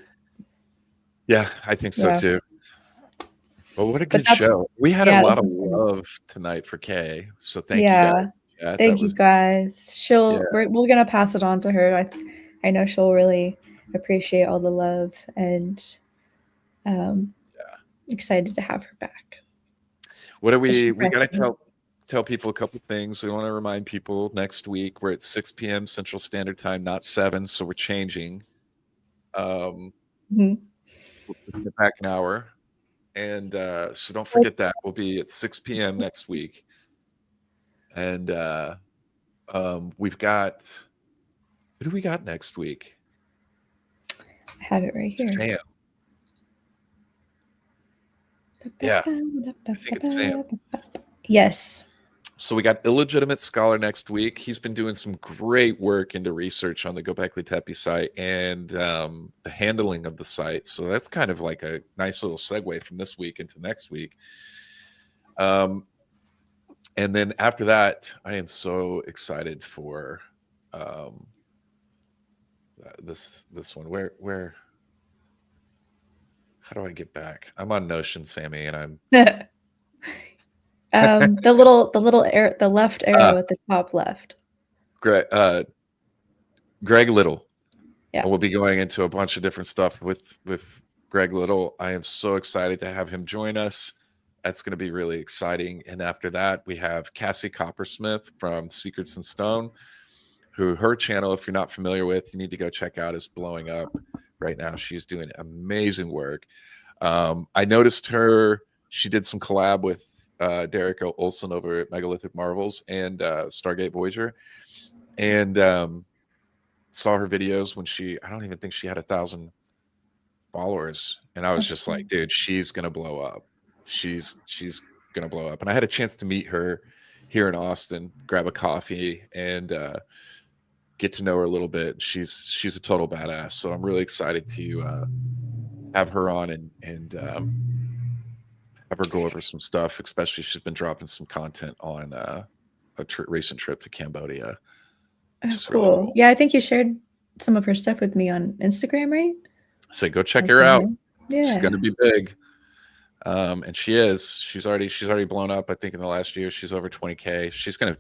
I think so too. Well, what a good show. We had a lot of love tonight for Kay, so thank you guys. Thank you guys. We're gonna pass it on to her. I know she'll really appreciate all the love, and excited to have her back. What do we gotta tell people a couple things. We want to remind people next week we're at 6 p.m. Central Standard Time, not 7, so we're changing. We'll get back an hour, and so don't forget that we'll be at 6 p.m. next week. And we've got, who do we got next week? I have it right here. Sam. Yeah, I think it's Sam. Yes. So we got Illegitimate Scholar next week. He's been doing some great work into research on the Göbekli Tepe site and the handling of the site. So that's kind of like a nice little segue from this week into next week. And then after that, I am so excited for this one. Where? How do I get back? I'm on Notion, Sammy, and I'm the left arrow at the top left. Greg Little. Yeah, we'll be going into a bunch of different stuff with Greg Little. I am so excited to have him join us. That's going to be really exciting. And after that, we have Cassie Coppersmith from Secrets in Stone, who her channel, if you're not familiar with, you need to go check out, is blowing up right now. She's doing amazing work. I noticed she did some collab with Derek Olson over at Megalithic Marvels and Stargate Voyager, and saw her videos when I don't even think she had 1,000 followers, and I was just like, dude, she's gonna blow up. She's gonna blow up. And I had a chance to meet her here in Austin, grab a coffee, and get to know her a little bit. She's a total badass. So I'm really excited to have her on and have her go over some stuff. Especially she's been dropping some content on a recent trip to Cambodia. Oh, cool. Really cool. Yeah, I think you shared some of her stuff with me on Instagram, right? So go check her out. Yeah, she's gonna be big. And she's already blown up. I think in the last year she's over 20K. She's gonna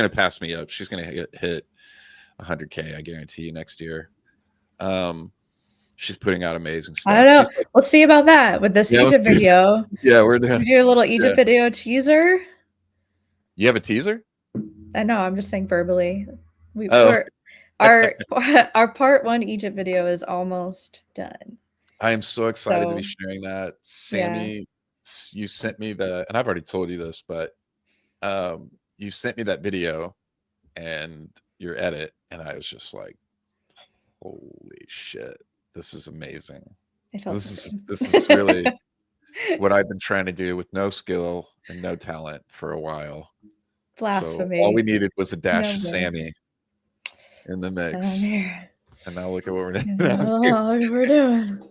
pass me up. She's gonna hit 100K. I guarantee you next year. She's putting out amazing stuff. I don't know. We'll see about that with this Egypt video. Yeah, we're doing. We do a little Egypt video teaser. You have a teaser? I know. I'm just saying verbally. Our part 1 Egypt video is almost done. I am so excited to be sharing that. Sammy, you sent me and I've already told you this, but you sent me that video and your edit, and I was just like, holy shit, this is amazing. This is really what I've been trying to do with no skill and no talent for a while. Blasphemy. So all we needed was a dash of Sammy in the mix. And now look at what we're doing. We're doing.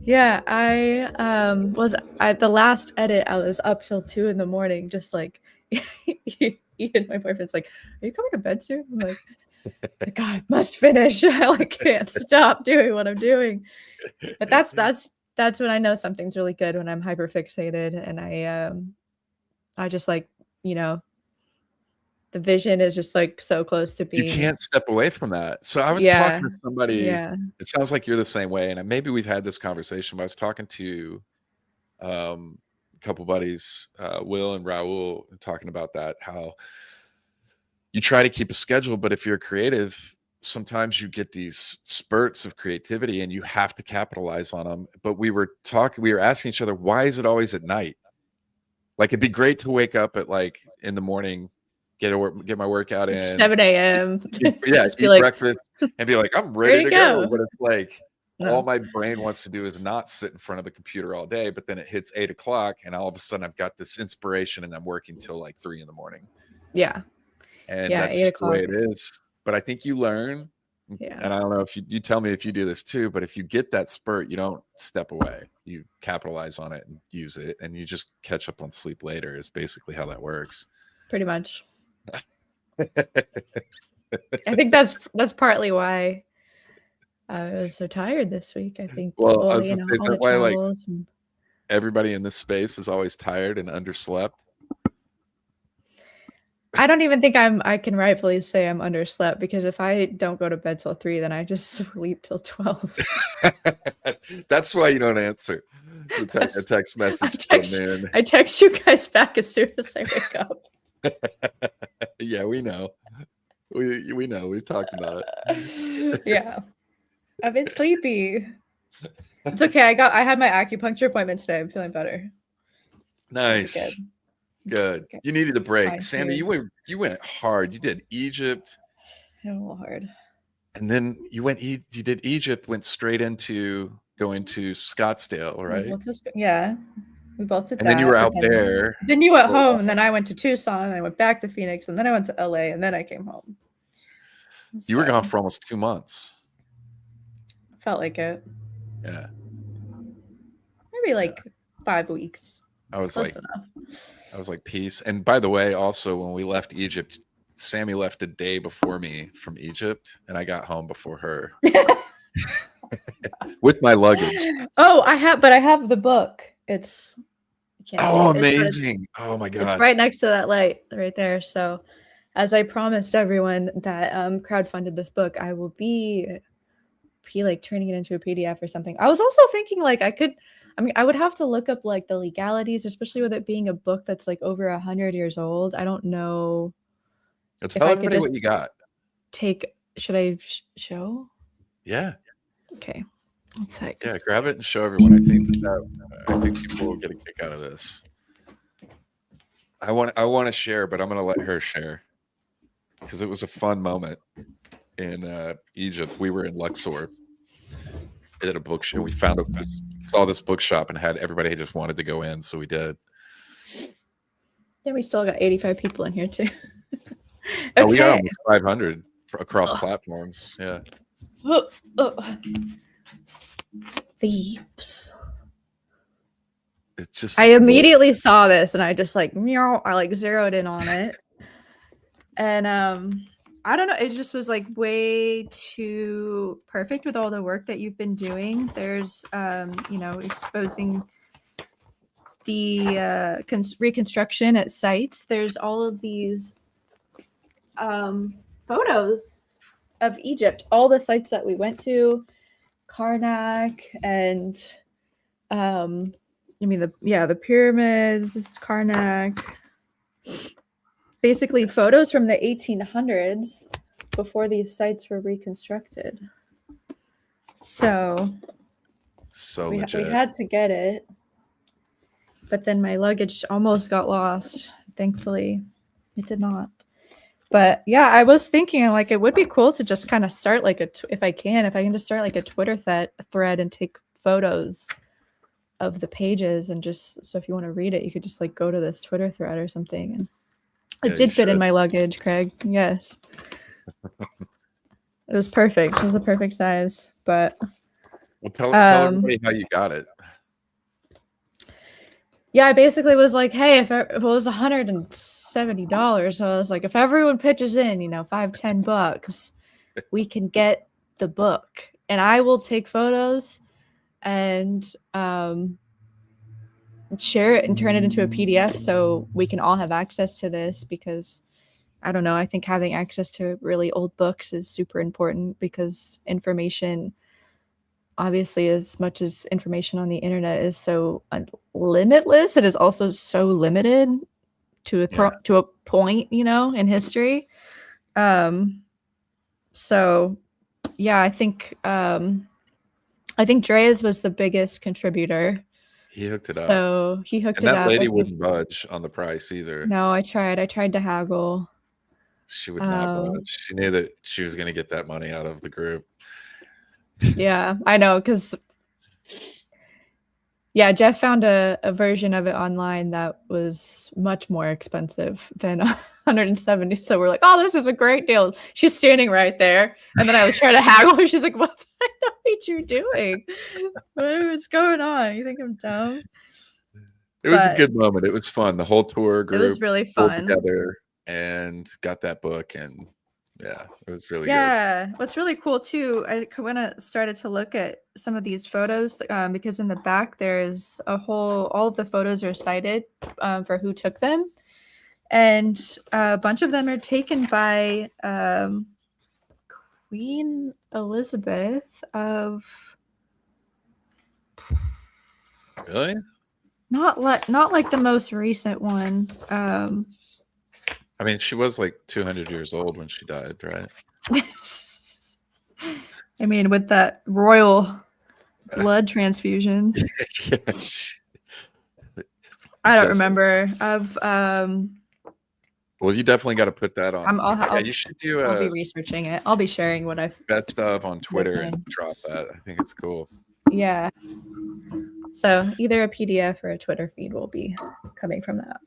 Yeah, the last edit, I was up till 2 a.m, just like Ian, my boyfriend's like, "Are you coming to bed soon?" I'm like, God, I must finish. I can't stop doing what I'm doing. But that's that's when I know something's really good, when I'm hyper fixated and I just like, you know, the vision is just like so close to You being. can't step away from that. So I was Yeah. talking to somebody. Yeah. It sounds like you're the same way, and maybe we've had this conversation. But I was talking to a couple buddies, Will and Raul, talking about that. How you try to keep a schedule, but if you're creative, sometimes you get these spurts of creativity, and you have to capitalize on them. But we were asking each other, why is it always at night? Like, it'd be great to wake up at like in the morning, get my workout in, 7 a.m. Yeah, Just eat like, breakfast and be like, I'm ready to go. But it's like No. all my brain wants to do is not sit in front of the computer all day. But then it hits 8 o'clock, and all of a sudden I've got this inspiration, and I'm working till like 3 a.m. Yeah. And Yeah, that's 8 just the way o'clock. it is. But I think you learn. Yeah. And I don't know if you tell me if you do this too, but if you get that spurt, you don't step away. You capitalize on it and use it, and you just catch up on sleep later is basically how that works. Pretty much. I think that's partly why I was so tired this week. I think Well, I was you gonna know, say, is all that the why, like, travels and everybody in this space is always tired and underslept? I don't even think I can rightfully say I'm underslept, because if I don't go to bed till 3, then I just sleep till 12. That's why you don't answer a text message till noon. I text you guys back as soon as I wake up. Yeah, we know. We know. We've talked about it. Yeah. I've been sleepy. It's okay. I had my acupuncture appointment today. I'm feeling better. Nice. Good. Okay. You needed a break. Fine, Sammy, you went hard. You did Egypt. I went a little hard. And then you did Egypt, went straight into going to Scottsdale, right? Yeah. We both did that. And then you were out there. Then you went home, and then I went to Tucson, and I went back to Phoenix, and then I went to LA, and then I came home. You were gone for almost 2 months. Felt like it. Yeah. Maybe like 5 weeks. I was Close enough. peace. And by the way, also when we left Egypt, Sammy left a day before me from Egypt, and I got home before her with my luggage. Oh, I have the book. It's amazing. Oh my God. It's right next to that light right there. So as I promised everyone that crowdfunded this book, I will be like turning it into a PDF or something. I was also thinking like I would have to look up like the legalities, especially with it being a book that's like over 100 years old. I don't know. Tell everybody what you got. Should I show? Yeah. Okay. Let's see. Yeah, grab it and show everyone. I think people will get a kick out of this. I want to share, but I'm going to let her share because it was a fun moment in Egypt. We were in Luxor at a bookshop. We saw this bookshop and everybody just wanted to go in, so we did. Yeah, we still got 85 people in here too. Okay. Oh, we got almost 500 across platforms. Yeah. Thieves. It's just. I immediately saw this and I just like meow. I like zeroed in on it, and I don't know. It just was like way too perfect with all the work that you've been doing. There's exposing the reconstruction at sites. There's all of these photos of Egypt, all the sites that we went to, Karnak, and the pyramids. This is Karnak. Basically, photos from the 1800s before these sites were reconstructed. So we had to get it, but then my luggage almost got lost. Thankfully, it did not. But yeah, I was thinking like it would be cool to just kind of start like if I can just start like a Twitter thread and take photos of the pages, and just so if you want to read it, you could just like go to this Twitter thread or something. And it did fit in my luggage, Craig. Yes. It was perfect. It was the perfect size. But tell everybody how you got it. Yeah, I basically was like, hey, if it was $170, so I was like, if everyone pitches in, $5-10, we can get the book, and I will take photos and share it and turn it into a PDF so we can all have access to this, because I don't know, I think having access to really old books is super important, because information, obviously, as much as information on the internet is so limitless, it is also so limited to a point, you know, in history. So yeah, I think Dre's was the biggest contributor. He hooked it up. So he hooked And it that up. lady wouldn't budge on the price either. No, I tried to haggle. She would not budge. She knew that she was going to get that money out of the group. Yeah, I know, because yeah, Jeff found a version of it online that was much more expensive than 170. So we're like, oh, this is a great deal. She's standing right there. And then I was trying to haggle her. She's like, what the hell are you doing? What's going on? You think I'm dumb? It was a good moment. It was fun. The whole tour group it was really pulled fun together and got that book, and yeah, it was really good. Yeah, what's really cool too, when I started to look at some of these photos, because in the back there's all of the photos are cited for who took them, and a bunch of them are taken by Queen Elizabeth of. Really? Not like the most recent one. I mean, she was like 200 years old when she died, right? I mean, with that royal blood transfusions. I don't remember. Well, you definitely got to put that on. You should do. I'll be researching it. I'll be sharing what I've best of on Twitter and drop that. I think it's cool. Yeah. So either a PDF or a Twitter feed will be coming from that.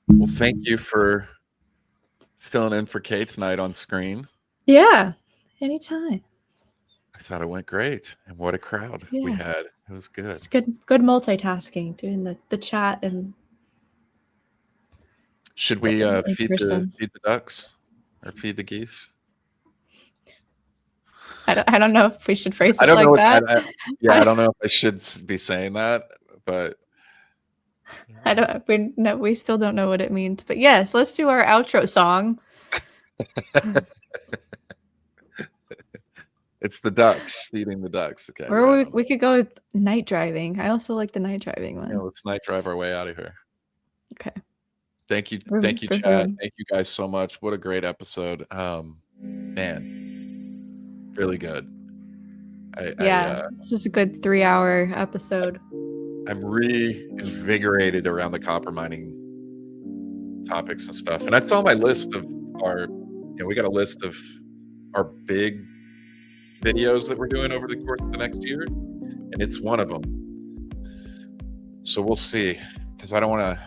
Well, thank you for filling in for Kate tonight on screen. Yeah, anytime. I thought it went great, and what a crowd we had. It was good. It's good multitasking, doing the chat and. Should we feed the ducks or feed the geese? I don't know if we should phrase it like that. I don't know if I should be saying that, but we still don't know what it means. But yes, let's do our outro song. It's the ducks, feeding the ducks. Okay. Or we could go with night driving. I also like the night driving one. Yeah, let's night drive our way out of here. Okay. Thank you, Chad. Thank you guys so much. What a great episode. Man, really good. This is a good 3-hour episode. I'm reinvigorated around the copper mining topics and stuff. And that's on my list of we got a list of our big videos that we're doing over the course of the next year. And it's one of them. So we'll see. Because I don't want to,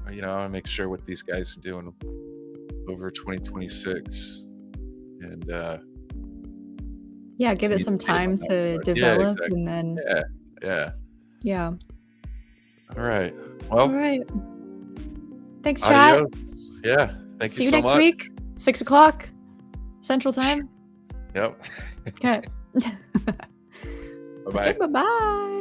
I want to make sure what these guys are doing over 2026. And give it some time to develop, and then yeah. All right. Well. All right. Thanks, Chad. Yeah. Thank you so much. See you next week, 6 o'clock Central Time. Yep. Okay. Bye-bye. Bye-bye.